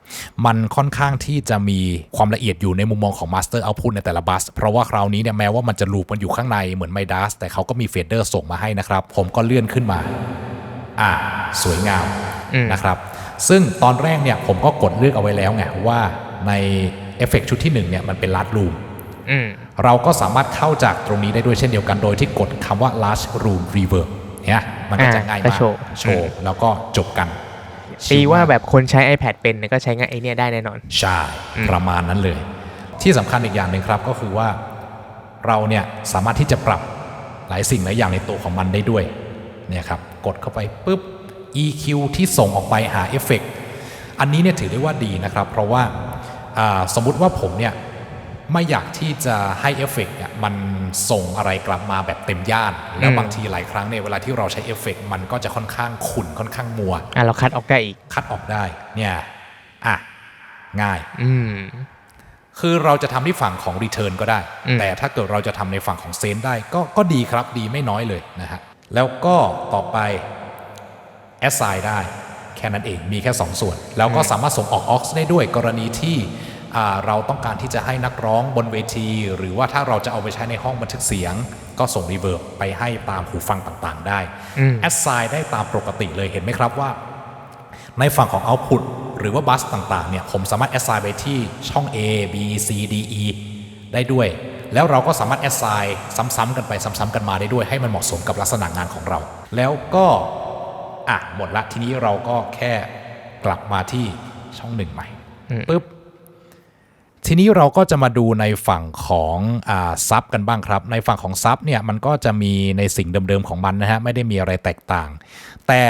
Speaker 2: มันค่อนข้างที่จะมีความละเอียดอยู่ในมุมมองของ Master Output ในแต่ละบัสเพราะว่าคราวนี้เนี่ยแม้ว่ามันจะลูปมันอยู่ข้างในเหมือน Midas แต่เขาก็มีเฟดเดอร์ส่งมาให้นะครับผมก็เลื่อนขึ้นมาสวยงามนะครับซึ่งตอนแรกเนี่ยผมก็กดเลือกเอาไว้แล้วไงว่าในเอฟเฟกต์ชุดที่1เนี่ยมันเป็น Large Room เราก็สามารถเข้าจากตรงนี้ได้ด้วยเช่นเดียวกันโดยที่กดคำว่า Large Room Reverb เนี่ยมันก็จะง่ายมากโชว์แล้วก็จบกัน
Speaker 1: ตีว่าแบบคนใช้ iPad เป็นก็ใช้งานไอเนี่ยได้แน่นอน
Speaker 2: ใช่ประมาณนั้นเลยที่สำคัญอีกอย่างหนึ่งครับก็คือว่าเราเนี่ยสามารถที่จะปรับหลายสิ่งหลายอย่างในตัวของมันได้ด้วยเนี่ยครับกดเข้าไปปุ๊บEQ ที่ส่งออกไปหาเอฟเฟกต์อันนี้เนี่ยถือได้ว่าดีนะครับเพราะว่าสมมุติว่าผมเนี่ยไม่อยากที่จะให้เอฟเฟกต์เนี่ยมันส่งอะไรกลับมาแบบเต็มย่านแล้วบางทีหลายครั้งเนี่ยเวลาที่เราใช้เอฟเฟกต์มันก็จะค่อนข้างขุ่นค่อนข้างมัว
Speaker 1: เราคัดออกได้อีก
Speaker 2: คัดออกได้เนี่ยง่ายคือเราจะทำที่ฝั่งของ Return ก็ได้แต่ถ้าเกิดเราจะทำในฝั่งของ Send ได้ก็ดีครับดีไม่น้อยเลยนะฮะแล้วก็ต่อไปassign ได้แค่นั้นเองมีแค่2ส่วนแล้วก็สามารถส่งออก aux ได้ด้วยกรณีที่เราต้องการที่จะให้นักร้องบนเวทีหรือว่าถ้าเราจะเอาไปใช้ในห้องบันทึกเสียงก็ส่ง reverb ไปให้ตามหูฟังต่างๆได้ assign ได้ตามปกติเลยเห็นไหมครับว่าในฝั่งของ output หรือว่า bus ต่างๆเนี่ยผมสามารถ assign ไปที่ช่อง A B C D E ได้ด้วยแล้วเราก็สามารถ assign ซ้ำๆกันไปซ้ำๆกันมาได้ด้วยให้มันเหมาะสมกับลักษณะงานของเราแล้วก็หมดละทีนี้เราก็แค่กลับมาที่ช่อง1ใหม่ปึ๊บทีนี้เราก็จะมาดูในฝั่งของซับกันบ้างครับในฝั่งของซับเนี่ยมันก็จะมีในสิ่งเดิมๆของมันนะฮะไม่ได้มีอะไรแตกต่างแต่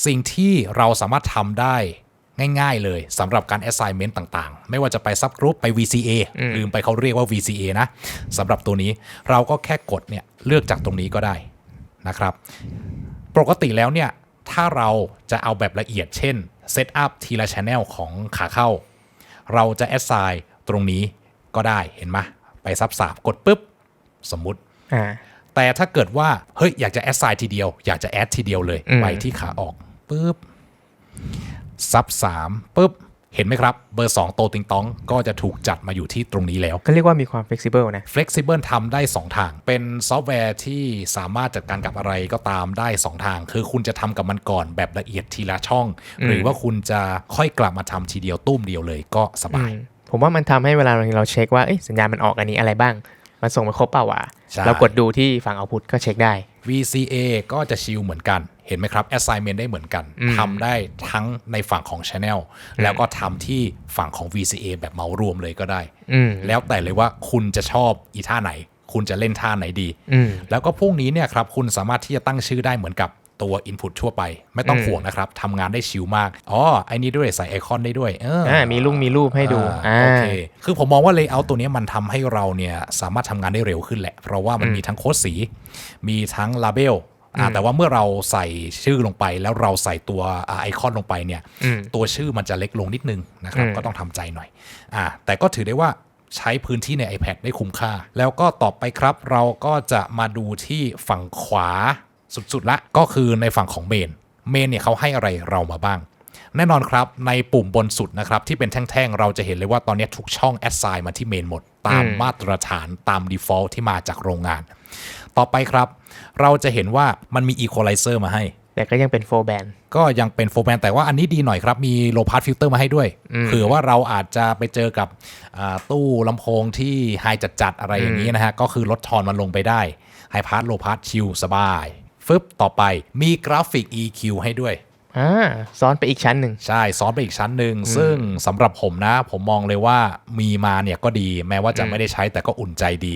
Speaker 2: สิ่งที่เราสามารถทำได้ง่ายๆเลยสำหรับการ assignment ต่างๆไม่ว่าจะไปซับกรุ๊ปไป VCA ลืมไปเขาเรียกว่า VCA นะสำหรับตัวนี้เราก็แค่กดเนี่ยเลือกจากตรงนี้ก็ได้นะครับปกติแล้วเนี่ยถ้าเราจะเอาแบบละเอียดเช่นเซตอัพทีละ channel ของขาเข้าเราจะ assign ตรงนี้ก็ได้เห็นไหมไปซับ3กดปุ๊บสมมุติแต่ถ้าเกิดว่าเฮ้ยอยากจะ assign ทีเดียวอยากจะ add ทีเดียวเลยไปที่ขาออกปุ๊บซับ3ปุ๊บเห็นไหมครับเบอร์2โตติงตองก็จะถูกจัดมาอยู่ที่ตรงนี้แล้ว
Speaker 1: ก็เรียกว่ามีความ flexible นะ
Speaker 2: flexible ทำได้2ทางเป็นซอฟต์แวร์ที่สามารถจัดการกับอะไรก็ตามได้2ทางคือคุณจะทำกับมันก่อนแบบละเอียดทีละช่องหรือว่าคุณจะค่อยกลับมาทำทีเดียวตุ้มเดียวเลยก็สบาย
Speaker 1: ผมว่ามันทำให้เวลาเราเช็คว่าสัญญาณมันออกอันนี้อะไรบ้างมันส่งมาครบเปล่าวะเรากดดูที่ฝั่ง output ก็เช็คได้
Speaker 2: VCA ก็จะชิลเหมือนกันเห็นไหมครับ assignment ได้เหมือนกันทำได้ทั้งในฝั่งของ channel แล้วก็ทำที่ฝั่งของ VCA แบบเหมารวมเลยก็ได้แล้วแต่เลยว่าคุณจะชอบอีท่าไหนคุณจะเล่นท่าไหนดีแล้วก็พวกนี้เนี่ยครับคุณสามารถที่จะตั้งชื่อได้เหมือนกับตัว input ทั่วไปไม่ต้องห่วงนะครับทำงานได้ชิลมากไอ้นี้ด้วยใส่ไอคอนได้ด้วย
Speaker 1: มีรูปให้ดู
Speaker 2: โอเคคือผมมองว่า layout ตัวนี้มันทำให้เราเนี่ยสามารถทำงานได้เร็วขึ้นแหละเพราะว่ามันมีทั้งโค้ดสีมีทั้ง labelแต่ว่าเมื่อเราใส่ชื่อลงไปแล้วเราใส่ตัวไอคอนลงไปเนี่ยตัวชื่อมันจะเล็กลงนิดนึงนะครับก็ต้องทำใจหน่อยแต่ก็ถือได้ว่าใช้พื้นที่ใน iPad ได้คุ้มค่าแล้วก็ต่อไปครับเราก็จะมาดูที่ฝั่งขวาสุดๆละก็คือในฝั่งของเมนเนี่ยเขาให้อะไรเรามาบ้างแน่นอนครับในปุ่มบนสุดนะครับที่เป็นแท่งๆเราจะเห็นเลยว่าตอนนี้ทุกช่อง assign มาที่เมนหมดตามมาตรฐานตาม default ที่มาจากโรงงานต่อไปครับเราจะเห็นว่ามันมี equalizer มาให้
Speaker 1: แต่ก็ยังเป็น full band
Speaker 2: ก็ยังเป็น full band แต่ว่าอันนี้ดีหน่อยครับมี low pass filter มาให้ด้วยเผื่อว่าเราอาจจะไปเจอกับตู้ลำโพงที่ไฮจัดๆอะไรอย่างนี้นะฮะก็คือลดทอนมันลงไปได้ high pass low pass ชิลสบายฟึบต่อไปมีกราฟิก EQ ให้ด้วย
Speaker 1: ซ้อนไปอีกชั้นหนึ่ง
Speaker 2: ใช่ซ้อนไปอีกชั้นหนึ่งซึ่งสำหรับผมนะผมมองเลยว่ามีมาเนี่ยก็ดีแม้ว่าจะไม่ได้ใช้แต่ก็อุ่นใจดี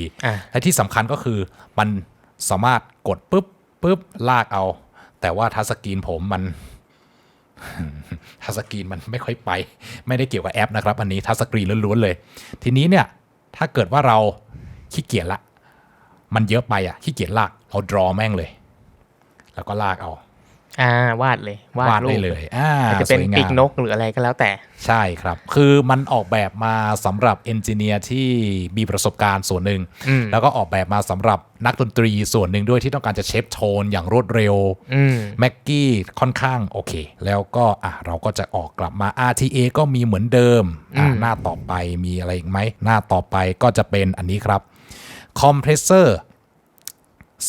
Speaker 2: และที่สำคัญก็คือมันสามารถกดปุ๊บลากเอาแต่ว่าทัชสกรีนผมมัน ทัชสกรีนมันไม่ค่อยไปไม่ได้เกี่ยวกับแอปนะครับอันนี้ทัชสกรีนล้วนๆเลยทีนี้เนี่ยถ้าเกิดว่าเราขี้เกียจละมันเยอะไปขี้เกียจลากเรา draw แม่งเลยแล้วก็ลากเอา
Speaker 1: วาดเลยวาดรู
Speaker 2: ได้
Speaker 1: ป
Speaker 2: เลย
Speaker 1: อาจจะเป็น
Speaker 2: สวยงาม
Speaker 1: ปีกนกหรืออะไรก็แล้วแต่
Speaker 2: ใช่ครับ คือมันออกแบบมาสำหรับเอนจิเนียร์ที่มีประสบการณ์ส่วนหนึ่ง แล้วก็ออกแบบมาสำหรับนักดนตรีส่วนหนึ่งด้วยที่ต้องการจะเชฟโทนอย่างรวดเร็วแม็กกี้ค่อนข้างโอเค แล้วก็เราก็จะออกกลับมา RTA ก็มีเหมือนเดิมหน้าต่อไปมีอะไรอีกไหมหน้าต่อไปก็จะเป็นอันนี้ครับคอมเพรสเซอร์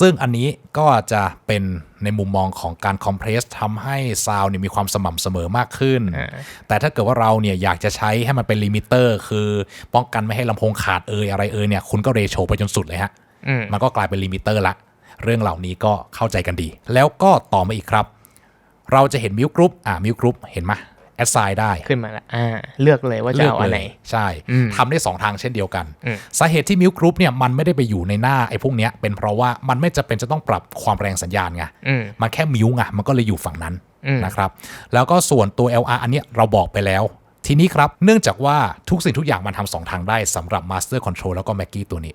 Speaker 2: ซึ่งอันนี้ก็จะเป็นในมุมมองของการคอมเพรสทำให้ซาวด์มีความสม่ำเสมอมากขึ้น แต่ถ้าเกิดว่าเราเนี่ยอยากจะใช้ให้มันเป็นลิมิเตอร์คือป้องกันไม่ให้ลำโพงขาดอะไรเนี่ยคุณก็เรโชไปจนสุดเลยฮะมันก็กลายเป็นลิมิเตอร์ละเรื่องเหล่านี้ก็เข้าใจกันดี แล้วก็ต่อมาอีกครับเราจะเห็นมิวกรุ๊ปมิวกรุ๊ปเห็นไหมแอดไซน์ได้
Speaker 1: ขึ้นมาแล้วเลือกเลยว่าจะเอาอะไร
Speaker 2: ใช่ทำได้2ทางเช่นเดียวกันสาเหตุที่มิวกรุ๊ปเนี่ยมันไม่ได้ไปอยู่ในหน้าไอ้พวกเนี้ยเป็นเพราะว่ามันไม่จำเป็นจะต้องปรับความแรงสัญญาณไงมันแค่มิวไงมันก็เลยอยู่ฝั่งนั้นนะครับแล้วก็ส่วนตัว LR อันเนี้ยเราบอกไปแล้วทีนี้ครับเนื่องจากว่าทุกสิ่งทุกอย่างมันทำ2ทางได้สำหรับ Master Control แล้วก็ Mackie ตัวนี้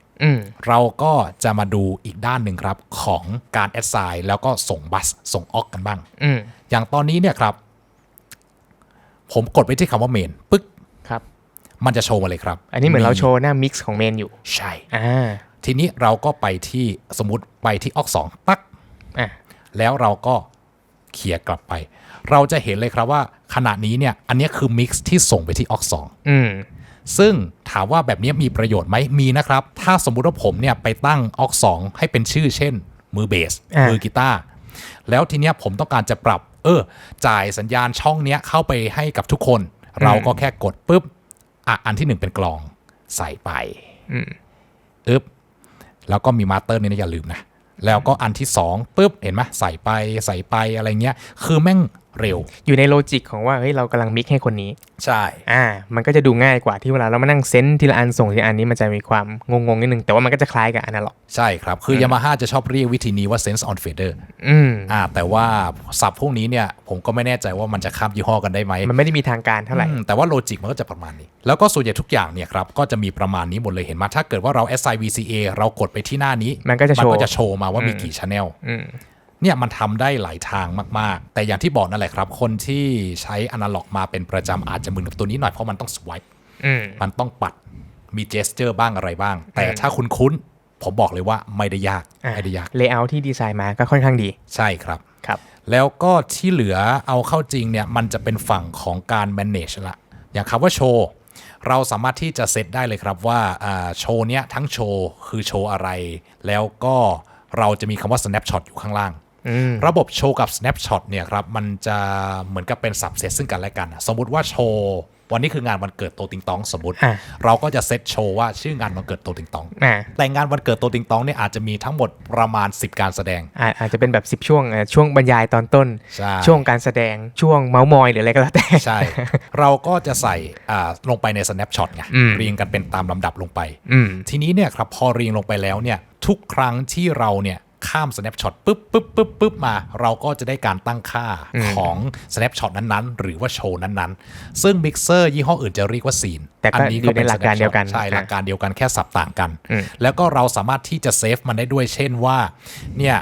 Speaker 2: เราก็จะมาดูอีกด้านหนึ่งครับของการแอดไซน์แล้วก็ส่งบัสส่งออกกันบ้างอย่างตอนนี้เนี่ยครับผมกดไปที่คำว่าเมนปึ๊ก
Speaker 1: ครับ
Speaker 2: มันจะโชว์มาเลยครับ
Speaker 1: อันนี้เหมือนเราโชว์หน้ามิกซ์ของเมนอยู่
Speaker 2: ใช่ทีนี้เราก็ไปที่สมมติไปที่ออก2ปั๊กแล้วเราก็เคลียร์กลับไปเราจะเห็นเลยครับว่าขณะนี้เนี่ยอันนี้คือมิกซ์ที่ส่งไปที่ออก2ซึ่งถามว่าแบบนี้มีประโยชน์ไหมมีนะครับถ้าสมมุติว่าผมเนี่ยไปตั้งออก2ให้เป็นชื่อเช่นมือเบสมือกีตาร์แล้วทีเนี้ยผมต้องการจะปรับจ่ายสัญญาณช่องเนี้ยเข้าไปให้กับทุกคนเราก็แค่กดปุ๊บอันที่1เป็นกลองใส่ไปแล้วก็มีมาสเตอร์นี่นะอย่าลืมนะแล้วก็อันที่2ปุ๊บเห็นไหมใส่ไปอะไรเงี้ยคือแม่งเร็ว
Speaker 1: อยู่ในโลจิกของว่าเฮ้ยเรากำลังมิกให้คนนี้
Speaker 2: ใช่
Speaker 1: มันก็จะดูง่ายกว่าที่เวลาเรามานั่งเซนทีละอันส่งทีละอันนี้มันจะมีความงงนิดนึงแต่ว่ามันก็จะคล้ายกับอนาล็อก
Speaker 2: ใช่ครับคือ Yamaha จะชอบเรียกวิธีนี้ว่า sense on fader แต่ว่าศัพท์พวกนี้เนี่ยผมก็ไม่แน่ใจว่ามันจะข้ามยี่ห้อกันได้ไหม
Speaker 1: มันไม่ได้มีทางการเท่าไหร่
Speaker 2: แต่ว่าโลจิกมันก็จะประมาณนี้แล้วก็ส่วนใหญ่ทุกอย่างเนี่ยครับก็จะมีประมาณนี้หมดเลยเห็นไหมถ้าเกิดว่าเรา assign VCA เรากดไปที่หน้านี้
Speaker 1: มันก็จะ
Speaker 2: โชว์มาว่ามีกี่ channelเนี่ยมันทำได้หลายทางมากๆแต่อย่างที่บอกนั่นแหละครับคนที่ใช้อนาล็อกมาเป็นประจำอาจจะมึนกับตัวนี้หน่อยเพราะมันต้องสไวป์มันต้องปัดมีเจสเจอร์บ้างอะไรบ้างแต่ถ้าคุณคุ้นผมบอกเลยว่าไม่ได้ยาก
Speaker 1: เลเยอร์ที่ดีไซน์มาก็ค่อนข้างดี
Speaker 2: ใช่ครับแล้วก็ที่เหลือเอาเข้าจริงเนี่ยมันจะเป็นฝั่งของการ manage ละอย่างคำว่าโชว์เราสามารถที่จะเซตได้เลยครับว่าโชว์เนี้ยทั้งโชว์คือโชว์อะไรแล้วก็เราจะมีคำว่า snapshot อยู่ข้างล่างระบบโชว์กับ snapshot เนี่ยครับมันจะเหมือนกับเป็นสับเซตซึ่งกันและกันสมมุติว่าโชว์วันนี้คืองานวันเกิดโตติงตองสมมติเราก็จะเซตโชว์ว่าชื่องานวันเกิดโตติงตองแต่งานวันเกิดโตติงตองเนี่ยอาจจะมีทั้งหมดประมาณ10การแสดง
Speaker 1: อาจจะเป็นแบบ10ช่วงบรรยายตอนต้นช่วงการแสดงช่วงเมาส์มอยหรืออะไรก็แล้วแต่
Speaker 2: ใช่เราก็จะใส่ลงไปใน snapshot ไงเรียงกันเป็นตามลำดับลงไปทีนี้เนี่ยครับพอเรียงลงไปแล้วเนี่ยทุกครั้งที่เราเนี่ยข้าม snapshot ปึ๊บมาเราก็จะได้การตั้งค่าของ snapshot นั้นๆหรือว่าโชว์นั้นๆซึ่งมิกเซอร์ยี่ห้ออื่นจะเรียกว่าซีน
Speaker 1: แต่อันนี้ก็เป็นหลักการเดียวกัน
Speaker 2: ใช่หลักการเดียวกันแค่สับต่างกันแล้วก็เราสามารถที่จะเซฟมันได้ด้วยเช่นว่าเนี่ย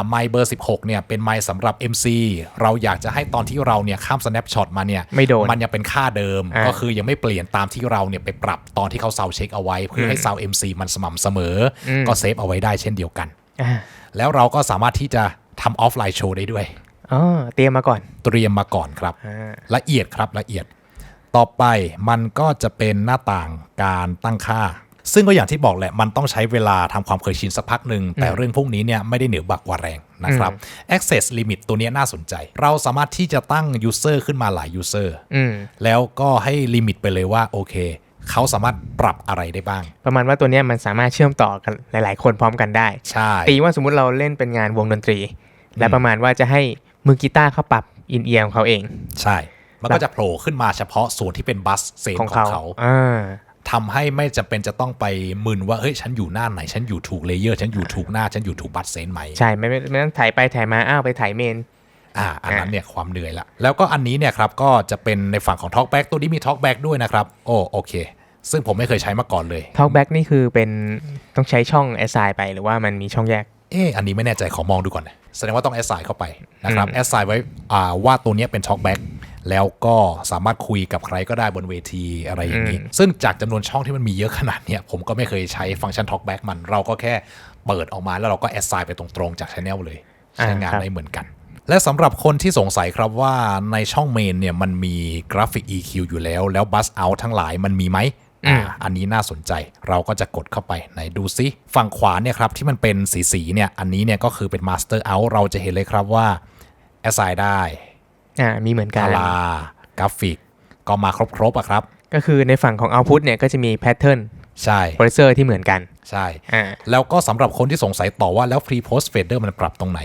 Speaker 2: ไมค์เบอร์16เนี่ยเป็นไมค์สำหรับ MC เราอยากจะให้ตอนที่เราเนี่ยข้าม snapshot มาเนี่ย
Speaker 1: ไม่โดน
Speaker 2: มันยังเป็นค่าเดิมก็คือยังไม่เปลี่ยนตามที่เราเนี่ยไปปรับตอนที่เขาซาวด์เช็คเอาไว้เพื่อให้ซาวด์ MC มันสม่ำเสมอก็เซฟเอาไว้ได้เช่นเดียวกันแล้วเราก็สามารถที่จะทำออฟไลน์โชว์ได้ด้วย
Speaker 1: เตรียมมาก่อน
Speaker 2: ครับละเอียดครับละเอียดต่อไปมันก็จะเป็นหน้าต่างการตั้งค่าซึ่งก็อย่างที่บอกแหละมันต้องใช้เวลาทำความเคยชินสักพักหนึ่งแต่เรื่องพวกนี้เนี่ยไม่ได้เหนือบักกว่าแรงนะครับ access limit ตัวนี้น่าสนใจเราสามารถที่จะตั้ง user ขึ้นมาหลาย user แล้วก็ให้ลิมิตไปเลยว่าโอเคเขาสามารถปรับอะไรได้บ้าง
Speaker 1: ประมาณว่าตัวนี้มันสามารถเชื่อมต่อกันหลายๆคนพร้อมกันได้
Speaker 2: ใช่
Speaker 1: ตีว่าสมมุติเราเล่นเป็นงานวงดนตรีและประมาณว่าจะให้มือกีตาร์เขาปรับอินเอียร์ของเขาเอง
Speaker 2: ใช่มันก็จะโผล่ขึ้นมาเฉพาะส่วนที่เป็นบัสเซนของเขาทำให้ไม่จำเป็นจะต้องไปมึนว่าเฮ้ยฉันอยู่หน้าไหนฉันอยู่ถูกเลเยอร์ฉันอยู่ถูกหน้าฉันอยู่ถูกบัสเซนไหม
Speaker 1: ใช่ไม่ต้องถ่ายไปถ่ายมาไปถ่ายเมน
Speaker 2: อันนั้นเนี่ยความเหนื่อยละแล้วก็อันนี้เนี่ยครับก็จะเป็นในฝั่งของ Talkback ตัวนี้มี Talkback ด้วยนะครับโอเคซึ่งผมไม่เคยใช้มาก่อนเลย
Speaker 1: Talkback นี่คือเป็นต้องใช้ช่อง SI ไปหรือว่ามันมีช่องแยก
Speaker 2: อันนี้ไม่แน่ใจขอมองดูก่อนนะแสดงว่าต้อง assign เข้าไปนะครับ assign ไว้ว่าตัวนี้เป็น talkback แล้วก็สามารถคุยกับใครก็ได้บนเวทีอะไรอย่างนี้ซึ่งจากจำนวนช่องที่มันมีเยอะขนาดเนี้ยผมก็ไม่เคยใช้ฟังก์ชัน talkback มันเราก็แค่เปิดออกมาแล้วเราก็ assign ไปตรงๆจาก channel เลยใช้งานได้เหมือนกันและสำหรับคนที่สงสัยครับว่าในช่องเมนเนี่ยมันมีกราฟิก EQ อยู่แล้ว buzz out ทั้งหลายมันมีไหมอันนี้น่าสนใจเราก็จะกดเข้าไปไหนดูซิฝั่งขวาเนี่ยครับที่มันเป็นสีเนี่ยอันนี้เนี่ยก็คือเป็น master out เราจะเห็นเลยครับว่า assign ได้
Speaker 1: มีเหมือนกัน
Speaker 2: ลากราฟิกก็มาครบอะครับ
Speaker 1: ก็คือในฝั่งของ output เนี่ยก็จะมี pattern
Speaker 2: ใช่
Speaker 1: processor ที่เหมือนกัน
Speaker 2: ใช่แล้วก็สำหรับคนที่สงสัยต่อว่าแล้ว pre post fader มันปรับตรงไหน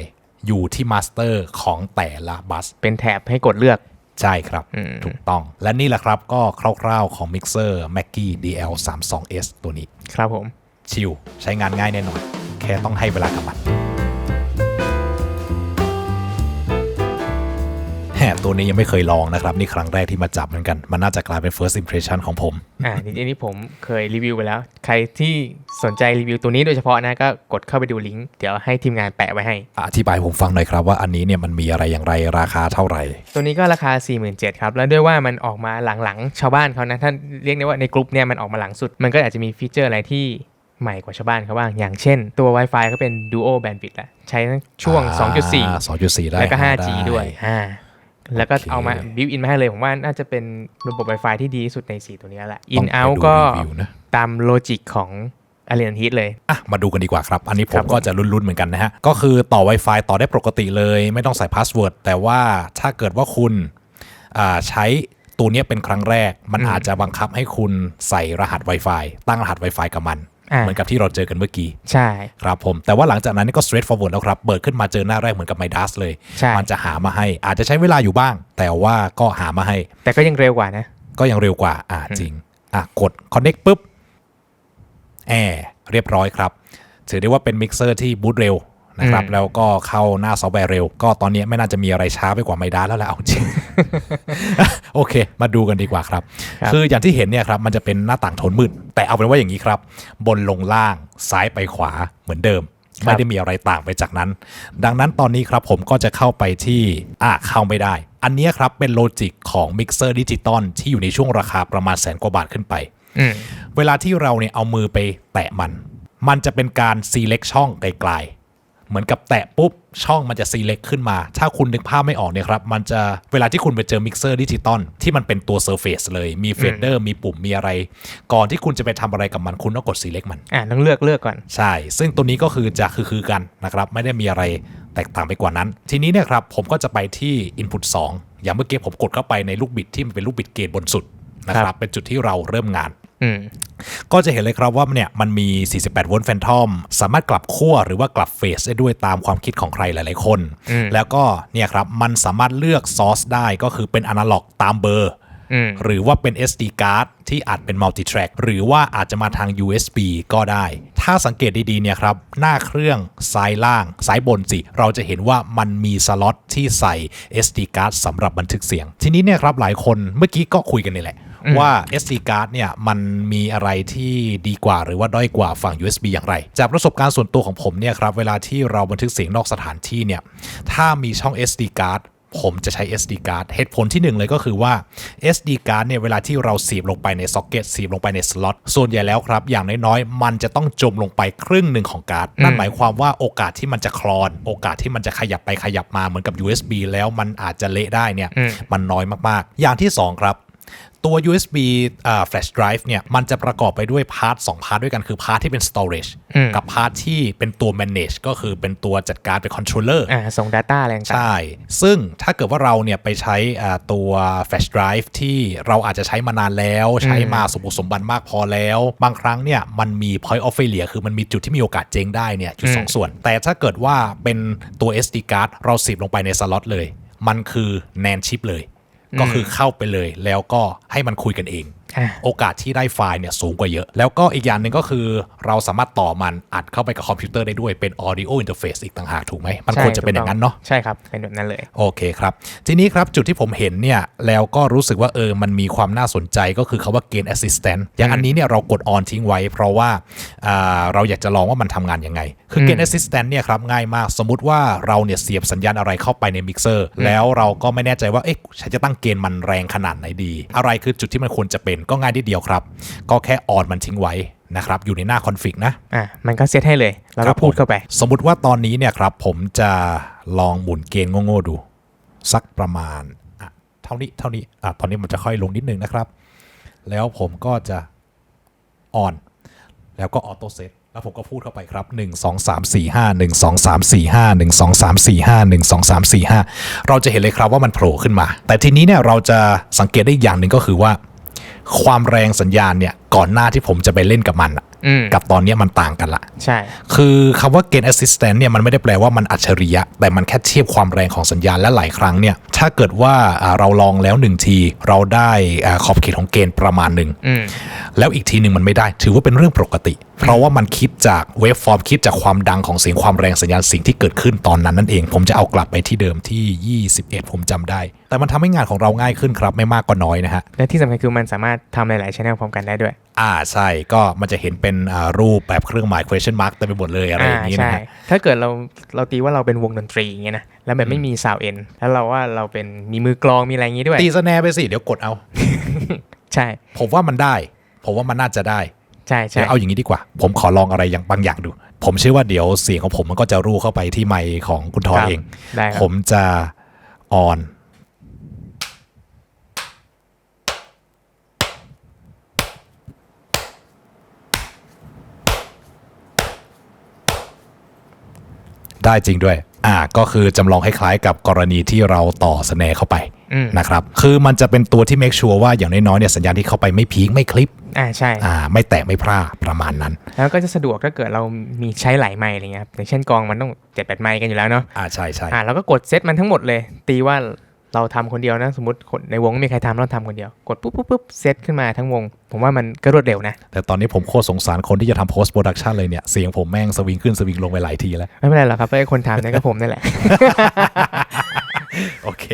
Speaker 2: อยู่ที่ master ของแต่ละบัส
Speaker 1: เป็นแถบให้กดเลือก
Speaker 2: ใช่ครับถูกต้องและนี่แหละครับก็คร่าวๆของ Mixer Mackie DL32S ตัวนี้
Speaker 1: ครับผม
Speaker 2: ชิลใช้งานง่ายแน่นอนแค่ต้องให้เวลากับมันตัวนี้ยังไม่เคยลองนะครับนี่ครั้งแรกที่มาจับเหมือนกันมันน่าจะกลายเป็น first impression ของผม
Speaker 1: จริงๆนี่ผมเคยรีวิวไปแล้วใครที่สนใจรีวิวตัวนี้โดยเฉพาะนะก็กดเข้าไปดูลิงก์เดี๋ยวให้ทีมงานแปะไว้ให้
Speaker 2: อธิบายผมฟังหน่อยครับว่าอันนี้เนี่ยมันมีอะไรอย่างไรราคาเท่าไหร่
Speaker 1: ตัวนี้ก็ราคา 47,000 ครับแล้วด้วยว่ามันออกมาหลังๆชาวบ้านเขานะถ้าเรียกได้ว่าในกลุ่มเนี่ยมันออกมาหลังสุดมันก็อาจจะมีฟีเจอร์อะไรที่ใหม่กว่าชาวบ้านเขาบ้างอย่างเช่นตัว Wi-Fi ก็เป็น Duo Bandwidth ละใช้ช่วง 2.4
Speaker 2: ได้
Speaker 1: แล้วก็ 5G ด้วยแล้วก็เอามาบิวอินมาให้เลยผมว่าน่าจะเป็นระบบ Wi-Fi ที่ดีที่สุดใน4ตัวนี้แหละ In Out ก็ตามโลจิกของ Alien Heat เลย
Speaker 2: มาดูกันดีกว่าครับอันนี้ผมก็จะลุ้นๆเหมือนกันนะฮะก็คือต่อ Wi-Fi ต่อได้ปกติเลยไม่ต้องใส่พาสเวิร์ดแต่ว่าถ้าเกิดว่าคุณใช้ตัวนี้เป็นครั้งแรกมันอาจจะบังคับให้คุณใส่รหัส Wi-Fi ตั้งรหัส Wi-Fi กับมันเหมือนกับที่เราเจอกันเมื่อกี้
Speaker 1: ใช่
Speaker 2: ครับผมแต่ว่าหลังจากนั้นก็ straight forward แล้วครับเปิดขึ้นมาเจอหน้าแรกเหมือนกับ Midas เลยมันจะหามาให้อาจจะใช้เวลาอยู่บ้างแต่ว่าก็หามาให้
Speaker 1: แต่ก็ยังเร็วกว่านะ
Speaker 2: ก็ยังเร็วกว่าจริงกด connect ปุ๊บเรียบร้อยครับถือได้ว่าเป็นมิกเซอร์ที่บูตเร็วนะครับแล้วก็เข้าหน้าซอฟต์แวร์เร็วก็ตอนนี้ไม่น่าจะมีอะไรช้าไปกว่าไมด้าแล้วแหละเอาจริง โอเคมาดูกันดีกว่าครับคืออย่างที่เห็นเนี่ยครับมันจะเป็นหน้าต่างโทนมืดแต่เอาเป็นว่าอย่างนี้ครับบนลงล่างซ้ายไปขวาเหมือนเดิมไม่ได้มีอะไรต่างไปจากนั้นดังนั้นตอนนี้ครับผมก็จะเข้าไปที่เข้าไม่ได้อันนี้ครับเป็นโลจิกของมิกเซอร์ดิจิตอลที่อยู่ในช่วงราคาประมาณ100,000 กว่าบาทขึ้นไปเวลาที่เราเนี่ยเอามือไปแตะมันจะเป็นการ select ช่องไกลเหมือนกับแตะปุ๊บช่องมันจะ select ขึ้นมาถ้าคุณนึกภาพไม่ออกเนี่ยครับมันจะเวลาที่คุณไปเจอมิกเซอร์ดิจิตอลที่มันเป็นตัว surface เลยมีเฟดเดอร์มีปุ่มมีอะไรก่อนที่คุณจะไปทำอะไรกับมันคุณต้องกด select มัน
Speaker 1: ต้องเลือกก่อน
Speaker 2: ใช่ซึ่งตัวนี้ก็คือจะคือกันนะครับไม่ได้มีอะไรแตกต่างไปกว่านั้นทีนี้เนี่ยครับผมก็จะไปที่ input 2อย่างเมื่อกี้ผมกดเข้าไปในลูกบิดที่มันเป็นลูกบิดเกตบนสุดนะครับเป็นจุดที่เราเริ่มงานก็จะเห็นเลยครับว่าเนี่ยมันมี48โวลต์แฟนทอมสามารถกลับขั้วหรือว่ากลับเฟสได้ด้วยตามความคิดของใครหลายๆคนแล้วก็เนี่ยครับมันสามารถเลือกซอร์สได้ก็คือเป็นอนาล็อกตามเบอร์หรือว่าเป็น SD card ที่อาจเป็น multi track หรือว่าอาจจะมาทาง USB ก็ได้ถ้าสังเกตดีๆเนี่ยครับหน้าเครื่องซ้ายล่างซ้ายบนสิเราจะเห็นว่ามันมีสล็อตที่ใส่ SD card สำหรับบันทึกเสียงทีนี้เนี่ยครับหลายคนเมื่อกี้ก็คุยกันนี่แหละว่า SD card เนี่ยมันมีอะไรที่ดีกว่าหรือว่าด้อยกว่าฝั่ง USB อย่างไรจากประสบการณ์ส่วนตัวของผมเนี่ยครับเวลาที่เราบันทึกเสียงนอกสถานที่เนี่ยถ้ามีช่อง SD card ผมจะใช้ SD card เหตุผลที่1เลยก็คือว่า SD card เนี่ยเวลาที่เราเสียบลงไปในซ็อกเก็ตเสียบลงไปในสล็อตส่วนใหญ่แล้วครับอย่างน้อยๆมันจะต้องจมลงไปครึ่งหนึ่งของการ์ดนั่นหมายความว่าโอกาสที่มันจะคลอนโอกาสที่มันจะขยับไปขยับมาเหมือนกับ USB แล้วมันอาจจะเละได้เนี่ยมันน้อยมากๆอย่างที่2ครับตัว USB flash drive เนี่ยมันจะประกอบไปด้วยพาร์ท2พาร์ทด้วยกันคือพาร์ทที่เป็น storage กับพาร์ทที่เป็นตัว manage ก็คือเป็นตัวจัดการเป็น controller
Speaker 1: ส่ง data อะไรต่างๆ
Speaker 2: ใช่ซึ่งถ้าเกิดว่าเราเนี่ยไปใช้ตัว flash drive ที่เราอาจจะใช้มานานแล้วใช้มาสมบุกสมบันมากพอแล้วบางครั้งเนี่ยมันมี point of failure คือมันมีจุดที่มีโอกาสเจ๊งได้เนี่ยจุด2ส่วนแต่ถ้าเกิดว่าเป็นตัว SD card เราเสียบลงไปในสล็อตเลยมันคือ NAND chip เลยก็คือเข้าไปเลยแล้วก็ให้มันคุยกันเอง โอกาสที่ได้ไฟล์เนี่ยสูงกว่าเยอะแล้วก็อีกอย่างหนึ่งก็คือเราสามารถต่อมันอัดเข้าไปกับคอมพิวเตอร์ได้ด้วยเป็น audio interface อีกต่างหากถูกไหมมันควรจะเป็นอย่างนั้นเนาะ
Speaker 1: ใช่ครับเป็นแบบนั้นเลย
Speaker 2: โอเคครับทีนี้ครับจุดที่ผมเห็นเนี่ยแล้วก็รู้สึกว่ามันมีความน่าสนใจก็คือคาว่า Gain Assistant อย่างอันนี้เนี่ยเรากด on ทิ้งไว้เพราะว่าเราอยากจะลองว่ามันทำงานยังไงคือ Gain Assistant เนี่ยครับง่ายมากสมมุติว่าเราเนี่ยเสียบสัญญาณอะไรเข้าไปในมิกเซอร์แล้วเราก็ไม่แน่ใจว่าฉันจะตั้งเกณฑ์มันแรงขนาดไหนดีอะไรคือจุดที่มันควรจะเป็นก็ง่ายนิดเดียวครับก็แค่ on มันทิ้งไว้นะครับอยู่ในหน้าคอนฟิกนะ
Speaker 1: มันก็เซตให้เลยแล้วก็พูดเข้าไป
Speaker 2: สมมุติว่าตอนนี้เนี่ยครับผมจะลองหมุนเกณฑ์โง่ๆดูสักประมาณเท่านี้ตอนนี้มันจะค่อยลงนิดนึงนะครับแล้วผมก็จะ on แล้วก็ออโต้เซตแล้วผมก็พูดเข้าไปครับ1 2 3 4 5 1 2 3 4 5 1 2 3 4 5 1 2 3 4 5เราจะเห็นเลยครับว่ามันโผล่ขึ้นมาแต่ทีนี้เนี่ยเราจะสังเกตได้อีกอย่างหนึ่งก็คือว่าความแรงสัญญาณเนี่ยก่อนหน้าที่ผมจะไปเล่นกับมันกับตอนนี้มันต่างกันละ
Speaker 1: ใช่
Speaker 2: คือคำว่า Gain Assistant เนี่ยมันไม่ได้แปลว่ามันอัจฉริยะแต่มันแค่เทียบความแรงของสัญญาณและหลายครั้งเนี่ยถ้าเกิดว่าเราลองแล้ว1ทีเราได้ขอบเขตของเกณฑ์ประมาณหนึ่งแล้วอีกทีหนึ่งมันไม่ได้ถือว่าเป็นเรื่องปกติเพราะว่ามันคิดจากเวฟฟอร์มคิดจากความดังของเสียงความแรงสัญญาณสิ่งที่เกิดขึ้นตอนนั้นนั่นเองผมจะเอากลับไปที่เดิมที่21ผมจำได้แต่มันทำให้งานของเราง่ายขึ้นครับไม่มากก็น้อยนะฮะ
Speaker 1: และที่สำคัญคือมันสามารถทำหลายๆ channel พร้อมกันได้ด้วย
Speaker 2: ใช่ก็มันจะเห็นเป็นรูปแบบเครื่องหมาย question mark เต็มไปหมดเลยอะไรอย่างนี้นะฮะ
Speaker 1: ถ้าเกิดเราตีว่าเราเป็นวงดนตรีอย่างเงี้ยนะแล้วแบบไม่มีซาวเอ็นแล้วเราว่าเราเป็นมีมือกลองมีอะไรอย่างงี้ด้วย
Speaker 2: ตีสแนร์ไปสิเดี๋ยวกดเอา
Speaker 1: ใช่
Speaker 2: ผมว่ามันได้ผมว่ามันน่าจะได้
Speaker 1: ใช่
Speaker 2: เอาอย่างนี้ดีกว่าผมขอลองอะไรอย่างบางอย่างดูผมเชื่อว่าเดี๋ยวเสียงของผมมันก็จะรู้เข้าไปที่ไมค์ของคุณทอเองผมจะออนได้จริงด้วยก็คือจำลองคล้ายๆกับกรณีที่เราต่อสแนร์เข้าไปนะครับคือมันจะเป็นตัวที่ make sure ว่าอย่างน้อยๆเนี่ยสัญญาณที่เข้าไปไม่พีคไม่คลิป
Speaker 1: ใช่
Speaker 2: ไม่แตกไม่พร่าประมาณนั้น
Speaker 1: แล้วก็จะสะดวกถ้าเกิดเรามีใช้หลายไมค์อะไรเงี้ยอย่างเช่นกองมันต้อง 7-8 ไมค์กันอยู่แล้วเนาะ
Speaker 2: ใช่
Speaker 1: เราก็กดเซตมันทั้งหมดเลยตีว่าเราทำคนเดียวนะสมมติคนในวงไม่มีใครทำเราทำคนเดียวกดปุ๊บเซตขึ้นมาทั้งวงผมว่ามันก็รวดเร็วนะ
Speaker 2: แต่ตอนนี้ผมโคตรสงสารคนที่จะทำ post production เลยเนี่ยเสียงผมแม่งสวิงขึ้นสวิงลงไปหลายทีแล้ว
Speaker 1: ไม่เป็นไรหรอกครับไอ้คนทำเนี่ยก็ผมนี่แหละ
Speaker 2: โอเค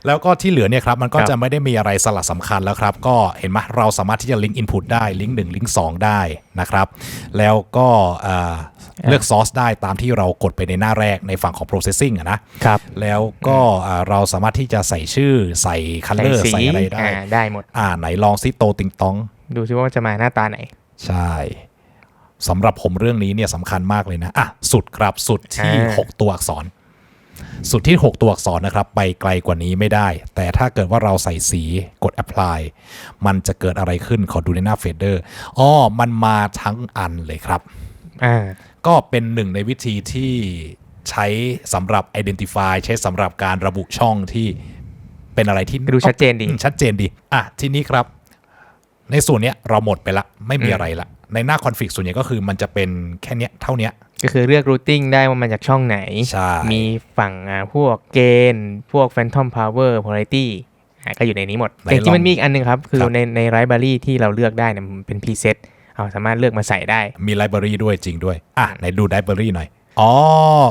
Speaker 2: แล้วก็ที่เหลือเนี่ยครับมันก็จะไม่ได้มีอะไรสลักสำคัญแล้วครับก็เห็นไหมเราสามารถที่จะลิงก์ input ได้ลิงก์1ลิงก์2ได้นะครับแล้วก็เลือก source ได้ตามที่เรากดไปในหน้าแรกในฝั่งของ processing
Speaker 1: นะครับ
Speaker 2: แล้วก็เราสามารถที่จะใส่ชื่อใส่ color ใส่อะไร
Speaker 1: ได้หมด
Speaker 2: ไหนลองซิโตติงตอง
Speaker 1: ดูซิว่าจะมาหน้าตาไหน
Speaker 2: ใช่สำหรับผมเรื่องนี้เนี่ยสำคัญมากเลยนะสุดครับสุดที่6ตัวอักษรสุดที่6ตัวอักษรนะครับไปไกลกว่านี้ไม่ได้แต่ถ้าเกิดว่าเราใส่สีกด apply มันจะเกิดอะไรขึ้นขอดูในหน้า fader มันมาทั้งอันเลยครับก็เป็นหนึ่งในวิธีที่ใช้สำหรับ identify ใช้สำหรับการระบุช่องที่เป็นอะไรที่
Speaker 1: ดูชัดเจน
Speaker 2: ดีทีนี้ครับในส่วนนี้เราหมดไปละไม่มีอะไรละในหน้าคอนฟิกส่วนใหญ่ก็คือมันจะเป็นแค่เนี้ยเท่านี้
Speaker 1: ก็คือเลือก routing ได้ว่ามันจากช่องไหนมีฝั่งพวกเกณฑ์พวก phantom power polarity ก็อยู่ในนี้หมดแต่ที่มันมีอีกอันนึงครับคือใน library ที่เราเลือกได้เนี่ยมันเป็น preset สามารถเลือกมาใส่ได้
Speaker 2: มี library ด้วยจริงด้วยไหนดู library หน่อย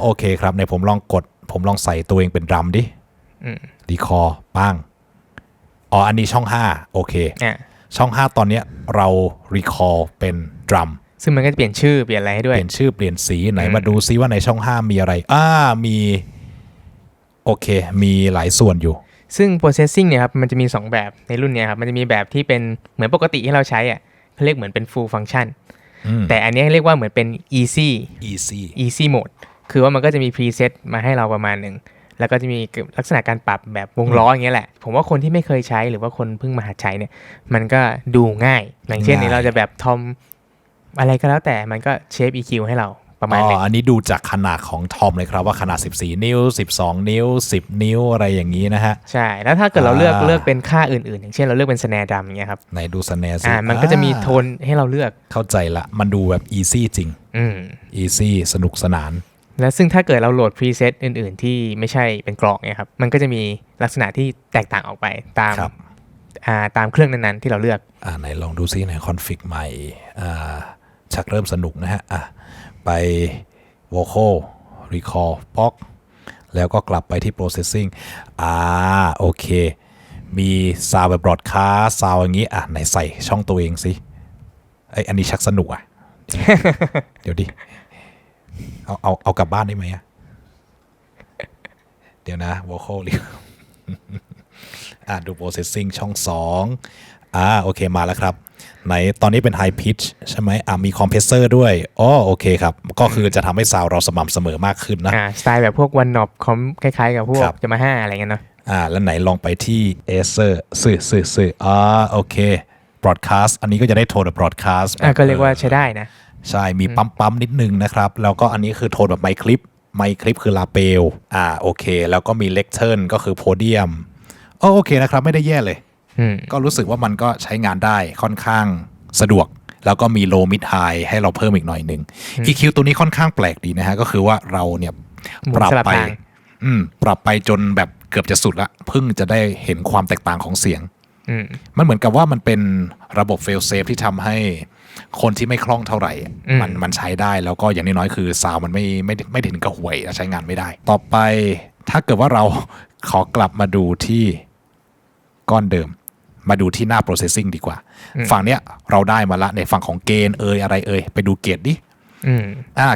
Speaker 2: โอเคครับในผมลองใส่ตัวเองเป็นดรัมดิดีคอปั้งอันนี้ช่อง5โอเคช่อง5ตอนนี้เรา recall เป็นดรัม
Speaker 1: ซึ่งมันก็จะเปลี่ยนชื่อเปลี่ยนอะไรให้ด้วย
Speaker 2: เปลี่ยนชื่อเปลี่ยนสีไหนมาดูซิว่าในช่อง5มีอะไรมีโอเคมีหลายส่วนอยู่
Speaker 1: ซึ่ง processing เนี่ยครับมันจะมี2แบบในรุ่นเนี้ยครับมันจะมีแบบที่เป็นเหมือนปกติที่เราใช้เขาเรียกเหมือนเป็น full function แต่อันนี้เรียกว่าเหมือนเป็น easy mode คือว่ามันก็จะมี preset มาให้เราประมาณนึงแล้วก็จะมีลักษณะการปรับแบบวงล้ออย่างเงี้ยแหละผมว่าคนที่ไม่เคยใช้หรือว่าคนเพิ่งมาหัดใช้เนี่ยมันก็ดูง่ายอย่างเช่นนี้เราจะแบบทอมอะไรก็แล้วแต่มันก็เชฟ EQ ให้เราประมาณนึง
Speaker 2: อันนี้ดูจากขนาดของทอมเลยครับว่าขนาด14นิ้ว12นิ้ว10นิ้วอะไรอย่างนี้นะฮะ
Speaker 1: ใช่แล้วถ้าเกิดเราเลือกเป็นค่าอื่นๆอย่างเช่นเราเลือกเป็นสแนร์ดรัมอย่างเงี้ยครับ
Speaker 2: ไหนดูสแนร์สิ
Speaker 1: มันก็จะมีโทนให้เราเลือก
Speaker 2: เข้าใจละมันดูแบบ easy จริงeasy สนุกสนาน
Speaker 1: และซึ่งถ้าเกิดเราโหลด preset อื่นๆที่ไม่ใช่เป็นกรองเนี่ยครับมันก็จะมีลักษณะที่แตกต่างออกไป ตามเครื่องนั้นๆที่เราเลือก
Speaker 2: ไหนลองดูซิไหนคอนฟิกใหม่ชักเริ่มสนุกนะฮะไป vocal recall POC แล้วก็กลับไปที่ processing โอเคมีซาวด์แบบ broadcast ซาวด์อย่างนี้ไหนใส่ช่องตัวเองสิอันนี้ชักสนุกเดี๋ยวดิเอากลับบ้านได้ไหมเดี๋ยวนะ vocal ดู processing ช่อง2โอเคมาแล้วครับไหนตอนนี้เป็น high pitch ใช่ไหมมี compressor ด้วยโอเคครับก็คือจะทำให้ซาวด์เราสม่ำเสมอมากขึ้นนะ
Speaker 1: สไตล์แบบพวก one knob คล้ายๆกับพวกYamahaอะไรเงี้ยเนาะ
Speaker 2: แล้วไหนลองไปที่ Acer สื่อโอเค broadcast อันนี้ก็จะได้โทนแบบ broadcast
Speaker 1: ก็เรียกว่าใช้ได้นะ
Speaker 2: ใช่มีปั๊มนิดนึงนะครับแล้วก็อันนี้คือโทนแบบไมค์คลิปคือลาเปลโอเคแล้วก็มีเล็กเทิร์นก็คือโพเดียมโอเคนะครับไม่ได้แย่เลยก็รู้สึกว่ามันก็ใช้งานได้ค่อนข้างสะดวกแล้วก็มี low mid high ให้เราเพิ่มอีกหน่อยหนึ่ง EQ ตัวนี้ค่อนข้างแปลกดีนะฮะก็คือว่าเราเนี่ยปรับไปจนแบบเกือบจะสุดละเพิ่งจะได้เห็นความแตกต่างของเสียงมันเหมือนกับว่ามันเป็นระบบ fail safe ที่ทำให้คนที่ไม่คล่องเท่าไหร่มันใช้ได้แล้วก็อย่างน้อยๆคือซาวมันไม่ถึงกับห่วยใช้งานไม่ได้ต่อไปถ้าเกิดว่าเราขอกลับมาดูที่ก้อนเดิมมาดูที่หน้า processing ดีกว่าฝั่งเนี้ยเราได้มาละในฝั่งของเกณฑ์อะไรไปดูเกณฑ์ดิ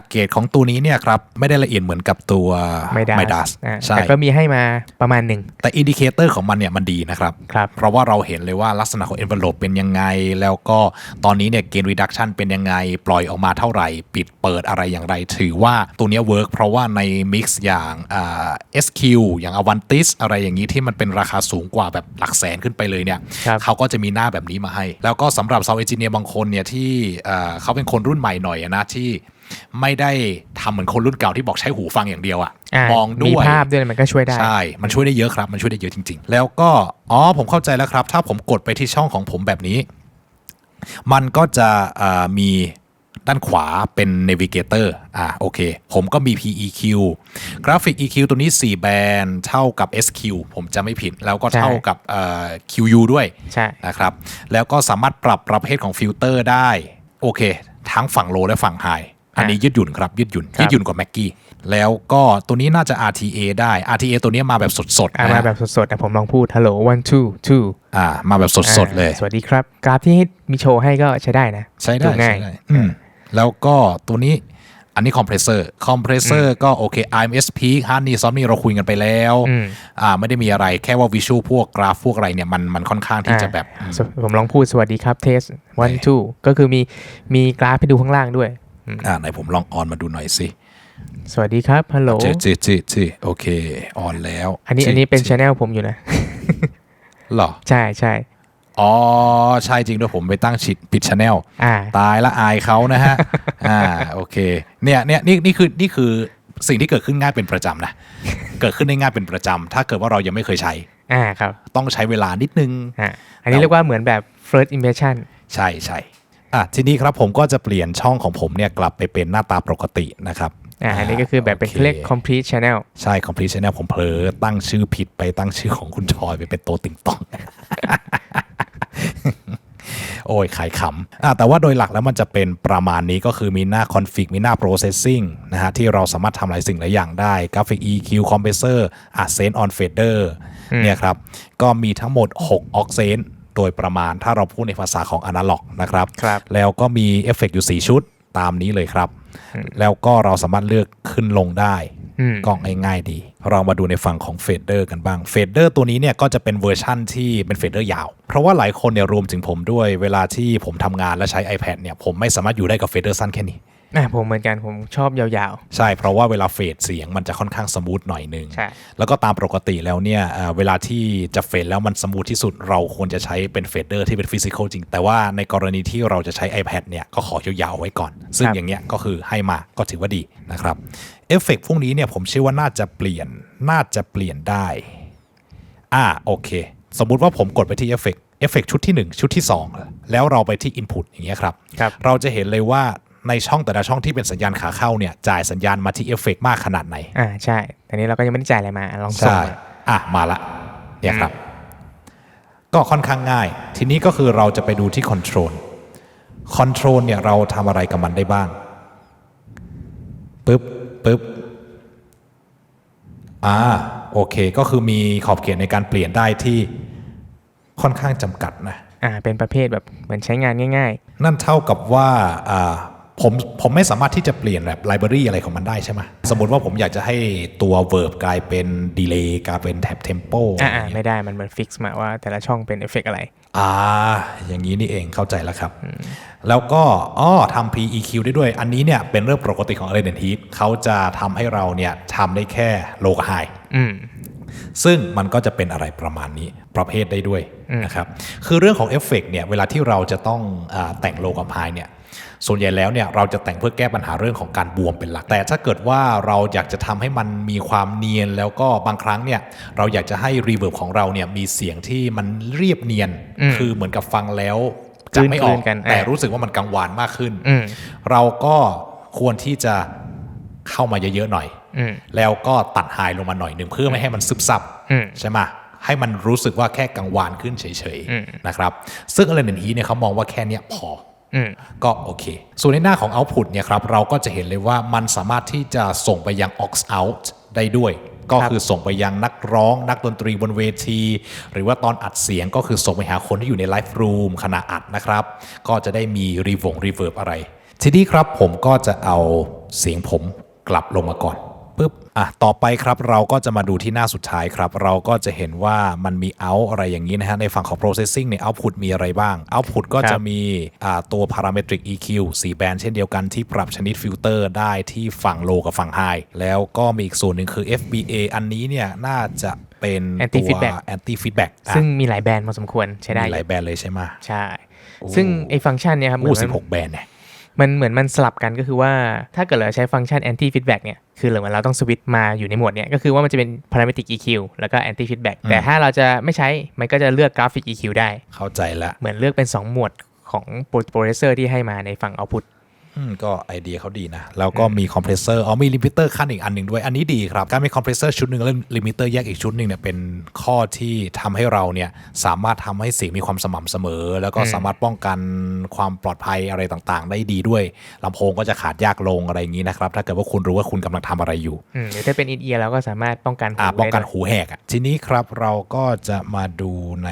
Speaker 2: เกรดของตัวนี้เนี่ยครับไม่ได้ละเอียดเหมือนกับตัว Midas ใช่
Speaker 1: แต่ก็มีให้มาประมาณหนึ่ง
Speaker 2: แต่อินดิเคเตอร์ของมันเนี่ยมันดีนะครับเพราะว่าเราเห็นเลยว่าลักษณะของ envelope เป็นยังไงแล้วก็ตอนนี้เนี่ยเกณฑ์ reduction เป็นยังไงปล่อยออกมาเท่าไหร่ปิดเปิดอะไรอย่างไรถือว่าตัวนี้ work เพราะว่าใน mix อย่างSQ อย่าง Avantis อะไรอย่างนี้ที่มันเป็นราคาสูงกว่าแบบหลักแสนขึ้นไปเลยเนี่ยเขาก็จะมีหน้าแบบนี้มาให้แล้วก็สำหรับ sound engineer บางคนเนี่ยที่เขาเป็นคนรุ่นใหม่หน่อยนะที่ไม่ได้ทำเหมือนคนรุ่นเก่าที่บอกใช้หูฟังอย่างเดียวมองด้วย
Speaker 1: มีภาพด้วยมันก็ช่วยได้
Speaker 2: ใช่มันช่วยได้เยอะครับมันช่วยได้เยอะจริงๆแล้วก็ผมเข้าใจแล้วครับถ้าผมกดไปที่ช่องของผมแบบนี้มันก็จะมีด้านขวาเป็น navigator โอเคผมก็มี PEQ Graphic EQ ตัวนี้4แบนด์เท่ากับ SQ ผมจะไม่ผิดแล้วก็เท่ากับQU ด้วยนะครับแล้วก็สามารถปรับประเภทของฟิลเตอร์ได้โอเคทั้งฝั่งโลและฝั่งไฮอันนี้ยืดหยุ่นครับยืดหยุ่นกว่าแม็กกี้แล้วก็ตัวนี้น่าจะ RTA ได้ RTA ตัวนี้มาแบบสด
Speaker 1: ๆมาแบบสดๆผมลองพูด Hello 1 2 2
Speaker 2: มาแบบสดๆเลย
Speaker 1: สวัสดีครับกราฟที่มีโชว์ให้ก็ใช้ได้นะ
Speaker 2: ใช้ได้แล้วก็ตัวนี้อันนี้คอมเพรสเซอร์ก็โอเค IMS Peak Honey Soft นี่เราคุยกันไปแล้วไม่ได้มีอะไรแค่ว่าวิชวลพวกกราฟพวกอะไรเนี่ยมันค่อนข้างที่จะแบบ
Speaker 1: ผมลองพูดสวัสดีครับเทส1 2ก็คือมีกราฟให้ดูข้างล่างด้วย
Speaker 2: ไหนผมลองออนมาดูหน่อยสิ
Speaker 1: สวัสดีครับฮัลโหล
Speaker 2: จีโอเคออนแล้ว
Speaker 1: อันนี้เป็น channel ผมอยู่นะ
Speaker 2: หรอ
Speaker 1: ใช่ใช่
Speaker 2: ใช่จริงด้วยผมไปตั้งผิด channel ตายละอายเขานะฮะโอเคเนี่ยนี่คือสิ่งที่เกิดขึ้นง่ายเป็นประจำนะเกิดขึ้นได้ง่ายเป็นประจำถ้าเกิดว่าเรายังไม่เคยใช้
Speaker 1: ครับ
Speaker 2: ต้องใช้เวลานิดนึง
Speaker 1: อันนี้เรียกว่าเหมือนแบบ first impression
Speaker 2: ใช่ทีนี้ครับผมก็จะเปลี่ยนช่องของผมเนี่ยกลับไปเป็นหน้าตาปกตินะครับ
Speaker 1: อันนี้ก็คือแบบเป็นเรียก complete channel
Speaker 2: ใช่ complete channel ผมเผลอตั้งชื่อผิดไปตั้งชื่อของคุณชอยไปเป็นโตติ่งต้อง โอ้ยขายขำแต่ว่าโดยหลักแล้วมันจะเป็นประมาณนี้ก็คือมีหน้า config มีหน้า processing นะฮะที่เราสามารถทำหลายสิ่งหลายอย่างได้ graphic EQ compressor Accent on fader เนี่ยครับก็มีทั้งหมด6 Accent โดยประมาณถ้าเราพูดในภาษาของ Analog นะครับแล้วก็มีเอฟเฟกต์อยู่4ชุดตามนี้เลยครับแล้วก็เราสามารถเลือกขึ้นลงได้ก็ง่ายๆดีเรามาดูในฝั่งของเฟดเดอร์กันบ้างเฟดเดอร์ตัวนี้เนี่ยก็จะเป็นเวอร์ชั่นที่เป็นเฟดเดอร์ยาวเพราะว่าหลายคนเนี่ยรวมถึงผมด้วยเวลาที่ผมทำงานและใช้ iPad เนี่ยผมไม่สามารถอยู่ได้กับเฟดเดอร์สั้นแค่นี้
Speaker 1: ผมเหมือนกันผมชอบยาว
Speaker 2: ๆใช่เพราะว่าเวลาเฟดเสียงมันจะค่อนข้างสมูทหน่อยนึงแล้วก็ตามปกติแล้วเนี่ยเวลาที่จะเฟดแล้วมันสมูทที่สุดเราควรจะใช้เป็นเฟดเดอร์ที่เป็นฟิสิกอลจริงแต่ว่าในกรณีที่เราจะใช้ iPad เนี่ยก็ขอยาวๆไว้ก่อนซึ่งอย่างเงี้ยก็คือให้มาก็ถือว่าดีนะครับเอฟเฟกต์พวกนี้เนี่ยผมเชื่อว่าน่าจะเปลี่ยนได้โอเคสมมุติว่าผมกดไปที่เอฟเฟกต์ชุดที่1ชุดที่2แล้วเราไปที่ Input อย่างเงี้ยครับเราจะเห็นเลยว่าในช่องแต่ละช่องที่เป็นสัญญาณขาเข้าเนี่ยจ่ายสัญญาณมาที่เอฟเฟกต์มากขนาดไหน
Speaker 1: ใช่แต่นี้เราก็ยังไม่ได้จ่ายอะไรมาลองส่ง
Speaker 2: มาละเนี่ยครับ ก็ค่อนข้างง่ายทีนี้ก็คือเราจะไปดูที่ Control เนี่ยเราทำอะไรกับมันได้บ้างปึ๊บโอเคก็คือมีขอบเขตในการเปลี่ยนได้ที่ค่อนข้างจำกัดนะ
Speaker 1: เป็นประเภทแบบเหมือนใช้งานง่าย
Speaker 2: ๆนั่นเท่ากับว่าผมไม่สามารถที่จะเปลี่ยนแบบไลบรารีอะไรของมันได้ใช่ไหมสมมติว่าผมอยากจะให้ตัว verb กลายเป็น delay กลายเป็น tempo
Speaker 1: ไม่ได้มันฟิกซ์มาว่าแต่ละช่องเป็นเอฟเฟกต์อะไร
Speaker 2: อย่างนี้นี่เองเข้าใจแล้วครับแล้วก็ทำ PEQ ได้ด้วยอันนี้เนี่ยเป็นเรื่องปกติของ Allen Heath เขาจะทำให้เราเนี่ยทำได้แค่ low กับ high ซึ่งมันก็จะเป็นอะไรประมาณนี้ประเภทได้ด้วยนะครับคือเรื่องของเอฟเฟกต์เนี่ยเวลาที่เราจะต้องแต่ง low กับ high เนี่ยส่วนใหญ่แล้วเนี่ยเราจะแต่งเพื่อแก้ปัญหาเรื่องของการบวมเป็นหลักแต่ถ้าเกิดว่าเราอยากจะทำให้มันมีความเนียนแล้วก็บางครั้งเนี่ยเราอยากจะให้รีเวิร์บของเราเนี่ยมีเสียงที่มันเรียบเนียนคือเหมือนกับฟังแล้วจะไม่ออกแต่รู้สึกว่ามันกังวานมากขึ้นเราก็ควรที่จะเข้ามาเยอะๆหน่อยแล้วก็ตัดไฮลงมาหน่อยหนึ่งเพื่อไม่ให้มันซึบซับใช่ไหมให้มันรู้สึกว่าแค่กังวานขึ้นเฉยๆนะครับซึ่งAllen Heathเนี่ยเขามองว่าแค่นี้พอก็โอเคส่วนในหน้าของ Output เนี่ยครับเราก็จะเห็นเลยว่ามันสามารถที่จะส่งไปยัง aux out ได้ด้วยก็คือส่งไปยังนักร้องนักดนตรีบนเวทีหรือว่าตอนอัดเสียงก็คือส่งไปหาคนที่อยู่ในไลฟ์รูมขณะอัดนะครับก็จะได้มีรีเวิร์บอะไรทีนี้ครับผมก็จะเอาเสียงผมกลับลงมาก่อนปึ๊บต่อไปครับเราก็จะมาดูที่หน้าสุดท้ายครับเราก็จะเห็นว่ามันมี out อะไรอย่างนี้นะฮะในฝั่งของ processing เนี่ย output มีอะไรบ้าง output ก็จะมีตัว parametric EQ 4 แบนด์เช่นเดียวกันที่ปรับชนิดฟิลเตอร์ได้ที่ฝั่ง low กับฝั่ง high แล้วก็มีอีกส่วนหนึ่งคือ FBA อันนี้เนี่ยน่าจะเป็นตัว anti feedback
Speaker 1: ซึ่งมีหลายแบรนด์พอสมควรใช้ได้
Speaker 2: มีหลายแบรนด์เลยใช่ไหม
Speaker 1: ใช่ซึ่งไอ้ฟังก์ชันเนี่ยครับเหมือน
Speaker 2: 16 แบรนด์เนี่ย
Speaker 1: มันเหมือนมันสลับกันก็คือว่าถ้าเกิดเราใช้ฟังก์ชัน anti feedback เนี่ยคือเหมือนเราต้องสวิตช์มาอยู่ในโหมดเนี่ยก็คือว่ามันจะเป็น parametric EQ แล้วก็ anti feedback แต่ถ้าเราจะไม่ใช้มันก็จะเลือก graphic EQ ได้
Speaker 2: เข้าใจละ
Speaker 1: เหมือนเลือกเป็น2หมวดของ processor ที่ให้มาในฝั่ง output
Speaker 2: ก็ไอเดียเขาดีนะแล้วก็มีคอมเพรสเซอร์มีลิมิเตอร์ขั้นอีกอันหนึ่งด้วยอันนี้ดีครับการมีคอมเพรสเซอร์ชุดหนึ่งแล้วลิมิเตอร์แยกอีกชุดหนึ่งเนี่ยเป็นข้อที่ทำให้เราเนี่ยสามารถทำให้เสียงมีความสม่ำเสมอแล้วก็สามารถป้องกันความปลอดภัยอะไรต่างๆได้ดีด้วยลำโพงก็จะขาดยากลงอะไรอย่างนี้นะครับถ้าเกิดว่าคุณรู้ว่าคุณกำลังทำอะไรอยู่
Speaker 1: หรือถ้าเป็นอินเอียร์เราก็สามารถป้องกัน
Speaker 2: หูแหกทีนี้ครับเราก็จะมาดูใน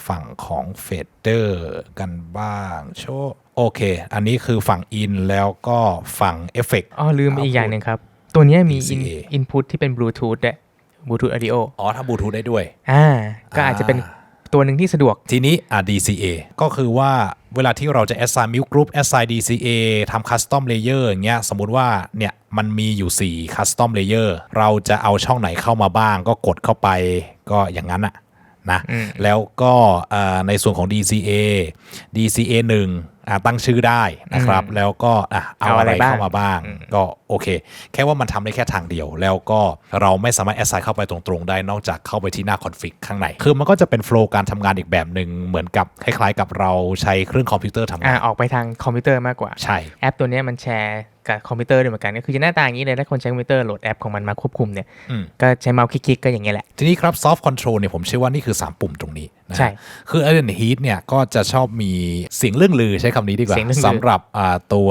Speaker 2: ฝั่งของเฟดเดอร์กันบ้างโอเคอันนี้คือฝั่ง in แล้วก็ฝั่ง effect
Speaker 1: ลืมอีกอย่างหนึ่งครับตัวนี้มี input ที่เป็น Bluetooth ด้วย Bluetooth audio
Speaker 2: ถ้า Bluetooth ได้ด้วย
Speaker 1: ก็อาจจะเป็นตัวหนึ่งที่สะดวก
Speaker 2: ทีนี้DCA ก็คือว่าเวลาที่เราจะ assign mute group assign DCA ทำ custom layer อย่างเงี้ยสมมุติว่าเนี่ยมันมีอยู่4 custom layer เราจะเอาช่องไหนเข้ามาบ้างก็กดเข้าไปก็อย่างนั้นนะแล้วก็ในส่วนของ DCA 1ตั้งชื่อได้นะครับแล้วก็เอาอะไรเข้ามาบ้างก็โอเคแค่ว่ามันทำได้แค่ทางเดียวแล้วก็เราไม่สามารถ assign เข้าไปตรงๆได้นอกจากเข้าไปที่หน้า config ข้างในคือมันก็จะเป็นโฟล์การทำงานอีกแบบหนึ่งเหมือนกับคล้ายๆกับเราใช้เครื่องคอมพิวเตอร์ทำงาน
Speaker 1: ออกไปทางคอมพิวเตอร์มากกว่า
Speaker 2: ใช่
Speaker 1: แอปตัวนี้มันแชร์กับคอมพิวเตอร์ด้วยเหมือนกันก็คือจะหน้าตาอย่างนี้เลยถ้าคนใช้คอมพิวเตอร์โหลดแอปของมันมาควบคุมเนี่ยก็ใช้เมาส์คลิกๆก็อย่างเงี้ยแหละ
Speaker 2: ทีนี้ครับ soft control เนี่ยผมเชื่อว่านี่คือ3ปุ่มตรงนี้นะ
Speaker 1: ใช่
Speaker 2: คือ Allen Heath เนี่ยก็จะชอบมีเสียงเรื่องลือใช้คำนี้ดีกว่าสำหรับตัว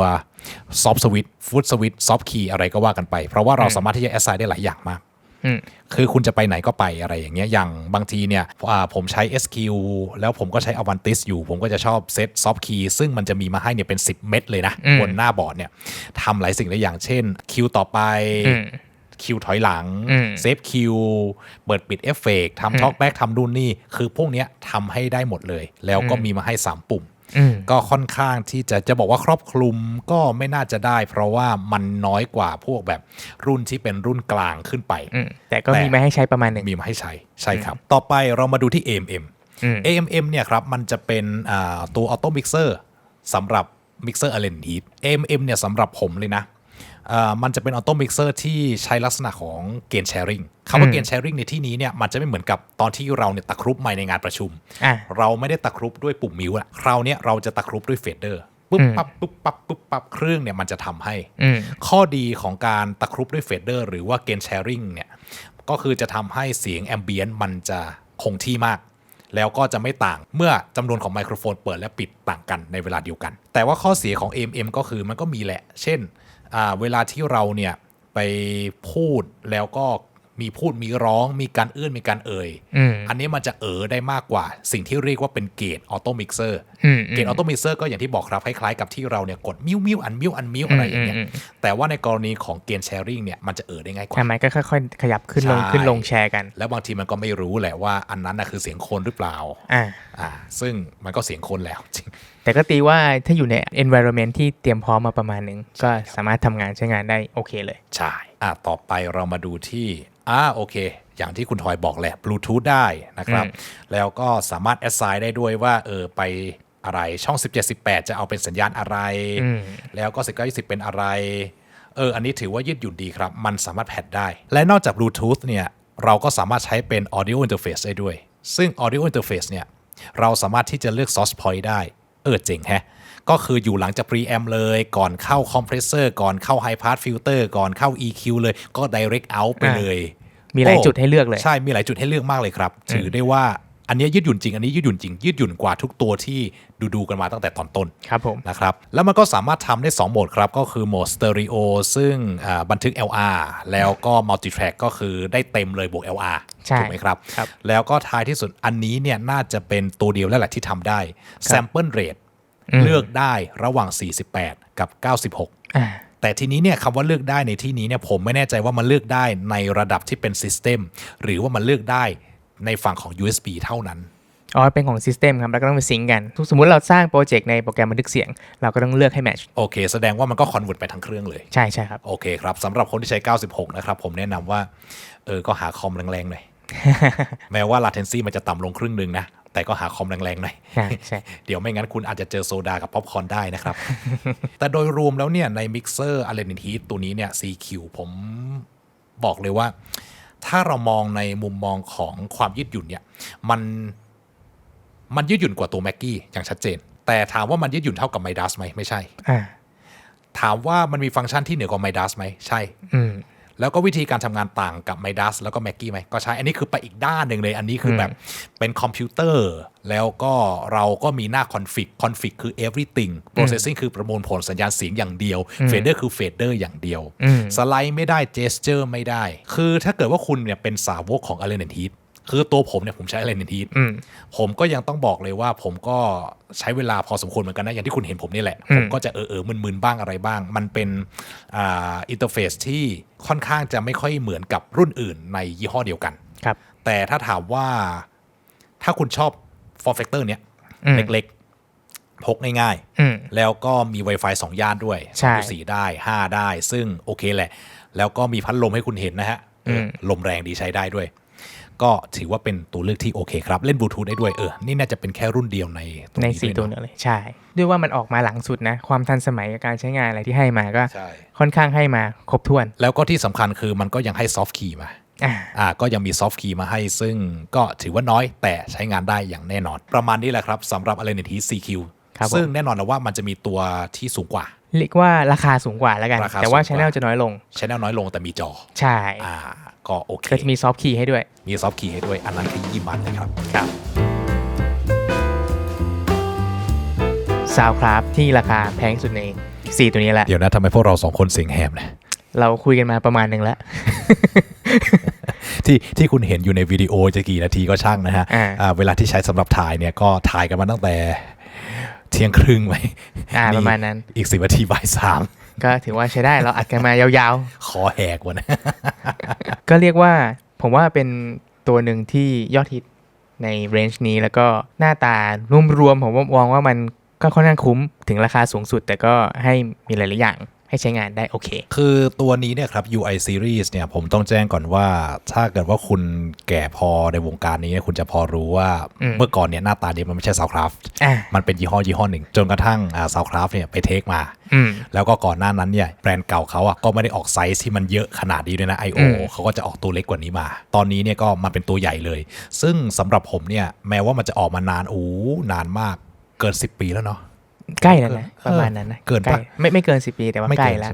Speaker 2: soft switch foot switch soft key อะไรก็ว่ากันไปเพราะว่าเราสามารถที่จะ assign ได้หลายอย่างมากคือคุณจะไปไหนก็ไปอะไรอย่างเงี้ยอย่างบางทีเนี่ยผมใช้ SQ แล้วผมก็ใช้ Avantis อยู่ผมก็จะชอบเซต soft key ซึ่งมันจะมีมาให้เนี่ยเป็น10 เม็ดเลยนะบนหน้าบอร์ดเนี่ยทำหลายสิ่งหลายอย่างเช่นคิวต่อไปคิวถอยหลังเซฟคิวเปิดปิดเอฟเฟกต์ทำท็อกแบ็กทำนู่นนี่คือพวกเนี้ยทำให้ได้หมดเลยแล้วก็มีมาให้3ปุ่มก็ค่อนข้างที่จะบอกว่าครอบคลุมก็ไม่น่าจะได้เพราะว่ามันน้อยกว่าพวกแบบรุ่นที่เป็นรุ่นกลางขึ้นไป
Speaker 1: แต่ก็มีมาให้ใช้ประมาณนึง
Speaker 2: มีมาให้ใช่ครับต่อไปเรามาดูที่ AMM เนี่ยครับมันจะเป็นตัวออโต้มิกเซอร์สำหรับมิกเซอร์ Allen Heath AMM เนี่ยสำหรับผมเลยนะมันจะเป็นออโต้มิกเซอร์ที่ใช้ลักษณะของเกนแชร์ริงคำว่าเกนแชร์ริงในที่นี้เนี่ยมันจะไม่เหมือนกับตอนที่เราเนี่ยตะครุบไมค์ในงานประชุมเราไม่ได้ตะครุบด้วยปุ่มมิวส์คราวนี้เราจะตะครุบด้วยเฟดเดอร์ปุ๊บปั๊บปุ๊บปั๊บปุ๊บปั๊บเครื่องเนี่ยมันจะทำให้ข้อดีของการตะครุบด้วยเฟดเดอร์หรือว่า Gain Sharing เนี่ยก็คือจะทำให้เสียงแอมเบียนต์มันจะคงที่มาก แล้วก็จะไม่ต่างเมื่อจำนวนของไมโครโฟนเปิดและปิดต่างกันในเวลาเดียวกันแต่ว่าข้อเสียของ AM ก็คือมันก็มีแหละเช่นเวลาที่เราเนี่ยไปพูดแล้วก็มีพูดมีร้องมีการเอื้อนมีการอันนี้มันจะได้มากกว่าสิ่งที่เรียกว่าเป็นเกตออโตมิกเซอร์เกตออโตมิกเซอร์ก็อย่างที่บอกครับคล้ายๆกับที่เราเนี่ยกดมิวอันมิวอะไรอย่างเงี้ยแต่ว่าในกรณีของเกณฑ์แชร์ริ่งเนี่ยมันจะได้ง่ายกว่า
Speaker 1: ทำไมก็ค่อยๆขยับขึ้นลงแชร์กัน
Speaker 2: แล้วบางทีมันก็ไม่รู้แหละว่าอันนั้นคือเสียงคนหรือเปล่าซึ่งมันก็เสียงคนแล้วจริง
Speaker 1: แต่ก็ตีว่าถ้าอยู่ใน environment ที่เตรียมพร้อมมาประมาณนึงก็สามารถทำงานใช้งานได้โอเคเลย
Speaker 2: ใช่ต่อไปเรามาดูที่โอเคอย่างที่คุณทอยบอกแหละ Bluetooth ได้นะครับแล้วก็สามารถ assign ได้ด้วยว่าไปอะไรช่อง17-18จะเอาเป็นสัญญาณอะไรแล้วก็19-20เป็นอะไรอันนี้ถือว่ายืดหยุ่นดีครับมันสามารถแพดได้และนอกจาก Bluetooth เนี่ยเราก็สามารถใช้เป็น Audio Interface ได้ด้วยซึ่ง Audio Interface เนี่ยเราสามารถที่จะเลือก Source Point ได้เจ๋งแฮะก็คืออยู่หลังจาก preamp เลยก่อนเข้า compressor ก่อนเข้า high pass filter ก่อนเข้า EQ เลยก็ direct out ไปเลย
Speaker 1: มีหลายจุดให้เลือกเลย
Speaker 2: ใช่มีหลายจุดให้เลือกมากเลยครับถือได้ว่าอันนี้ยืดหยุ่นจริงอันนี้ยืดหยุ่นจริงยืดหยุ่นกว่าทุกตัวที่ดูกันมาตั้งแต่ตอนต้น
Speaker 1: ครับผม
Speaker 2: นะครับแล้วมันก็สามารถทำได้2โหมดครับก็คือโหมด stereo ซึ่งบันทึก LR แล้วก็ multi track ก็คือได้เต็มเลยบวก LR ถูกไหมครับแล้วก็ท้ายที่สุดอันนี้เนี่ยน่าจะเป็นตัวเดียวแล้วแหละที่ทำได้ sample rate เลือกได้ระหว่าง48กับ96แต่ทีนี้เนี่ยคำว่าเลือกได้ในที่นี้เนี่ยผมไม่แน่ใจว่ามันเลือกได้ในระดับที่เป็น system หรือว่ามันเลือกได้ในฝั่งของ USB เท่านั้น
Speaker 1: เป็นของ system ครับแล้วก็ต้องไปซิงก์กันสมมุติเราสร้างโปรเจกต์ในโปรแกรมบันทึกเสียงเราก็ต้องเลือกให้แมทช์
Speaker 2: โอเคแสดงว่ามันก็ convert ไปทั้งเครื่องเลย
Speaker 1: ใช่ครับ
Speaker 2: โอเคครับสำหรับคนที่ใช้96นะครับผมแนะนำว่าก็หาคอมแรงๆหน่อย แม้ว่า latency มันจะต่ำลงครึ่งนึงนะแต่ก็หาคอมแรงๆหน่อย
Speaker 1: ใช่
Speaker 2: เดี๋ยวไม่งั้นคุณอาจจะเจอโซดากับป๊อปคอร์นได้นะครับ แต่โดยรวมแล้วเนี่ยในมิกเซอร์ Allen Heath ตัวนี้เนี่ย CQ ผมบอกเลยว่าถ้าเรามองในมุมมองของความยืดหยุ่นเนี่ยมันยืดหยุ่นกว่าตัว Mackie อย่างชัดเจนแต่ถามว่ามันยืดหยุ่นเท่ากับ Midas ไหมไม่ใช่ถามว่ามันมีฟังก์ชันที่เหนือกว่า Midas ไหมใช่แล้วก็วิธีการทำงานต่างกับ Midas แล้วก็ Mackie ไหมก็ใช่อันนี้คือไปอีกด้านหนึ่งเลยอันนี้คือแบบเป็นคอมพิวเตอร์แล้วก็เราก็มีหน้า config คือ everything processing คือประมวลผลสัญญาณเสียงอย่างเดียว fader คือ fader อย่างเดียวสไลด์ไม่ได้ gesture ไม่ได้คือถ้าเกิดว่าคุณเนี่ยเป็นสาวกของ Allen Heathคือตัวผมเนี่ยผมใช้ Allen Heath ผมก็ยังต้องบอกเลยว่าผมก็ใช้เวลาพอสมควรเหมือนกันนะอย่างที่คุณเห็นผมนี่แหละผมก็จะมึนๆบ้างอะไรบ้างมันเป็นอินเทอร์เฟซที่ค่อนข้างจะไม่ค่อยเหมือนกับรุ่นอื่นในยี่ห้อเดียวกัน
Speaker 1: ครับ
Speaker 2: แต่ถ้าถามว่าถ้าคุณชอบ form factor เนี้ยเล็กๆพกง่ายๆแล้วก็มี Wi-Fi 2 ย่านด้วย2.4ได้5ได้ซึ่งโอเคแหละแล้วก็มีพัดลมให้คุณเห็นนะฮะลมแรงดีใช้ได้ด้วยก็ถือว่าเป็นตัวเลือกที่โอเคครับเล่นบลูทูธได้ด้วยนี่น่าจะเป็นแค่รุ่นเดียวใน
Speaker 1: 4ตัวเลยใช่ด้วยว่ามันออกมาหลังสุดนะความทันสมัยกับการใช้งานอะไรที่ให้มาก็ค่อนข้างให้มาครบถ้วน
Speaker 2: แล้วก็ที่สำคัญคือมันก็ยังให้ซอฟต์คีย์มาก็ยังมีซอฟต์คีย์มาให้ซึ่งก็ถือว่าน้อยแต่ใช้งานได้อย่างแน่นอนประมาณนี้แหละครับสำหรับ Allen Heath CQ ซึ่งแน่นอนนะว่ามันจะมีตัวที่สูงกว่า
Speaker 1: เรียกว่าราคาสูงกว่าแล้วกันแต่ว่า channel จะน้อยลง
Speaker 2: channel น้อยลงแต่มีจอ
Speaker 1: ใช่
Speaker 2: ก็โอเค
Speaker 1: ก็จะมีซอฟต์คีย์ให้ด้วย
Speaker 2: มีซอฟต์คีย์ให้ด้วยอันนั้นคือยี่มันเลยครับ
Speaker 1: ซาวด์คราฟที่ราคาแพงสุดใน4ตัวนี้แหละ
Speaker 2: เดี๋ยวนะทำไมพวกเรา2คนเสียงแหบนะ
Speaker 1: เราคุยกันมาประมาณนึงแล้ว
Speaker 2: ที่คุณเห็นอยู่ในวิดีโอจะกี่นาทีก็ช่างนะฮะเวลาที่ใช้สำหรับถ่ายเนี่ยก็ถ่ายกันมาตั้งแต่เที่ยงครึ่งไป
Speaker 1: ประมาณนั้น
Speaker 2: อีก10 นาทีบ่าย 3
Speaker 1: ก็ถือว่าใช้ได้เราอัดกันมายาว
Speaker 2: ๆคอแหกว่ะนะ
Speaker 1: ก็เรียกว่าผมว่าเป็นตัวหนึ่งที่ยอดฮิตในเรนจ์นี้แล้วก็หน้าตารวมๆผมมองว่ามันก็ค่อนข้างคุ้มถึงราคาสูงสุดแต่ก็ให้มีหลายๆอย่างให้ใช้งานได้โอเค
Speaker 2: คือตัวนี้เนี่ยครับ UI Series เนี่ยผมต้องแจ้งก่อนว่าถ้าเกิดว่าคุณแก่พอในวงการนี้คุณจะพอรู้ว่าเมื่อก่อนเนี่ยหน้าตาเนี่ยมันไม่ใช่ Soundcraft มันเป็นยี่ห้อหนึ่งจนกระทั่งSoundcraft เนี่ยไปเทคมาแล้วก็ก่อนหน้านั้นเนี่ยแบรนด์เก่าเขาก็ไม่ได้ออกไซส์ที่มันเยอะขนาดนี้ด้วยนะ I/O เขาก็จะออกตัวเล็กกว่านี้มาตอนนี้เนี่ยก็มาเป็นตัวใหญ่เลยซึ่งสำหรับผมเนี่ยแม้ว่ามันจะออกมานานมากเกิน10 ปีแล้วเนาะ
Speaker 1: ใกล้แล้วนะประมาณนั้นนะ
Speaker 2: เกินปะ
Speaker 1: ไม่เกิน10 ปีแต่ว่าใกล้แล้ว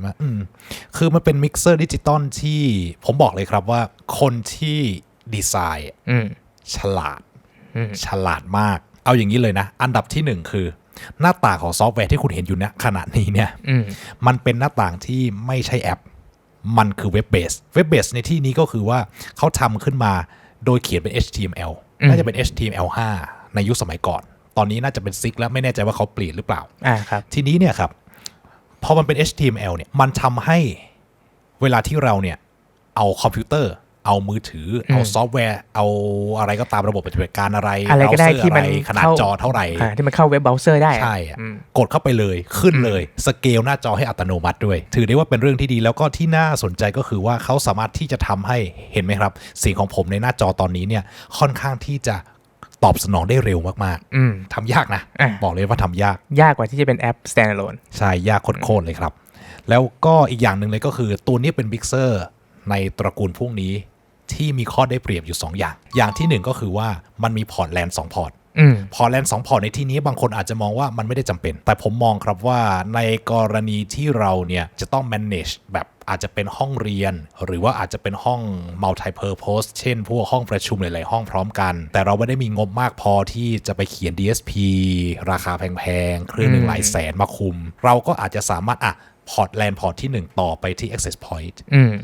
Speaker 2: คือมันเป็นมิกเซอร์ดิจิตอลที่ผมบอกเลยครับว่าคนที่ดีไซน์ฉลาด ฉลาดมากเอาอย่างนี้เลยนะอันดับที่1คือหน้าต่างของซอฟต์แวร์ที่คุณเห็นอยู่เนี่ยขณะนี้เนี่ยมันเป็นหน้าต่างที่ไม่ใช่แอปมันคือเว็บเบสในที่นี้ก็คือว่าเขาทำขึ้นมาโดยเขียนเป็น HTML น่าจะเป็น HTML5 ในยุคสมัยก่อนตอนนี้น่าจะเป็น6แล้วไม่แน่ใจว่าเขาเปลี่ยนหรือเปล่า
Speaker 1: ครับ
Speaker 2: ทีนี้เนี่ยครับพอมันเป็น HTML เนี่ยมันทำให้เวลาที่เราเนี่ยเอาคอมพิวเตอร์เอามือถือเอาซอฟต์แวร์เอาอะไรก็ตามระบบปฏิบัติการอะไร
Speaker 1: ก็ได้ที่มัน
Speaker 2: ขนาดจอเท่าไหร่
Speaker 1: ที่มันเข้าเว็บเบราว์เซอร์ได้
Speaker 2: ใช่กดเข้าไปเลยขึ้นเลยสเกลหน้าจอให้อัตโนมัติด้วยถือได้ว่าเป็นเรื่องที่ดีแล้วก็ที่น่าสนใจก็คือว่าเขาสามารถที่จะทำให้เห็นไหมครับเสียงของผมในหน้าจอตอนนี้เนี่ยค่อนข้างที่จะตอบสนองได้เร็วมากๆทำยากนะบอกเลยว่าทำยาก
Speaker 1: กว่าที่จะเป็นแอป standalone
Speaker 2: ใช่ยากโคตรเลยครับแล้วก็อีกอย่างหนึ่งเลยก็คือตัวนี้เป็นมิกเซอร์ในตระกูลพวกนี้ที่มีข้อได้เปรียบอยู่2อย่างที่1ก็คือว่ามันมีพอร์ตแลน2พอร์ตพอร์ตแลน2พอร์ตในที่นี้บางคนอาจจะมองว่ามันไม่ได้จำเป็นแต่ผมมองครับว่าในกรณีที่เราเนี่ยจะต้อง manage แบบอาจจะเป็นห้องเรียนหรือว่าอาจจะเป็นห้อง multi purpose เช่นพวกห้องประชุมหลายๆห้องพร้อมกันแต่เราไม่ได้มีงบมากพอที่จะไปเขียน DSP ราคาแพงๆเครื่องนึงหลายแสนมาคุมเราก็อาจจะสามารถพอร์ตแลนพอร์ตที่1ต่อไปที่ access point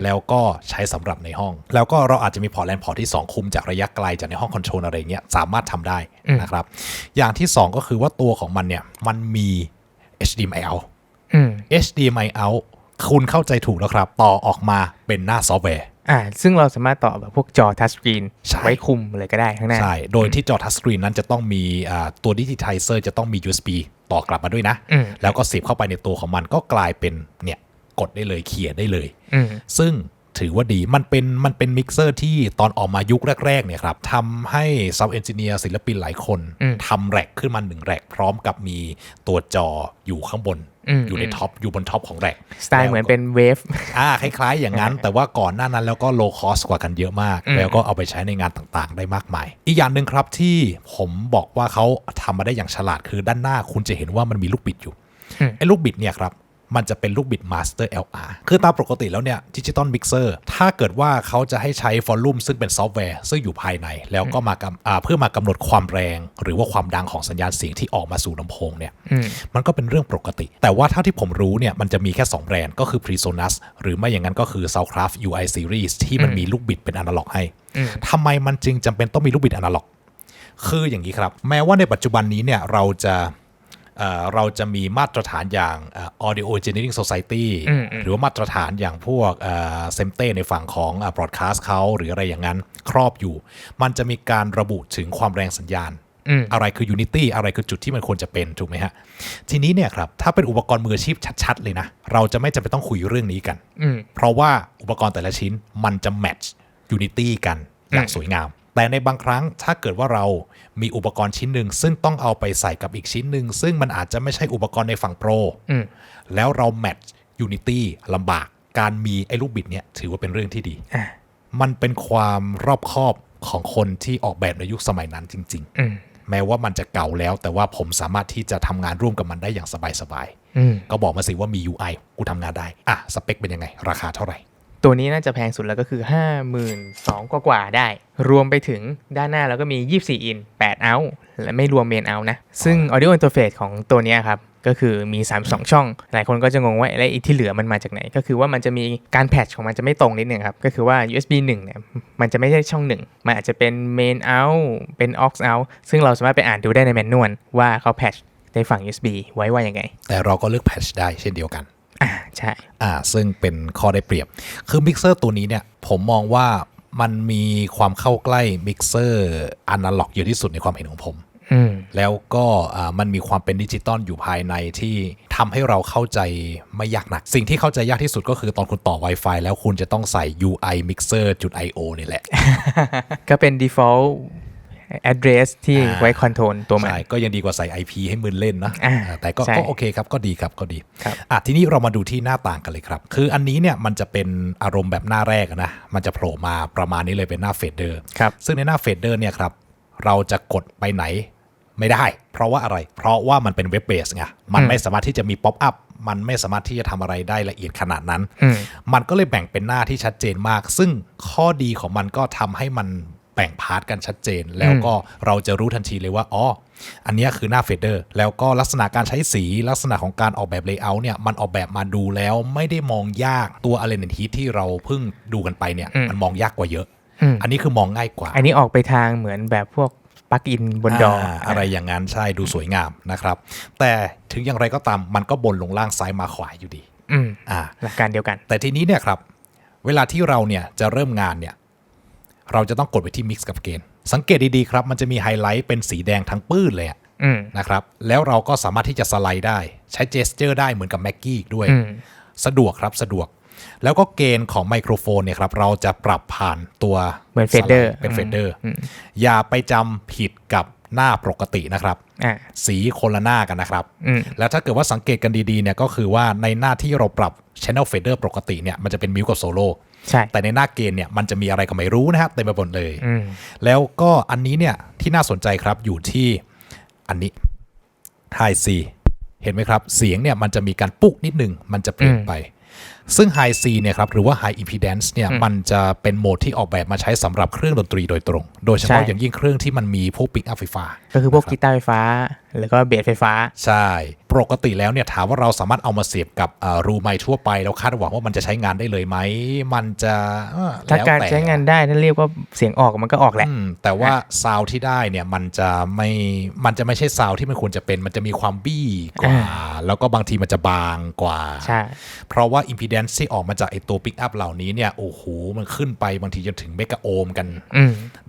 Speaker 2: แล้วก็ใช้สำหรับในห้องแล้วก็เราอาจจะมีพอร์ตแลนพอร์ตที่2คุมจากระยะไกลจากในห้องคอนโทรลอะไรเงี้ยสามารถทำได้นะครับอย่างที่2ก็คือว่าตัวของมันเนี่ยมันมี HDMI out HDMI out คุณเข้าใจถูกแล้วครับต่อออกมาเป็นหน้าซอฟต์แวร์
Speaker 1: ซึ่งเราสามารถต่อแบบพวกจอทัชสกรีนไว้คุมเลยก็ได้ข้างหน้า
Speaker 2: ใช่โดยที่จอทัชสกรีนนั้นจะต้องมีตัวดิจิทัลไซเซอร์จะต้องมี USB ต่อกลับมาด้วยนะแล้วก็เสียบเข้าไปในตัวของมันก็กลายเป็นเนี่ยกดได้เลยเขียนได้เลยซึ่งถือว่าดีมันเป็นมิกเซอร์ที่ตอนออกมายุคแรกๆเนี่ยครับทำให้ซาวด์เอนจิเนียร์ศิลปินหลายคนทำแร็กขึ้นมา1แร็กพร้อมกับมีตัวจออยู่ข้างบนอยู่ในท็อปอยู่บนท็อปของแร็ก
Speaker 1: สไตล์เหมือนเป็นเวฟ
Speaker 2: คล้ายๆอย่างนั้นแต่ว่าก่อนหน้านั้นแล้วก็โลคอสกว่ากันเยอะมากแล้วก็เอาไปใช้ในงานต่างๆได้มากมายอีกอย่างหนึ่งครับที่ผมบอกว่าเขาทำมาได้อย่างฉลาดคือด้านหน้าคุณจะเห็นว่ามันมีลูกบิดอยู่ไอ้ลูกบิดเนี่ยครับมันจะเป็นลูกบิด Master LR คือตามปกติแล้วเนี่ยดิจิตอลมิกเซอร์ถ้าเกิดว่าเขาจะให้ใช้วอลลุ่มซึ่งเป็นซอฟต์แวร์ซึ่งอยู่ภายในแล้วก็มาเพื่อมากำหนดความแรงหรือว่าความดังของสัญญาณเสียงที่ออกมาสู่ลำโพงเนี่ยมันก็เป็นเรื่องปกติแต่ว่าเท่าที่ผมรู้เนี่ยมันจะมีแค่2แบรนด์ก็คือ PreSonus หรือไม่อย่างนั้นก็คือ Soundcraft UI Series ที่มันมีลูกบิดเป็นอนาล็อกให้ทำไมมันจึงจำเป็นต้องมีลูกบิดอนาล็อกคืออย่างนี้ครับแม้ว่าในปัจจุบันนี้เนี่ยเราจะมีมาตรฐานอย่าง Audio Engineering Society หรือว่ามาตรฐานอย่างพวกเซมเต้ในฝั่งของ broadcast เขาหรืออะไรอย่างนั้นครอบอยู่มันจะมีการระบุถึงความแรงสัญญาณอะไรคือ Unity อะไรคือจุดที่มันควรจะเป็นถูกไหมฮะทีนี้เนี่ยครับถ้าเป็นอุปกรณ์มืออาชีพชัดๆเลยนะเราจะไม่จำเป็นต้องคุยเรื่องนี้กันเพราะว่าอุปกรณ์แต่ละชิ้นมันจะ match Unity กันอย่างสวยงามแต่ในบางครั้งถ้าเกิดว่าเรามีอุปกรณ์ชิ้นหนึ่งซึ่งต้องเอาไปใส่กับอีกชิ้นหนึ่งซึ่งมันอาจจะไม่ใช่อุปกรณ์ในฝั่งโปรแล้วเราแมทช์ Unity ลำบากการมีไอ้ลูกบิดเนี่ยถือว่าเป็นเรื่องที่ดีมันเป็นความรอบคอบของคนที่ออกแบบในยุคสมัยนั้นจริงๆแม้ว่ามันจะเก่าแล้วแต่ว่าผมสามารถที่จะทำงานร่วมกับมันได้อย่างสบายๆก็บอกมาสิว่ามี UI กูทำงานได้สเปคเป็นยังไงราคาเท่าไหร่
Speaker 1: ตัวนี้น่าจะแพงสุดแล้วก็คือ 52,000 กว่าได้รวมไปถึงด้านหน้าแล้วก็มี24อิน8เอาท์และไม่รวมเมนเอาท์นะซึ่ง Audio Interface ของตัวนี้ครับก็คือมี32ช่องหลายคนก็จะงงว่าไอ้ที่เหลือมันมาจากไหนก็คือว่ามันจะมีการแพทช์ของมันจะไม่ตรงนิดนึงครับก็คือว่า USB 1เนี่ยมันจะไม่ใช่ช่อง1มันอาจจะเป็น Main Out เป็น Aux Out ซึ่งเราสามารถไปอ่านดูได้ในแมนนวลว่าเขาแพทช์ในฝั่ง USB ไว้ว่ายังไง
Speaker 2: แต่เราก็เลือกแพทช์ได้เช่นเดียวกัน
Speaker 1: ใช่
Speaker 2: ซึ่งเป็นข้อได้เปรียบคือมิกเซอร์ตัวนี้เนี่ยผมมองว่ามันมีความเข้าใกล้มิกเซอร์อนาล็อกเยอะที่สุดในความเห็นของผมแล้วก็มันมีความเป็นดิจิตอลอยู่ภายในที่ทำให้เราเข้าใจไม่ยากหนักสิ่งที่เข้าใจยากที่สุดก็คือตอนคุณต่อ Wi-Fi แล้วคุณจะต้องใส่ UI mixer.io นี่แหละ
Speaker 1: ก็เป็น default address ที่ไว้คอนโทรลตัวมัน
Speaker 2: ใช่ก็ยังดีกว่าใส่ IP ให้มึนเล่นนะแต่ก็โอเคครับก็ดีครับก็ดีทีนี้เรามาดูที่หน้าต่างกันเลยครับคืออันนี้เนี่ยมันจะเป็นอารมณ์แบบหน้าแรกนะมันจะโผล่มาประมาณนี้เลยเป็นหน้าเฟดเดอร์ซึ่งในหน้าเฟดเดอร์เนี่ยครับเราจะกดไปไหนไม่ได้เพราะว่าอะไรเพราะว่ามันเป็นเว็บเบสไงมันไม่สามารถที่จะมีป๊อปอัพมันไม่สามารถที่จะทำอะไรได้ละเอียดขนาดนั้นมันก็เลยแบ่งเป็นหน้าที่ชัดเจนมากซึ่งข้อดีของมันก็ทำให้มัน แบ่งพาร์ทกันชัดเจนแล้วก็เราจะรู้ทันทีเลยว่าอ๋ออันนี้คือหน้าเฟดเดอร์แล้วก็ลักษณะการใช้สีลักษณะของการออกแบบเลเยอร์เนี่ยมันออกแบบมาดูแล้วไม่ได้มองยากตัว Allen and Heath ที่เราเพิ่งดูกันไปเนี่ยมันมองยากกว่าเยอะอันนี้คือมองง่ายกว่า
Speaker 1: อันนี้ออกไปทางเหมือนแบบพวกปลั๊กอินบนดอ
Speaker 2: อะไรอย่างนั้นใช่ดูสวยงามนะครับแต่ถึงอย่างไรก็ตามมันก็บนลงล่างซ้ายมาขวาอยู่ดี
Speaker 1: หลักการเดียวกัน
Speaker 2: แต่ทีนี้เนี่ยครับเวลาที่เราเนี่ยจะเริ่มงานเนี่ยเราจะต้องกดไปที่ Mix กับ Gain สังเกตดีๆครับมันจะมีไฮไลท์เป็นสีแดงทั้งปื้นเลยนะครับแล้วเราก็สามารถที่จะสไลด์ได้ใช้เจสเจอร์ได้เหมือนกับ Mackie ด้วยสะดวกครับสะดวกแล้วก็เกณฑ์ของไมโครโฟนเนี่ยครับเราจะปรับผ่านตัว
Speaker 1: เหมือนเฟดเดอร์
Speaker 2: เป็นเฟดเดอร์อย่าไปจำผิดกับหน้าปกตินะครับสีคนละหน้ากันนะครับแล้วถ้าเกิดว่าสังเกตกันดีๆเนี่ยก็คือว่าในหน้าที่เราปรับ Channel Fader ปกติเนี่ยมันจะเป็นมิวกับโซโล่แต่ในหน้าเกณฑ์เนี่ยมันจะมีอะไรก็ไม่รู้นะครับเต็มไปหมดเลยแล้วก็อันนี้เนี่ยที่น่าสนใจครับอยู่ที่อันนี้ High C เห็นไหมครับเสียงเนี่ยมันจะมีการปุ๊กนิดนึงมันจะเปลี่ยนไปซึ่ง High C เนี่ยครับหรือว่า High Impedance เนี่ยมันจะเป็นโหมดที่ออกแบบมาใช้สำหรับเครื่องดนตรีโดยตรงโดยเฉพาะอย่างยิ่งเครื่องที่มันมีพวกปิกอัพไฟฟ้า
Speaker 1: ก็คือพวกกีตาร์ไฟฟ้าแล้วก็เบสไฟฟ้า
Speaker 2: ใช่ปกติแล้วเนี่ยถามว่าเราสามารถเอามาเสียบกับรูไมค์ทั่วไปแล้วคาดหวังว่ามันจะใช้งานได้เลยไหมมันจะ
Speaker 1: ถ้าการใช้งานได้ถ้าเรียกว่าเสียงออกมันก็ออกแหละ
Speaker 2: แต่ว่าซาวที่ได้เนี่ยมันจะไม่ใช่ซาวที่มันควรจะเป็นมันจะมีความบี้กว่าแล้วก็บางทีมันจะบางกว่า
Speaker 1: ใช่
Speaker 2: เพราะว่า impedance ที่ออกมาจากไอตัวปิกอัพเหล่านี้เนี่ยโอ้โหมันขึ้นไปบางทีจนถึงเมกะโอห์มกัน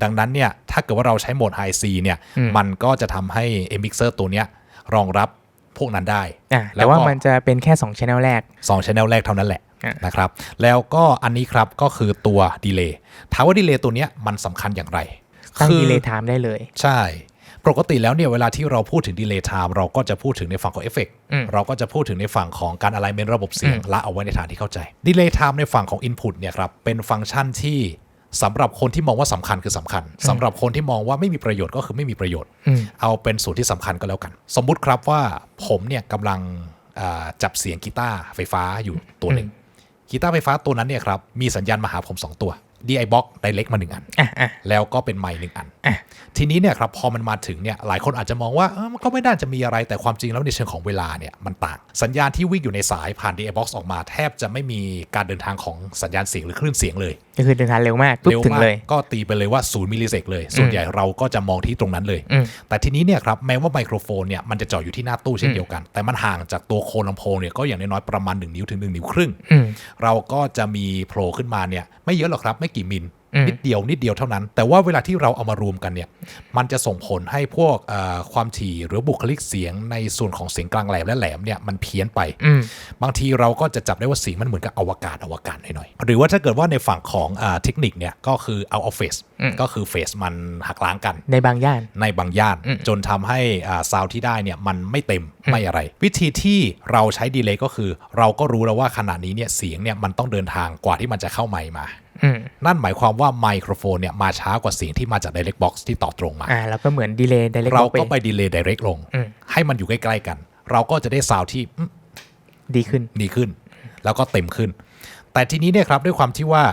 Speaker 2: ดังนั้นเนี่ยถ้าเกิดว่าเราใช้โหมด High C เนี่ยมันก็จะทำให้ mixer ตัวเนี้ยรองรับพวกนั้นได้
Speaker 1: แต่ว่ามันจะเป็นแค่2 channel แรก
Speaker 2: 2 channel แรกเท่านั้นแหละนะครับแล้วก็อันนี้ครับก็คือตัวดีเลย์ถามว่าดีเลย์ตัวเนี้ยมันสำคัญอย่างไร
Speaker 1: ตั้งดีเลย์ไทม์ได้เลย
Speaker 2: ใช่ปกติแล้วเนี่ยเวลาที่เราพูดถึงดีเลย์ไทม์เราก็จะพูดถึงในฝั่งของเอฟเฟกต์เราก็จะพูดถึงในฝั่งของการ alignment ระบบเสียงละเอาไว้ในฐานที่เข้าใจดีเลย์ไทม์ในฝั่งของ input เนี่ยครับเป็นฟังก์ชันที่สำหรับคนที่มองว่าสำคัญคือสำคัญสำหรับคนที่มองว่าไม่มีประโยชน์ก็คือไม่มีประโยชน์เอาเป็นส่วนที่สำคัญก็แล้วกันสมมุติครับว่าผมเนี่ยกำลังจับเสียงกีตาร์ไฟฟ้าอยู่ตัวหนึ่งกีตาร์ไฟฟ้าตัวนั้นเนี่ยครับมีสัญญาณมาหาผม2ตัว DI Box Direct มา1อันแล้วก็เป็นไมค์1อันทีนี้เนี่ยครับพอมันมาถึงเนี่ยหลายคนอาจจะมองว่ามันก็ไม่น่าจะมีอะไรแต่ความจริงแล้วในเชิงของเวลาเนี่ยมันต่างสัญญาณที่วิ่งอยู่ในสายผ่าน DI Box ออกมาแทบจะไม่มีการเดินทางของสัญญาณเสียงหรือคลื่นเสียงเลย
Speaker 1: ก็คือเดินทางเร็วมาก
Speaker 2: เร็วมากก็ตีไปเลยว่า0มิลลิเซกเลยส่วนใหญ่เราก็จะมองที่ตรงนั้นเลยแต่ทีนี้เนี่ยครับแม้ว่าไมโครโฟนเนี่ยมันจะจ่ออยู่ที่หน้าตู้เช่นเดียวกันแต่มันห่างจากตัวโคนลำโพงเนี่ยก็อย่างน้อยๆประมาณ1นิ้วถึง1นิ้วครึ่งเราก็จะมีโผล่ขึ้นมาเนี่ยไม่เยอะหรอกครับไม่กี่มิลนิดเดียวเท่านั้นแต่ว่าเวลาที่เราเอามารวมกันเนี่ยมันจะส่งผลให้พวกความถี่หรือบุคลิกเสียงในส่วนของเสียงกลางแหลมและแหลมเนี่ยมันเพี้ยนไปบางทีเราก็จะจับได้ว่าเสียงมันเหมือนกับอวกาศหน่อยๆหรือว่าถ้าเกิดว่าในฝั่งของเทคนิคเนี่ยก็คือเอาเฟสก็คือเฟสมันหักล้างกัน
Speaker 1: ในบางย่าน
Speaker 2: จนทำให้ซาวด์ที่ได้เนี่ยมันไม่เต็มไม่อะไรวิธีที่เราใช้ดีเลย์ก็คือเราก็รู้แล้วว่าขณะนี้เนี่ยเสียงเนี่ยมันต้องเดินทางกว่าที่มันจะเข้าไมค์มานั่นหมายความว่าไมโครโฟนเนี่ยมาช้ากว่าเสียงที่มาจาก Direct Box ที่ต่อตรงมา
Speaker 1: แล้วก็เหมือนดีเลย์ Direct
Speaker 2: เราก็ไปดีเลย์ Direct ลงให้มันอยู่ใกล้ๆกันเราก็จะได้ซาวด์ที่
Speaker 1: ดีขึ้น
Speaker 2: แล้วก็เต็มขึ้นแต่ทีนี้เนี่ยครับด้วยความที่ว่า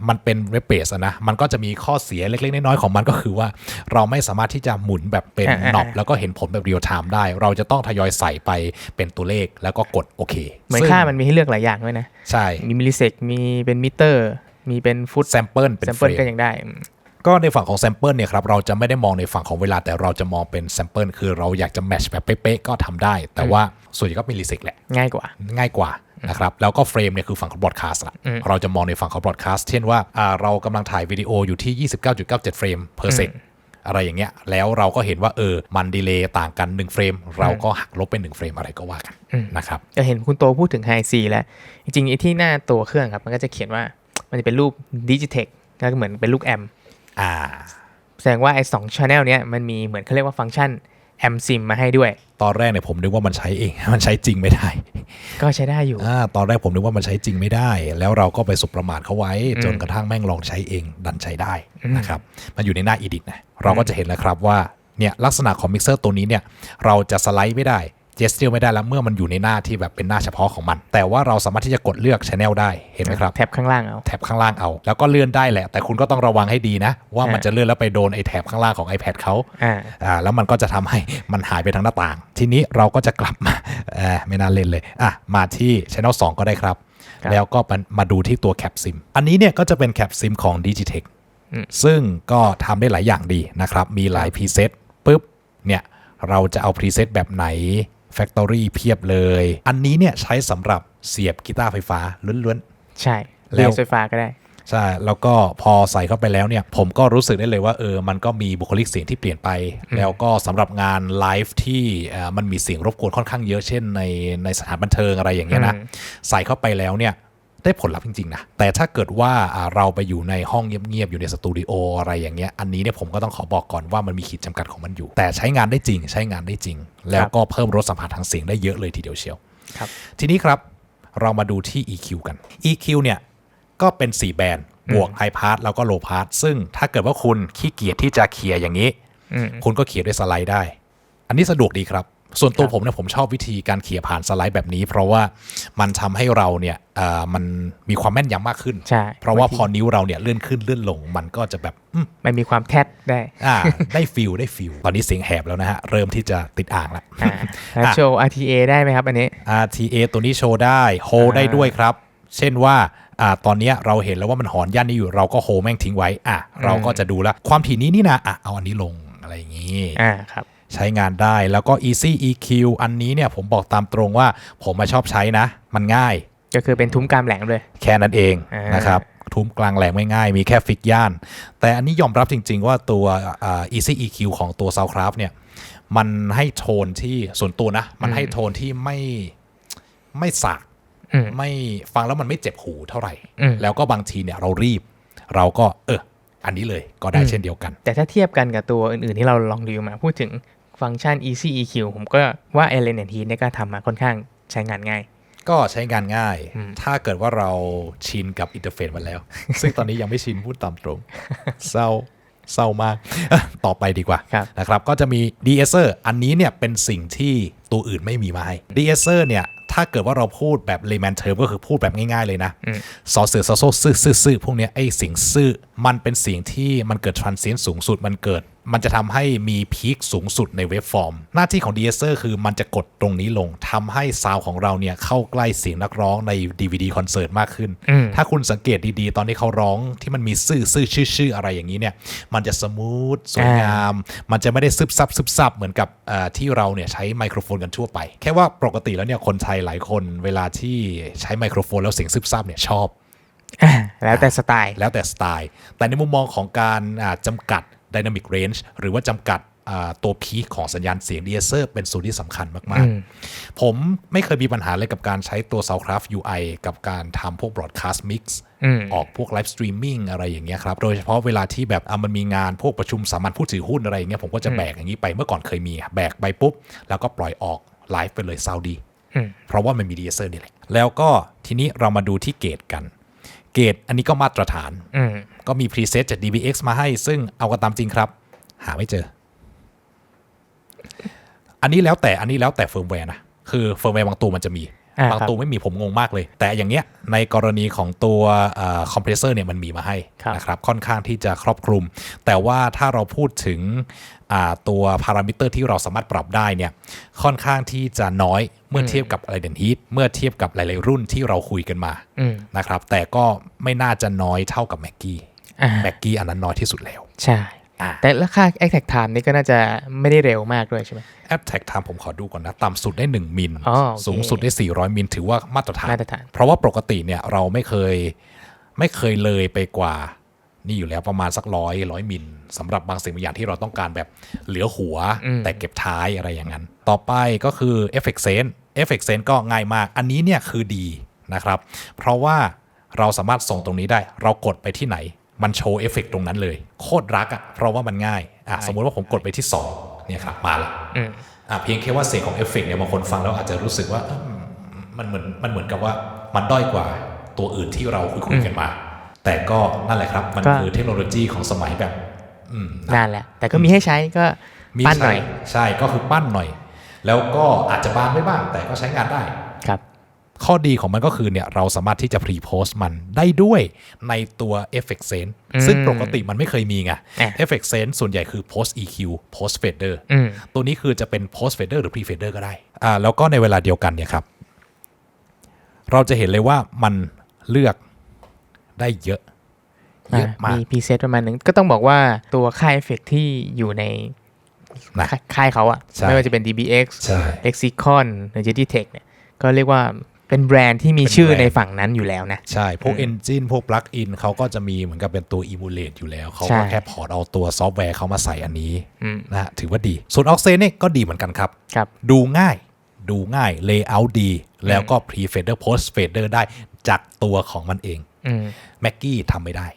Speaker 2: มันเป็นเว็บเบสนะมันก็จะมีข้อเสียเล็กๆน้อยๆของมันก็คือว่าเราไม่สามารถที่จะหมุนแบบเป็นน็อบแล้วก็เห็นผลแบบเรียลไทม์ได้เราจะต้องทยอยใส่ไปเป็นตัวเลขแล้วก็กดโอเค
Speaker 1: เหมือนค่ามันมีให้เลือกหลายอย่างด้วยนะ
Speaker 2: ใช่
Speaker 1: มีมิลลิเซกมีเป็นมิเตอร์มีเป็นฟุต
Speaker 2: แซมเปิลเป็น
Speaker 1: แซมเปิลก็ยังได้
Speaker 2: ก็ในฝั่งของแซมเปิลเนี่ยครับเราจะไม่ได้มองในฝั่งของเวลาแต่เราจะมองเป็นแซมเปิลคือเราอยากจะแมทช์แบบเป๊ะๆก็ทำได้แต่ว่าส่วนใหญ่ก็มิลลิเซกแหละ
Speaker 1: ง่ายกว่า
Speaker 2: นะครับแล้วก็เฟรมเนี่ยคือฝั่งของบรอดคาสต์ละเราจะมองในฝั่งของบรอดคาสต์เช่นว่าเรากำลังถ่ายวิดีโออยู่ที่ 29.97 เฟรมเพอร์เซกอะไรอย่างเงี้ยแล้วเราก็เห็นว่ามันดีเลย์ต่างกัน1เฟรมเราก็หักลบเป็น1เฟรมอะไรก็ว่ากันนะครับ
Speaker 1: จะเห็นคุณโตพูดถึง High C แล้วจริงๆไอ้ที่หน้าตัวเครื่องครับมันก็จะเขียนว่ามันจะเป็นรูป Digitech ก็เหมือนเป็นลูกแอมแสดงว่าไอ้2 channel เนี้ยมันมีเหมือนเขาเรียกว่าฟังก์ชันแอมซิมมาให้ด้วย
Speaker 2: ตอนแรกเนี่ยผมนึกว่ามันใช้เองมันใช้จริงไม่ได้
Speaker 1: ก็ใช้ได้อยู่
Speaker 2: ตอนแรกผมนึกว่ามันใช้จริงไม่ได้แล้วเราก็ไปสุประมาทเขาไว้จนกระทั่งแม่งลองใช้เองดันใช้ได้นะครับมันอยู่ในหน้า edit นะเราก็จะเห็นแล้วครับว่าเนี่ยลักษณะของมิกเซอร์ตัวนี้เนี่ยเราจะสไลด์ไม่ได้ gesture ไม่ได้แล้วเมื่อมันอยู่ในหน้าที่แบบเป็นหน้าเฉพาะของมันแต่ว่าเราสามารถที่จะกดเลือก channel ได้เห็นไหมครับ
Speaker 1: แท็บข้างล่างเอา
Speaker 2: แท็บข้างล่างเอาแล้วก็เลื่อนได้แหละแต่คุณก็ต้องระวังให้ดีนะว่ามันจะเลื่อนแล้วไปโดนไอ้แท็บข้างล่างของ iPad เขาแล้วมันก็จะทำให้มันหายไปทางหน้าต่างทีนี้เราก็จะกลับมาไม่น่าเล่นเลยมาที่ channel 2 ก็ได้ครับแล้วก็มาดูที่ตัว Cap Sim อันนี้เนี่ยก็จะเป็น Cap Sim ของ Digitech ซึ่งก็ทำได้หลายอย่างดีนะครับมีหลาย preset ปุ๊บเนี่ยเราจะเอา preset แบบไหน Factory เพียบเลยอันนี้เนี่ยใช้สำหรับเสียบกีตาร์ไฟฟ้าล้วน
Speaker 1: ๆใช่แล้วไฟฟ้าก็ได้
Speaker 2: ใช่แล้วก็พอใส่เข้าไปแล้วเนี่ยผมก็รู้สึกได้เลยว่ามันก็มีบุคลิกเสียงที่เปลี่ยนไปแล้วก็สำหรับงานไลฟ์ที่มันมีเสียงรบกวนค่อนข้างเยอะเช่นในสถานบันเทิงอะไรอย่างเงี้ยนะใส่เข้าไปแล้วเนี่ยได้ผลลัพธ์จริงๆนะแต่ถ้าเกิดว่าเราไปอยู่ในห้องเงียบๆอยู่ในสตูดิโออะไรอย่างเงี้ยอันนี้เนี่ยผมก็ต้องขอบอกก่อนว่ามันมีขีดจำกัดของมันอยู่แต่ใช้งานได้จริงแล้วก็เพิ่มรสสัมผัสทางเสียงได้เยอะเลยทีเดียวเชียวทีนี้ครับเรามาดูที่ EQ กัน EQ เนี่ยก็เป็น4แบนด์บวก High Pass แล้วก็ Low Pass ซึ่งถ้าเกิดว่าคุณขี้เกียจที่จะเขี่ยอย่างนี้คุณก็เขี่ยด้วยสไลด์ได้อันนี้สะดวกดีครับส่วนตัวผมเนี่ยผมชอบวิธีการเขี่ยผ่านสไลด์แบบนี้เพราะว่ามันทำให้เราเนี่ยมันมีความแม่นยำมากขึ้นเพราะว่าพอนิ้วเราเนี่ยเลื่อนขึ้นเลื่อนลงมันก็จะแบบ
Speaker 1: มันมีความแทดได้
Speaker 2: ได้ฟิลตอนนี้เสียงแหบแล้วนะฮะเริ่มที่จะติดอ่างแล้ว
Speaker 1: โชว์ RTA ได้ไหมครับอันนี้
Speaker 2: RTA ตัวนี้โชว์ได้โฮได้ด้วยครับเช่นว่าตอนนี้เราเห็นแล้วว่ามันหอนย่านนี้อยู่เราก็โฮแม่งทิ้งไว้เราก็จะดูแล้วความถี่นี้นี่นะเอาอันนี้ลงอะไรอย่างนี้
Speaker 1: ครับ
Speaker 2: ใช้งานได้แล้วก็ Easy EQ อันนี้เนี่ยผมบอกตามตรงว่าผมชอบใช้นะมันง่าย
Speaker 1: ก็คือเป็นทุ้มกลางแหลงเลย
Speaker 2: แค่นั้นเองนะครับทุ้มกลางแหลงไม่ง่ายมีแค่ฟิกย่านแต่อันนี้ยอมรับจริงๆว่าตัว Easy EQ ของตัว Soundcraft เนี่ยมันให้โทนที่ส่วนตัวนะมันให้โทนที่ไม่สากไม่ฟังแล้วมันไม่เจ็บหูเท่าไหร่แล้วก็บางทีเนี่ยเรารีบเราก็อันนี้เลยก็ได้เช่นเดียวกัน
Speaker 1: แต่ถ้าเทียบกันกับตัวอื่นๆที่เราลองรีวิวมาพูดถึงฟังก์ชัน Easy EQ ผมก็ว่า Allen & Heath เนี่ยก็ทำมาค่อนข้างใช้งานง่าย
Speaker 2: ก็ใช้งานง่ายถ้าเกิดว่าเราชินกับอินเทอร์เฟซมันแล้ว ซึ่งตอนนี้ยังไม่ชินพูดตามตรงเศร้ามากต่อไปดีกว่านะครับก็จะมี De-esser อันนี้เนี่ยเป็นสิ่งที่ตัวอื่นไม่มีมาให้ De-esser เนี่ยถ้าเกิดว่าเราพูดแบบ layman term ก็คือพูดแบบง่ายๆเลยนะซอเสือซอโซซื่อพวกนี้ไอ้เสียงซื่อมันเป็นเสียงที่มันเกิด transient สูงสุดมันจะทำให้มีพีคสูงสุดในเวฟฟอร์มหน้าที่ของ De-esser คือมันจะกดตรงนี้ลงทำให้ซาวของเราเนี่ยเข้าใกล้เสียงนักร้องใน DVD คอนเสิร์ตมากขึ้นถ้าคุณสังเกตดีๆตอนที่เขาร้องที่มันมีชื่ออะไรอย่างนี้เนี่ยมันจะสมูทสวยงามมันจะไม่ได้ซึบซับเหมือนกับที่เราเนี่ยใช้ไมโครโฟนกันทั่วไปแค่ว่าปกติแล้วเนี่ยคนไทยหลายคนเวลาที่ใช้ไมโครโฟนแล้วเสียงซึบซับเนี่ยชอบ
Speaker 1: แล้วแต่สไตล์
Speaker 2: แต่ในมุมมองของการจำกัดDynamic Range หรือว่าจำกัดตัวพีคของสัญญาณเสียง De-esser เป็นส่วนที่สำคัญมากๆผมไม่เคยมีปัญหาเลยกับการใช้ตัว Soundcraft UI กับการทำพวก Broadcast Mix ออกพวก Live Streaming อะไรอย่างเงี้ยครับโดยเฉพาะเวลาที่แบบมันมีงานพวกประชุมสามัญผู้ถือหุ้นอะไรอย่างเงี้ยผมก็จะแบกอย่างนี้ไปเมื่อก่อนเคยมีแบกไปปุ๊บแล้วก็ปล่อยออกไลฟ์ไปเลยซาวดีเพราะว่ามันมี De-esser นี่แหละแล้วก็ทีนี้เรามาดูที่เกจกันเกจอันนี้ก็มาตรฐานก็มี preset จาก DBX มาให้ซึ่งเอากันตามจริงครับหาไม่เจออันนี้แล้วแต่เฟิร์มแวร์นะคือเฟิร์มแวร์บางตัวมันจะมีบางตัวไม่มีผมงงมากเลยแต่อย่างเงี้ยในกรณีของตัวคอมเพรสเซอร์เนี่ยมันมีมาให้นะครับค่อนข้างที่จะครอบคลุมแต่ว่าถ้าเราพูดถึงตัวพารามิเตอร์ที่เราสามารถปรับได้เนี่ยค่อนข้างที่จะน้อยเมื่อเทียบกับAllen & Heathเมื่อเทียบกับหลายๆรุ่นที่เราคุยกันมานะครับแต่ก็ไม่น่าจะน้อยเท่ากับแม็กกี้อันนั้นน้อยที่สุดแล้ว
Speaker 1: ใช่แต่ราคา Attack Time นี่ก็น่าจะไม่ได้เร็วมากด้วยใช่ไหม
Speaker 2: Attack Time ผมขอดูก่อนนะต่ำสุดได้1มิลสูงสุดได้400มิลถือว่ามาตรฐานเพราะว่าปกติเนี่ยเราไม่เคยเลยไปกว่านี่อยู่แล้วประมาณสัก100มิลสำหรับบางสิ่งบางอย่างที่เราต้องการแบบเหลือหัวแต่เก็บท้ายอะไรอย่างนั้นต่อไปก็คือ Effect Sense ก็ง่ายมากอันนี้เนี่ยคือดีนะครับเพราะว่าเราสามารถส่งตรงนี้ได้เรากดไปที่ไหนมันโชว์เอฟเฟกต์ตรงนั้นเลยโคตรรักเพราะว่ามันง่ายสมมุติว่าผมกดไปที่2เนี่ยครับมาแล้วเพียงแค่ว่าเสียงของเอฟเฟกต์เนี่ยบางคนฟังแล้วอาจจะรู้สึกว่ามันเหมือนกับว่ามันด้อยกว่าตัวอื่นที่เราคุยกันมาแต่ก็นั่นแหละครับมันคือเทคโนโลยีของสมัยแบบ
Speaker 1: นั่นแหละแต่ก็มีให้ใช้ก็ปั้นหน่อย
Speaker 2: ใช่ก็คือปั้นหน่อย แล้วก็อาจจะบางไม่บ้างแต่ก็ใช้งานได้
Speaker 1: ครับ
Speaker 2: ข้อดีของมันก็คือเนี่ยเราสามารถที่จะ pre-post มันได้ด้วยในตัว Effect Sense ซึ่งปกติมันไม่เคยมีไง Effect Sense ส่วนใหญ่คือ post EQ post fader ตัวนี้คือจะเป็น post fader หรือ pre fader ก็ได้แล้วก็ในเวลาเดียวกันเนี่ยครับเราจะเห็นเลยว่ามันเลือกได้เยอะมาก
Speaker 1: มีพรีเซตประมาณนึงก็ต้องบอกว่าตัวค่ายเอฟเฟกต์ที่อยู่ในค่ายเขาอะไม่ว่าจะเป็น DBX Lexicon หรือ Digitech เนี่ยก็เรียกว่าเป็นแบรนด์ที่มีชื่อในฝั่งนั้นอยู่แล้วนะ
Speaker 2: ใช่พวก Engine พวก Plugin เขาก็จะมีเหมือนกับเป็นตัว Emulate อยู่แล้วเขาก็แค่พอร์ตเอาตัวซอฟต์แวร์เขามาใส่อันนี้นะถือว่าดีส่วน Oxane เนี่ยก็ดีเหมือนกันครับดูง่าย Layout ดีแล้วก็ Pre Fader Post Fader ได้จากตัวของมันเอง Mackie ทำไม่ได้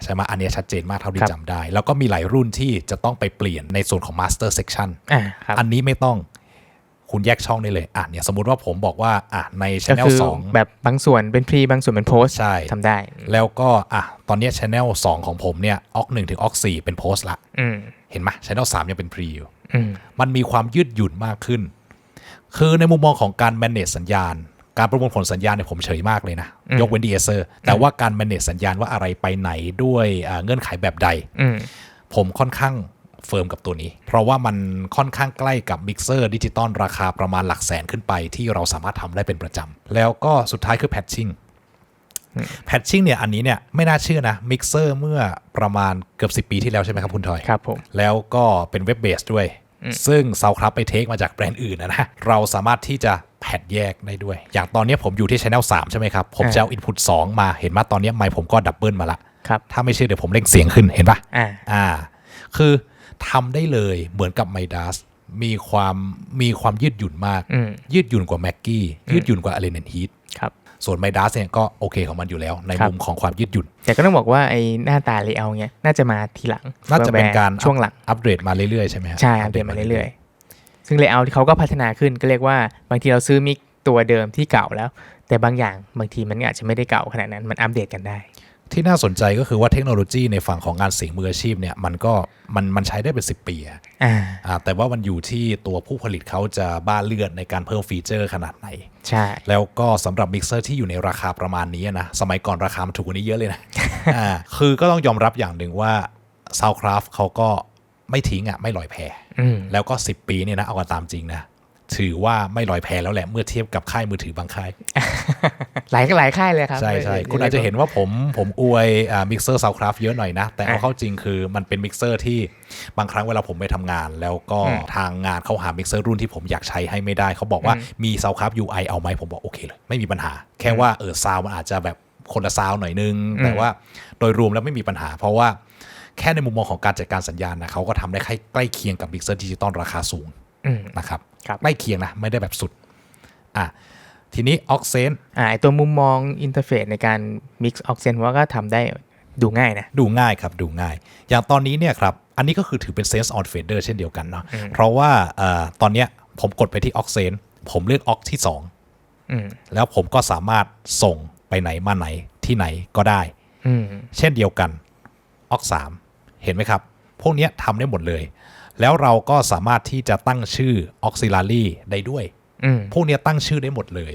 Speaker 2: ใช่ไหมอันนี้ชัดเจนมากเท่าที่จำได้แล้วก็มีหลายรุ่นที่จะต้องไปเปลี่ยนในส่วนของ Master Section อันนี้ไม่ต้องคุณแยกช่องได้เลยเนี่ยสมมุติว่าผมบอกว่าใน Channel 2
Speaker 1: แบบบางส่วนเป็น Pre บางส่วนเป็น Post
Speaker 2: ใช่
Speaker 1: ทำได้
Speaker 2: แล้วก็ตอนนี้ Channel 2ของผมเนี่ย Aux 1 ถึง Aux 4เป็น Post ละเห็นไหม Channel 3ยังเป็น Pre อยู่มันมีความยืดหยุ่นมากขึ้นคือในมุมมองของการ manage สัญญาณการประมวลผลสัญญาณเนี่ยผมเฉยมากเลยนะยกเว้น DSer แต่ว่าการ manage สัญญาณว่าอะไรไปไหนด้วยเงื่อนไขแบบใดผมค่อนข้างเฟิร์มกับตัวนี้เพราะว่ามันค่อนข้างใกล้กับมิกเซอร์ดิจิตอลราคาประมาณหลักแสนขึ้นไปที่เราสามารถทำได้เป็นประจำแล้วก็สุดท้ายคือแพทชิ่งเนี่ยอันนี้เนี่ยไม่น่าเชื่อนะมิกเซอร์เมื่อประมาณเกือบ10 ปีที่แล้วใช่ไหมครับคุณทอย
Speaker 1: ครับผม
Speaker 2: แล้วก็เป็นเว็บเบสด้วยซึ่ง SoundCloud ไปเทคมาจากแบรนด์อื่นนะเราสามารถที่จะแพทแยกได้ด้วยอย่างตอนนี้ผมอยู่ที่ Channel 3ใช่ไหมครับผมจะเอา Input 2มาเห็นไหมตอนนี้ไมค์ผมก็ดับเบิลมาละถ้าไม่เชื่อเดี๋ยวผมเร่งเสียงขึ้นเห็นปะคือทำได้เลยเหมือนกับ Midas มีความยืดหยุ่นมากยืดหยุ่นกว่า Mackie ยืดหยุ่นกว่า Allen & Heath ส่วน Midas เนี่ยก็โอเคของมันอยู่แล้วในมุมของความยืดหยุ่น
Speaker 1: แต่ก็ต้องบอกว่าไอ้หน้าตา layout เงี้ยน่าจะมาทีหลัง
Speaker 2: น่าจะเป็นการ
Speaker 1: ช่วงหลัง
Speaker 2: อัปเดตมาเรื่อยๆใช่ไหม
Speaker 1: ใช่อัปเดตมาเรื่อยๆซึ่ง layout ที่เขาก็พัฒนาขึ้นก็เรียกว่าบางทีเราซื้อมิกตัวเดิมที่เก่าแล้วแต่บางอย่างบางทีมันอาจจะไม่ได้เก่าขนาดนั้นมันอัปเดตกันได้
Speaker 2: ที่น่าสนใจก็คือว่าเทคโนโลยีในฝั่งของงานเสียงมืออาชีพเนี่ยมันใช้ได้เป็น10 ปีแต่ว่ามันอยู่ที่ตัวผู้ผลิตเขาจะบ้าเลือดในการเพิ่มฟีเจอร์ขนาดไหน
Speaker 1: ใช่
Speaker 2: แล้วก็สำหรับมิกเซอร์ที่อยู่ในราคาประมาณนี้นะสมัยก่อนราคามันถูกกว่านี้เยอะเลยนะ คือก็ต้องยอมรับอย่างหนึ่งว่า SoundCraft เขาก็ไม่ทิ้งไม่ลอยแพแล้วก็10 ปีเนี่ยนะเอากันตามจริงนะถือว่าไม่ลอยแพแล้วแหละเมื่อเทียบกับค่ายมือถือบางค่าย
Speaker 1: หลายค่ายเลยครับ
Speaker 2: ใช่คุณอาจจะเห็นว่าผมอวยมิกเซอร์ SoundCraft เยอะหน่อยนะแต่เอาเข้าจริงคือมันเป็นมิกเซอร์ที่บางครั้งเวลาผมไปทำงานแล้วก็ทางงานเขาหามิกเซอร์รุ่นที่ผมอยากใช้ให้ไม่ได้เขาบอกว่ามี SoundCraft UI เอาไหมผมบอกโอเคเลยไม่มีปัญหาแค่ว่าซาวมันอาจจะแบบคนละซาวหน่อยนึงแต่ว่าโดยรวมแล้วไม่มีปัญหาเพราะว่าแค่ในมุมมองของการจัดการสัญญาณนะเขาก็ทำได้ใกล้เคียงกับมิกเซอร์ดิจิตอลราคาสูงนะครับใกล้เคียงนะไม่ได้แบบสุดทีนี้ Oxane
Speaker 1: ไอตัวมุมมองอินเทอร์เฟซในการ mix Oxane ว่าก็ทำได้ดูง่ายนะ
Speaker 2: ดูง่ายครับดูง่ายอย่างตอนนี้เนี่ยครับอันนี้ก็คือถือเป็น Sense on Fader เช่นเดียวกันเนาะเพราะว่าตอนเนี้ยผมกดไปที่ Oxane ผมเลือก Aux ที่2แล้วผมก็สามารถส่งไปไหนมาไหนที่ไหนก็ได้เช่นเดียวกัน Aux 3เห็นไหมครับพวกนี้ทำได้หมดเลยแล้วเราก็สามารถที่จะตั้งชื่อ Auxiliary ได้ด้วยพวกนี้ตั้งชื่อได้หมดเลย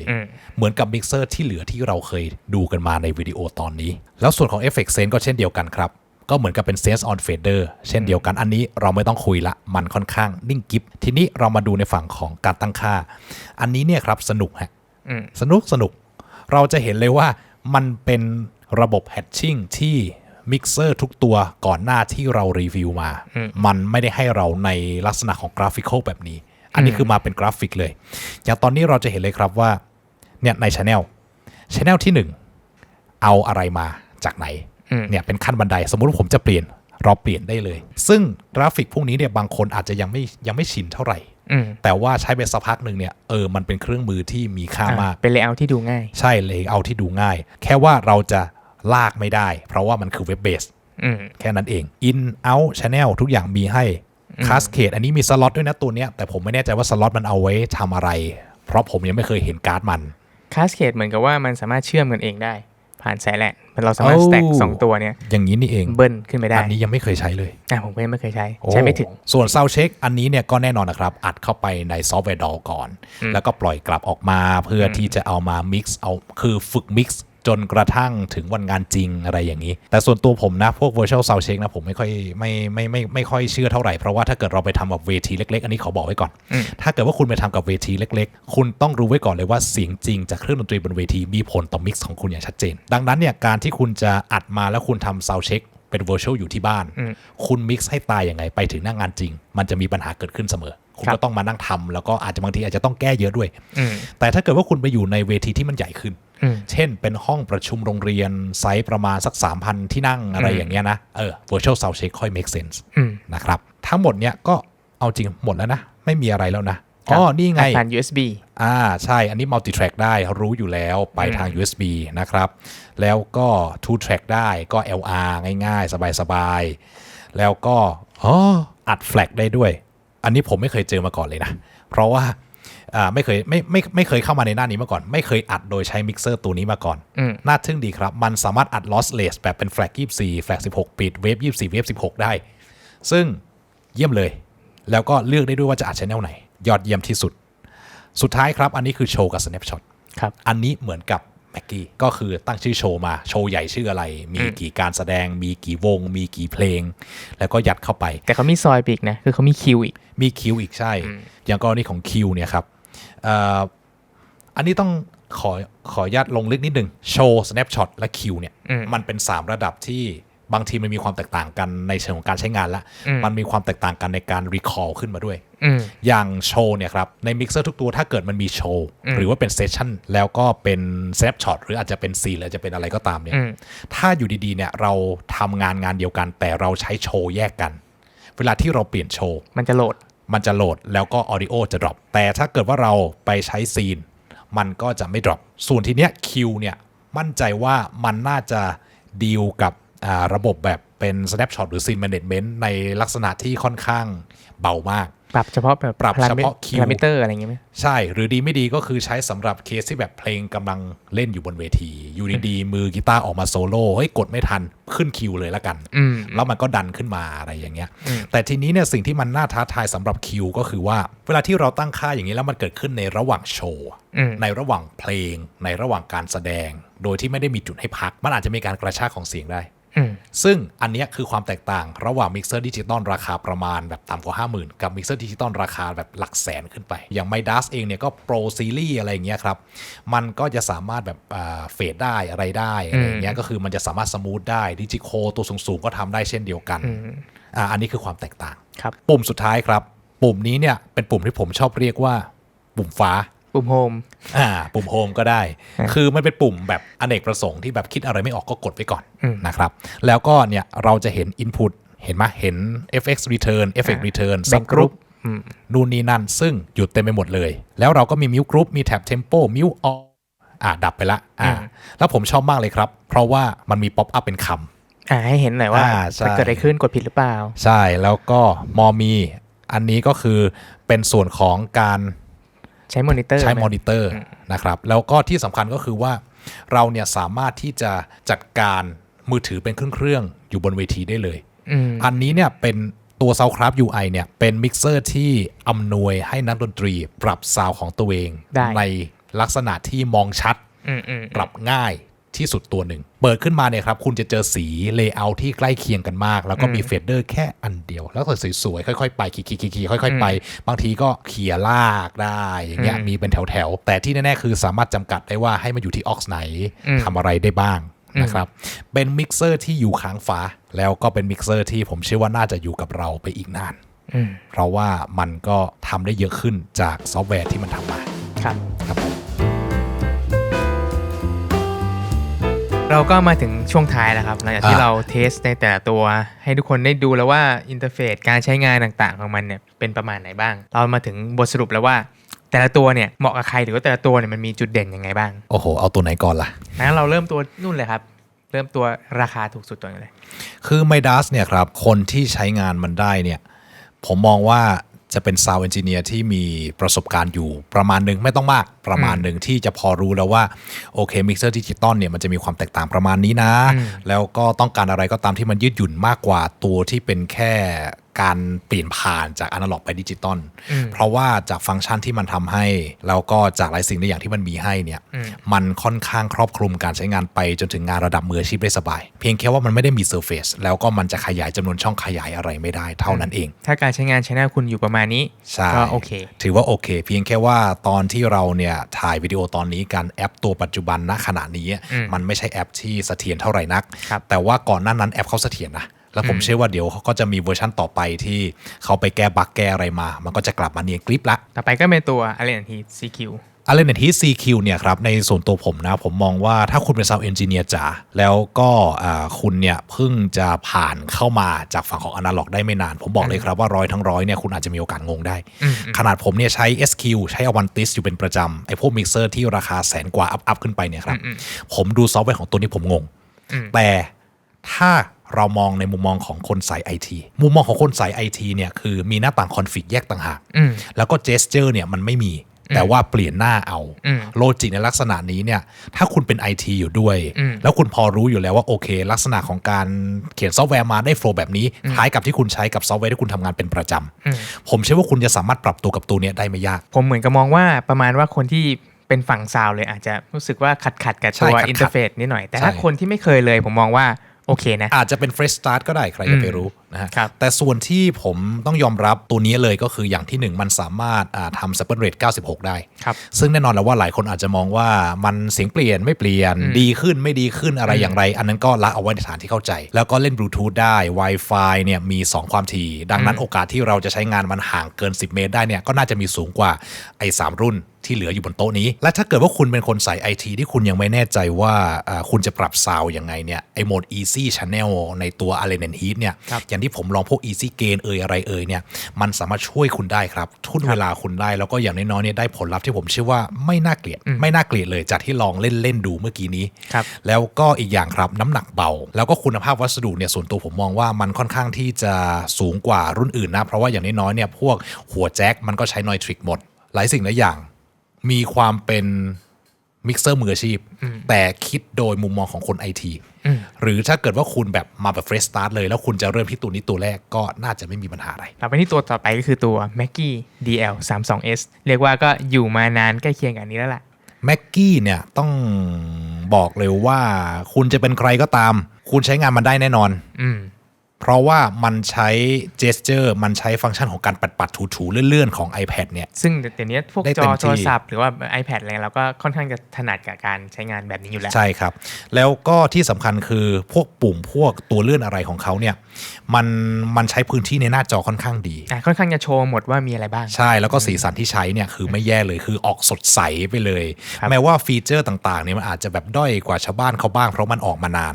Speaker 2: เหมือนกับมิกเซอร์ที่เหลือที่เราเคยดูกันมาในวิดีโอตอนนี้แล้วส่วนของ Effect Sense ก็เช่นเดียวกันครับก็เหมือนกับเป็น Sense on Fader เช่นเดียวกันอันนี้เราไม่ต้องคุยละมันค่อนข้างนิ่งกิ๊บทีนี้เรามาดูในฝั่งของการตั้งค่าอันนี้เนี่ยครับสนุกสนุกเราจะเห็นเลยว่ามันเป็นระบบ Hatching ที่มิกเซอร์ทุกตัวก่อนหน้าที่เรารีวิวมามันไม่ได้ให้เราในลักษณะของกราฟิกแบบนี้อันนี้คือมาเป็นกราฟิกเลยอย่างตอนนี้เราจะเห็นเลยครับว่าเนี่ยใน Channel ที่1เอาอะไรมาจากไหนเนี่ยเป็นขั้นบันไดสมมุติว่าผมจะเปลี่ยนเราเปลี่ยนได้เลยซึ่งกราฟิกพวกนี้เนี่ยบางคนอาจจะยังไม่ชินเท่าไหร่แต่ว่าใช้ไปสักพักหนึ่งเนี่ยมันเป็นเครื่องมือที่มีค่ามาก
Speaker 1: เป็นเลเยอร์ที่ดูง่าย
Speaker 2: ใช่เลเยอร์ที่ดูง่ายแค่ว่าเราจะลากไม่ได้เพราะว่ามันคือเว็บเบสแค่นั้นเอง in out channel ทุกอย่างมีให้ cascade อันนี้มีสล็อตด้วยนะตัวเนี้ยแต่ผมไม่แน่ใจว่าสล็อตมันเอาไว้ทำอะไรเพราะผมยังไม่เคยเห็นการ์ดมัน
Speaker 1: cascade เหมือนกับว่ามันสามารถเชื่อมกันเองได้ ผ่านสายแลนเราสามารถ stack 2 ตัวเนี่ย
Speaker 2: อย่างนี้นี่เอง
Speaker 1: เบิ้ลขึ้นไปได้
Speaker 2: อันนี้ยังไม่เคยใช้เลย
Speaker 1: ผมก็ยังไม่เคยใช้ใช้ไม่ถึง
Speaker 2: ส่วน Sound Check อันนี้เนี่ยก็แน่นอนนะครับอัดเข้าไปในซอฟต์แวร์ DAW ก่อน แล้วก็ปล่อยกลับออกมาเพื่อที่จะเอามา mix เอาคือฝึก mix จนกระทั่งถึงวันงานจริงอะไรอย่างนี้แต่ส่วนตัวผมนะพวก virtual sound check นะผมไม่ค่อยเชื่อเท่าไหร่เพราะว่าถ้าเกิดเราไปทำกับเวทีเล็กๆอันนี้ขอบอกไว้ก่อนถ้าเกิดว่าคุณไปทำกับเวทีเล็กๆคุณต้องรู้ไว้ก่อนเลยว่าเสียงจริงจากเครื่องดนตรีบนเวทีมีผลต่อ mix ของคุณอย่างชัดเจนดังนั้นเนี่ยการที่คุณจะอัดมาแล้วคุณทำ sound check เป็น virtual อยู่ที่บ้านคุณ mix ให้ตายยังไงไปถึงหน้างานจริงมันจะมีปัญหาเกิดขึ้นเสมอคุณก็ต้องมานั่งทำแล้วก็อาจจะบางทีอาจจะต้องแก้เยอะด้วยแต่ถ้าเกิดว่าคุณไปอยู่ในเวทีที่มันใหญ่ขึ้นเช่นเป็นห้องประชุมโรงเรียนไซส์ประมาณสัก 3,000 ที่นั่งอะไรอย่างเงี้ยนะvirtual sound check ค่อย make sense นะครับทั้งหมดเนี้ยก็เอาจริงหมดแล้วนะไม่มีอะไรแล้วนะนี่ไง
Speaker 1: ผ่าน USB
Speaker 2: ใช่อันนี้ multi track ได้รู้อยู่แล้วไปทาง USB นะครับแล้วก็ two track ได้ก็ LR ง่ายๆสบายๆแล้วก็อัด flag ได้ด้วยอันนี้ผมไม่เคยเจอมาก่อนเลยนะเพราะว่าไม่เคยเข้ามาในหน้านี้มาก่อนไม่เคยอัดโดยใช้มิกเซอร์ตัวนี้มาก่อนน่าทึ่งดีครับมันสามารถอัด lossless แบบเป็น flag 24 flag 16 ปิด wave 24 wave 16 ได้ซึ่งเยี่ยมเลยแล้วก็เลือกได้ด้วยว่าจะอัด channel ไหนยอดเยี่ยมที่สุดท้ายครับอันนี้คือโชว์กับ snapshot
Speaker 1: ครับ
Speaker 2: อันนี้เหมือนกับแม็กกี้ก็คือตั้งชื่อโชว์มาโชว์ใหญ่ชื่ออะไรมีกี่การแสดงมีกี่วงมีกี่เพลงแล้วก็ยัดเข้าไป
Speaker 1: แต่เขามีซอยปีกนะคือเขามีคิวอีก
Speaker 2: ใช่อย่างกรณีของคิวเนี่ยครับอันนี้ต้องขออนุญาตลงลึกนิดนึงโชว์ snapshot และคิวเนี่ยมันเป็น3ระดับที่บางทีมันมีความแตกต่างกันในเชิงของการใช้งานละมันมีความแตกต่างกันในการ recall ขึ้นมาด้วยอย่างโชว์เนี่ยครับในมิกเซอร์ทุกตัวถ้าเกิดมันมีโชว์หรือว่าเป็นเซสชั่นแล้วก็เป็น snapshot หรืออาจจะเป็นซีนหรืออาจจะเป็นอะไรก็ตามเนี่ยถ้าอยู่ดีๆเนี่ยเราทำงานเดียวกันแต่เราใช้โชว์แยกกันเวลาที่เราเปลี่ยนโชว์
Speaker 1: มันจะโหลด
Speaker 2: แล้วก็ audio จะ drop แต่ถ้าเกิดว่าเราไปใช้ซีนมันก็จะไม่ drop ส่วนทีเนี้ยคิวเนี่ยมั่นใจว่ามันน่าจะดีลกับระบบแบบเป็น snapshot หรือ scene management ในลักษณะที่ค่อนข้างเบามาก
Speaker 1: ปรับเฉพาะแบบ
Speaker 2: ปรับเฉพาะคิว
Speaker 1: parameter อะไรอย่างเงี้ยไหม
Speaker 2: ใช่หรือดีไม่ดีก็คือใช้สำหรับเคสที่แบบเพลงกำลังเล่นอยู่บนเวทีอยู่ดีๆมือกีตาร์ออกมาโซโล่กดไม่ทันขึ้นคิวเลยละกันแล้วมันก็ดันขึ้นมาอะไรอย่างเงี้ยแต่ทีนี้เนี่ยสิ่งที่มันน่าท้าทายสำหรับคิวก็คือว่าเวลาที่เราตั้งค่าอย่างนี้แล้วมันเกิดขึ้นในระหว่างโชว์ในระหว่างเพลงในระหว่างการแสดงโดยที่ไม่ได้มีจุดให้พักมันอาจจะมีการกระชากของเสียงได้ซึ่งอันนี้คือความแตกต่างระหว่างมิกเซอร์ดิจิตอลราคาประมาณแบบต่ำกว่า 50,000 กับมิกเซอร์ดิจิตอลราคาแบบหลักแสนขึ้นไปอย่าง Midas เองเนี่ยก็โปรซีรีส์อะไรอย่างเงี้ยครับมันก็จะสามารถแบบเฟดได้อะไรได้อะไรอย่างเงี้ยก็คือมันจะสามารถสมูทได้ดิจิโคตัวสูงๆก็ทำได้เช่นเดียวกันอันนี้คือความแตกต่างปุ่มสุดท้ายครับปุ่มนี้เนี่ยเป็นปุ่มที่ผมชอบเรียกว่าปุ่มฟ้า
Speaker 1: ปุ่มโฮม
Speaker 2: ปุ่มโฮมก็ได้คือมันเป็นปุ่มแบบอเนกประสงค์ที่แบบคิดอะไรไม่ออกก็กดไว้ก่อนนะครับแล้วก็เนี่ยเราจะเห็น Input เห็นไหมเห็น FX Return Effect Return Subgroup นู่นนี่นั่นซึ่งอยู่เต็มไปหมดเลยแล้วเราก็มี Mute Group มีแท็บ Tempo Mute All ดับไปละแล้วผมชอบมากเลยครับเพราะว่ามันมี Pop Up เป็นค
Speaker 1: ำให้เห็นหน่อยว่าจะเกิดอะไรขึ้นกดผิดหรือเปล่า
Speaker 2: ใช่แล้วก็มีอันนี้ก็คือเป็นส่วนของการ
Speaker 1: ใช้มอนิเตอร์
Speaker 2: นะครับแล้วก็ที่สำคัญก็คือว่าเราเนี่ยสามารถที่จะจัดการมือถือเป็นเครื่องอยู่บนเวทีได้เลยอันนี้เนี่ยเป็นตัว Soundcraft UI เนี่ยเป็นมิกเซอร์ที่อำนวยให้นักดนตรีปรับซาวของตัวเองในลักษณะที่มองชัดปรับง่ายที่สุดตัวหนึ่งเปิดขึ้นมาเนี่ยครับคุณจะเจอสีเลเยอร์ที่ใกล้เคียงกันมากแล้วก็มีเฟดเดอร์แค่อันเดียวแล้วก็สวยๆค่อยๆไปขี่ๆค่อยๆไปบางทีก็เขี่ยลากได้อย่างเงี้ยมีเป็นแถวๆแต่ที่แน่ๆคือสามารถจำกัดได้ว่าให้มันอยู่ที่ออกซ์ไหนทำอะไรได้บ้างนะครับเป็นมิกเซอร์ที่อยู่ค้างฟ้าแล้วก็เป็นมิกเซอร์ที่ผมเชื่อว่าน่าจะอยู่กับเราไปอีกนานเพราะว่ามันก็ทำได้เยอะขึ้นจากซอฟต์แวร์ที่มันทำมาครับ
Speaker 1: เราก็มาถึงช่วงท้ายแล้วครับหลังจากที่เราเทสในแต่ละตัวให้ทุกคนได้ดูแล้วว่าอินเทอร์เฟซการใช้งานต่างๆของมันเนี่ยเป็นประมาณไหนบ้างเรามาถึงบทสรุปแล้วว่าแต่ละตัวเนี่ยเหมาะกับใครหรือว่าแต่ละตัวเนี่ยมันมีจุดเด่นยังไงบ้าง
Speaker 2: โอ้โหเอาตัวไหนก่อนล่ะ
Speaker 1: งั้นเราเริ่มตัวนู่นเลยครับเริ่มตัวราคาถูกสุดตัวนี้เลย
Speaker 2: คือ Midas เนี่ยครับคนที่ใช้งานมันได้เนี่ยผมมองว่า จะเป็น Sound Engineer ที่มีประสบการณ์อยู่ประมาณหนึ่งไม่ต้องมากประมาณหนึ่งที่จะพอรู้แล้วว่าโอเคมิกเซอร์ดิจิตอลเนี่ยมันจะมีความแตกต่างประมาณนี้นะแล้วก็ต้องการอะไรก็ตามที่มันยืดหยุ่นมากกว่าตัวที่เป็นแค่การเปลี่ยนผ่านจากอนาล็อกไปดิจิตอลเพราะว่าจากฟังก์ชันที่มันทำให้แล้วก็จากหลายสิ่งในอย่างที่มันมีให้เนี่ยมันค่อนข้างครอบคลุมการใช้งานไปจนถึงงานระดับมืออาชีพได้สบายเพียงแค่ว่ามันไม่ได้มีเซอร์เฟซแล้วก็มันจะขยายจำนวนช่องขยายอะไรไม่ได้เท่านั้นเอง
Speaker 1: ถ้าการใช้งานchannelคุณอยู่ประมาณนี้ก็โอเค
Speaker 2: ถือว่าโอเคเพียงแค่ว่าตอนที่เราเนี่ยถ่ายวิดีโอตอนนี้การแอปตัวปัจจุบันณขณะนี้มันไม่ใช่แอปที่เสถียรเท่าไหร่นักแต่ว่าก่อนหน้านั้นแอปเขาเสถียรนะแล้วผมเชื่อว่าเดี๋ยวเขาก็จะมีเวอร์ชันต่อไปที่เขาไปแก้บั๊กแก้อะไรมามันก็จะกลับมาเนียนกริปละ
Speaker 1: ต่อไปก็เป็นตัว Allen & Heath CQ
Speaker 2: Allen & Heath CQ เนี่ยครับในส่วนตัวผมนะผมมองว่าถ้าคุณเป็น Sound Engineer จ๋าแล้วก็คุณเนี่ยเพิ่งจะผ่านเข้ามาจากฝั่งของ Analog ได้ไม่นานผมบอกเลยครับว่าร้อยทั้งร้อยเนี่ยคุณอาจจะมีโอกาสงงได้ขนาดผมเนี่ยใช้ SQ ใช้ Avantis อยู่เป็นประจำไอ้พวกมิกเซอร์ที่ราคาแสนกว่าอัพขึ้นไปเนี่ยครับผมดูซอฟต์แวร์ของตัวนี้ผมงงแต่ถ้าเรามองในมุมมองของคนสาย IT มุมมองของคนสาย IT เนี่ยคือมีหน้าต่างคอนฟิกแยกต่างหากแล้วก็เจสเจอร์เนี่ยมันไม่มีแต่ว่าเปลี่ยนหน้าเอาโลจิกในลักษณะนี้เนี่ยถ้าคุณเป็น IT อยู่ด้วยแล้วคุณพอรู้อยู่แล้วว่าโอเคลักษณะของการเขียนซอฟต์แวร์มาได้โฟล์แบบนี้คล้ายกับที่คุณใช้กับซอฟต์แวร์ที่คุณทำงานเป็นประจำผมเชื่อว่าคุณจะสามารถปรับตัวกับตัวนี้ได้ไม่ยาก
Speaker 1: ผมเหมือนกับมองว่าประมาณว่าคนที่เป็นฝั่งซาวเลยอาจจะรู้สึกว่าขัดกับตัวอินเทอร์เฟซนิดหน่อยแต่ถ้าคนที่ไม่เคยเลยผมมองว่าโอเคนะ
Speaker 2: อาจจะเป็น fresh start ก็ได้ใครจะไปรู้นะฮะแต่ส่วนที่ผมต้องยอมรับตัวนี้เลยก็คืออย่างที่1มันสามารถทำ sample rate 96 ได้ซึ่งแน่นอนแล้วว่าหลายคนอาจจะมองว่ามันเสียงเปลี่ยนไม่เปลี่ยนดีขึ้นไม่ดีขึ้นอะไรอย่างไรอันนั้นก็ละเอาไว้ในฐานที่เข้าใจแล้วก็เล่น Bluetooth ได้ Wi-Fi เนี่ยมี2ความถี่ดังนั้นโอกาสที่เราจะใช้งานมันห่างเกิน10เมตรได้เนี่ยก็น่าจะมีสูงกว่าไอ้3รุ่นที่เหลืออยู่บนโต๊ะนี้และถ้าเกิดว่าคุณเป็นคนสาย IT ที่คุณยังไม่แน่ใจว่าคุณจะปรับซาวด์ยังไงเนี่ยไอ้โหมด Easy Channel ในตัว Allen & Heath เนี่ยอย่างที่ผมลองพวก Easy Gain อะไรเนี่ยมันสามารถช่วยคุณได้ครับทุ่นเวลาคุณได้แล้วก็อย่างน้อยๆเนี่ยได้ผลลัพธ์ที่ผมเชื่อว่าไม่น่าเกลียดเลยจากที่ลองเล่นดูเมื่อกี้นี้แล้วก็อีกอย่างครับน้ำหนักเบาแล้วก็คุณภาพวัสดุเนี่ยส่วนตัวผมมองว่ามันค่อนข้างที่จะสูงกว่ารุ่นอื่นนะเพราะว่าอย่างน้อยๆเนี่ยพวกหัวแจ็คมันก็ใช้นอยทริกหมดหลายสิ่งหลายอย่างมีความเป็นมิกเซอร์มืออาชีพแต่คิดโดยมุมมองของคน IT หรือถ้าเกิดว่าคุณแบบมาแบบเฟรชสตาร์ทเลยแล้วคุณจะเริ่มที่ตัวนี้ตัวแรกก็น่าจะไม่มีปัญหาอะไร
Speaker 1: เราไปที่ตัวต่อไปก็คือตัว Mackie DL32S เรียกว่าก็อยู่มานานใกล้เคียงกับนี้แล้วล่ะ
Speaker 2: Mackie เนี่ยต้องบอกเลยว่าคุณจะเป็นใครก็ตามคุณใช้งานมันได้แน่นอนเพราะว่ามันใช้ gesture มันใช้ฟังก์ชันของการปัดถูๆเลื่อนๆของ iPad เนี่ย
Speaker 1: ซึ่งเดี๋ยวนี้พวกจอโทรศัพท์หรือว่า iPad อะไรเราก็ค่อนข้างจะถนัดกับการใช้งานแบบนี้อยู่แล้ว
Speaker 2: ใช่ครับแล้วก็ที่สำคัญคือพวกปุ่มพวกตัวเลื่อนอะไรของเขาเนี่ยมันใช้พื้นที่ในหน้าจอค่อนข้างดี
Speaker 1: ค่อนข้างจะโชว์หมดว่ามีอะไรบ้าง
Speaker 2: ใช่แล้วก็สีสันที่ใช้เนี่ยคือไม่แย่เลยคือออกสดใสไปเลยแม้ว่าฟีเจอร์ต่างๆเนี่ยมันอาจจะแบบด้อยกว่าชาวบ้านเขาบ้างเพราะมันออกมานาน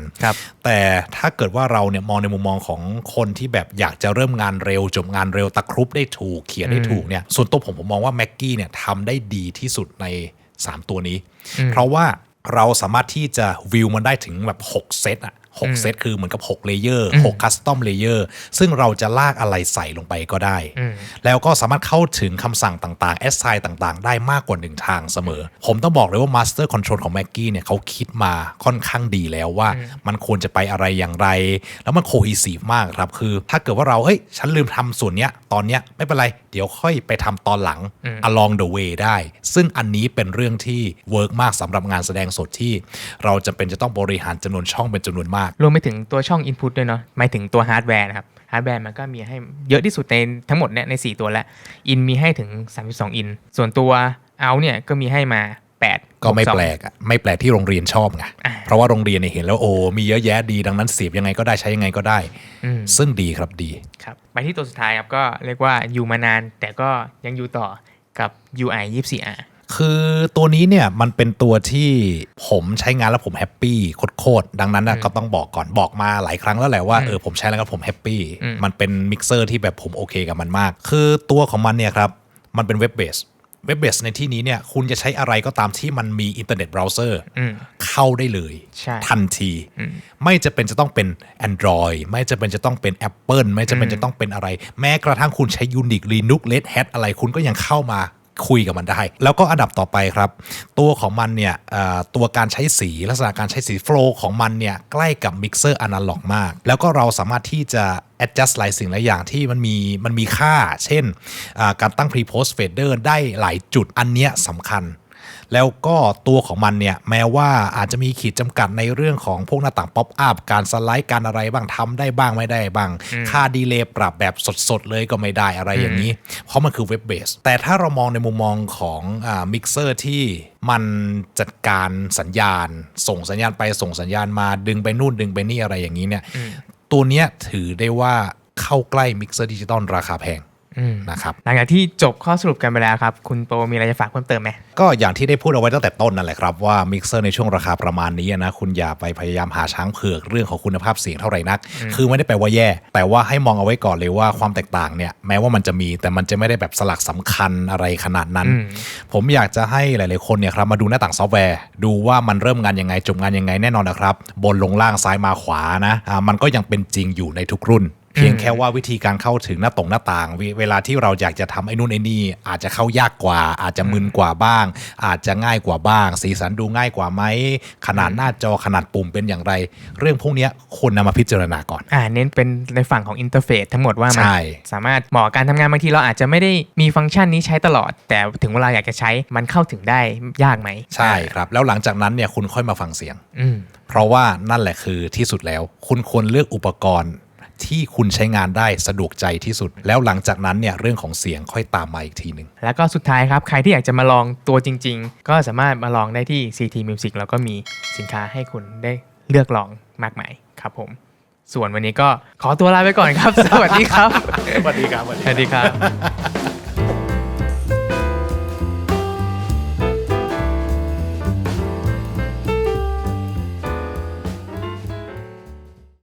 Speaker 2: แต่ถ้าเกิดว่าเราเนี่ยมองในมุมมองของคนที่แบบอยากจะเริ่มงานเร็วจบงานเร็วตะครุบได้ถูกเขียนได้ถูกเนี่ยส่วนตัวผมมองว่า Mackie เนี่ยทำได้ดีที่สุดใน3ตัวนี้เพราะว่าเราสามารถที่จะวิวมันได้ถึงแบบ6เซตอะ6เซตคือเหมือนกับ6เลเยอร์6คัสตอมเลเยอร์ซึ่งเราจะลากอะไรใส่ลงไปก็ได้แล้วก็สามารถเข้าถึงคำสั่งต่างๆ assign ต่างๆได้มากกว่า1ทางเสมอผมต้องบอกเลยว่า Master Control ของ Mackie เนี่ยเขาคิดมาค่อนข้างดีแล้วว่ามันควรจะไปอะไรอย่างไรแล้วมัน cohesive มากครับคือถ้าเกิดว่าเราฉันลืมทำส่วนเนี้ยตอนเนี้ยไม่เป็นไรเดี๋ยวค่อยไปทำตอนหลัง along the way ได้ซึ่งอันนี้เป็นเรื่องที่เวิร์กมากสำหรับงานแสดงสดที่เราจำเป็นจะต้องบริหารจำนวนช่องเป็นจำนวนมาก
Speaker 1: รวมไปถึงตัวช่อง Input ด้วยเนาะหมายถึงตัวฮาร์ดแวร์นะครับฮาร์ดแวร์มันก็มีให้เยอะที่สุดในทั้งหมดเนี่ยใน4ตัวแล้วอินมีให้ถึง32อินส่วนตัวเอาเนี่ยก็มีให้มา8
Speaker 2: ก็ไม่แปลกอ่ะไม่แปลกที่โรงเรียนชอบไงเพราะว่าโรงเรียนเนี่ยเห็นแล้วโอ้มีเยอะแยะดีดังนั้นเสียบยังไงก็ได้ใช้ยังไงก็ได้ซึ่งดีครับดี
Speaker 1: ครับไปที่ตัวสุดท้ายครับก็เรียกว่าอยู่มานานแต่ก็ยังอยู่ต่อกับ UI 24R
Speaker 2: คือตัวนี้เนี่ยมันเป็นตัวที่ผมใช้งานแล้วผมแฮปปี้โคตรดังนั้นก็ต้องบอกก่อนบอกมาหลายครั้งแล้วแหละว่าผมใช้แล้วก็ผมแฮปปี้มันเป็นมิกเซอร์ที่แบบผมโอเคกับมันมากคือตัวของมันเนี่ยครับมันเป็นเว็บเบส เว็บเบสในที่นี้เนี่ยคุณจะใช้อะไรก็ตามที่มันมีอินเทอร์เน็ตเบราว์เซอร์เข้าได้เลย
Speaker 1: ใช่
Speaker 2: ทันทีไม่จะเป็นจะต้องเป็น Android ไม่จะเป็นจะต้องเป็น Apple ไม่จะเป็นจะต้องเป็นอะไรแม้กระทั่งคุณใช้ Unix Linux Red Hat อะไรคุณก็ยังเข้ามาคุยกับมันได้แล้วก็อันดับต่อไปครับตัวของมันเนี่ยตัวการใช้สีลักษณะการใช้สีโฟล์ของมันเนี่ยใกล้กับมิกเซอร์อนาล็อกมากแล้วก็เราสามารถที่จะ adjust หลายสิ่งหลายอย่างที่มันมีค่าเช่นการตั้ง pre post fader ได้หลายจุดอันเนี้ยสำคัญแล้วก็ตัวของมันเนี่ยแม้ว่าอาจจะมีขีดจำกัดในเรื่องของพวกหน้าต่างป๊อปอัพการสไลด์การอะไรบ้างทำได้บ้างไม่ได้บ้างค่าดีเลย์ปรับแบบสดๆเลยก็ไม่ได้อะไรอย่างนี้เพราะมันคือเว็บเบสแต่ถ้าเรามองในมุมมองของมิกเซอร์ที่มันจัดการสัญญาณส่งสัญญาณไปส่งสัญญาณมาดึงไปนู่นดึงไปนี่อะไรอย่างนี้เนี่ยตัวเนี้ยถือได้ว่าเข้าใกล้มิกเซอร์ดิจิตอลราคาแพงนะครับ
Speaker 1: หลังจากที่จบข้อสรุปกันไปแล้วครับคุณโปมีอะไรจะฝากเพิ่มเติมไหม
Speaker 2: ก็อย่างที่ได้พูดเอาไว้ตั้งแต่ต้นนั่นแหละครับว่ามิกเซอร์ในช่วงราคาประมาณนี้นะคุณอย่าไปพยายามหาช้างเผือกเรื่องของคุณภาพเสียงเท่าไหร่นักคือไม่ได้แปลว่าแย่แต่ว่าให้มองเอาไว้ก่อนเลยว่าความแตกต่างเนี่ยแม้ว่ามันจะมีแต่มันจะไม่ได้แบบสลักสำคัญอะไรขนาดนั้นผมอยากจะให้หลายๆคนเนี่ยครับมาดูหน้าต่างซอฟต์แวร์ดูว่ามันเริ่มงานยังไงจบงานยังไงแน่นอนนะครับบนลงล่างซ้ายมาขวานะมันก็ยังเป็นจริงอยู่ในทุกรุ่นเพียงแค่ว่าวิธีการเข้าถึงหน้าต่างเวลาที่เราอยากจะทำไอ้นู่นไอ้นี่อาจจะเข้ายากกว่าอาจจะมึนกว่าบ้างอาจจะง่ายกว่าบ้างสีสันดูง่ายกว่าไหมขนาดหน้าจอขนาดปุ่มเป็นอย่างไรเรื่องพวกนี้คนนำมาพิจารณาก่อน
Speaker 1: เน้นเป็นในฝั่งของอินเทอร์เฟซทั้งหมดว่ามันสามารถเหมาะการทำงานบางทีเราอาจจะไม่ได้มีฟังก์ชันนี้ใช้ตลอดแต่ถึงเวลาอยากจะใช้มันเข้าถึงได้ยากไหม
Speaker 2: ใช่ครับแล้วหลังจากนั้นเนี่ยคุณค่อยมาฟังเสียงเพราะว่านั่นแหละคือที่สุดแล้วคุณควรเลือกอุปกรณ์ที่คุณใช้งานได้สะดวกใจที่สุดแล้วหลังจากนั้นเนี่ยเรื่องของเสียงค่อยตามมาอีกทีหนึ่ง
Speaker 1: แล้วก็สุดท้ายครับใครที่อยากจะมาลองตัวจริงๆก็สามารถมาลองได้ที่ CT Music แล้วก็มีสินค้าให้คุณได้เลือกลองมากมายครับผมส่วนวันนี้ก็ขอตัวลาไปก่อนครับ สวัสดีครับ
Speaker 2: สวัสดีครับ
Speaker 1: สวัสดีครับ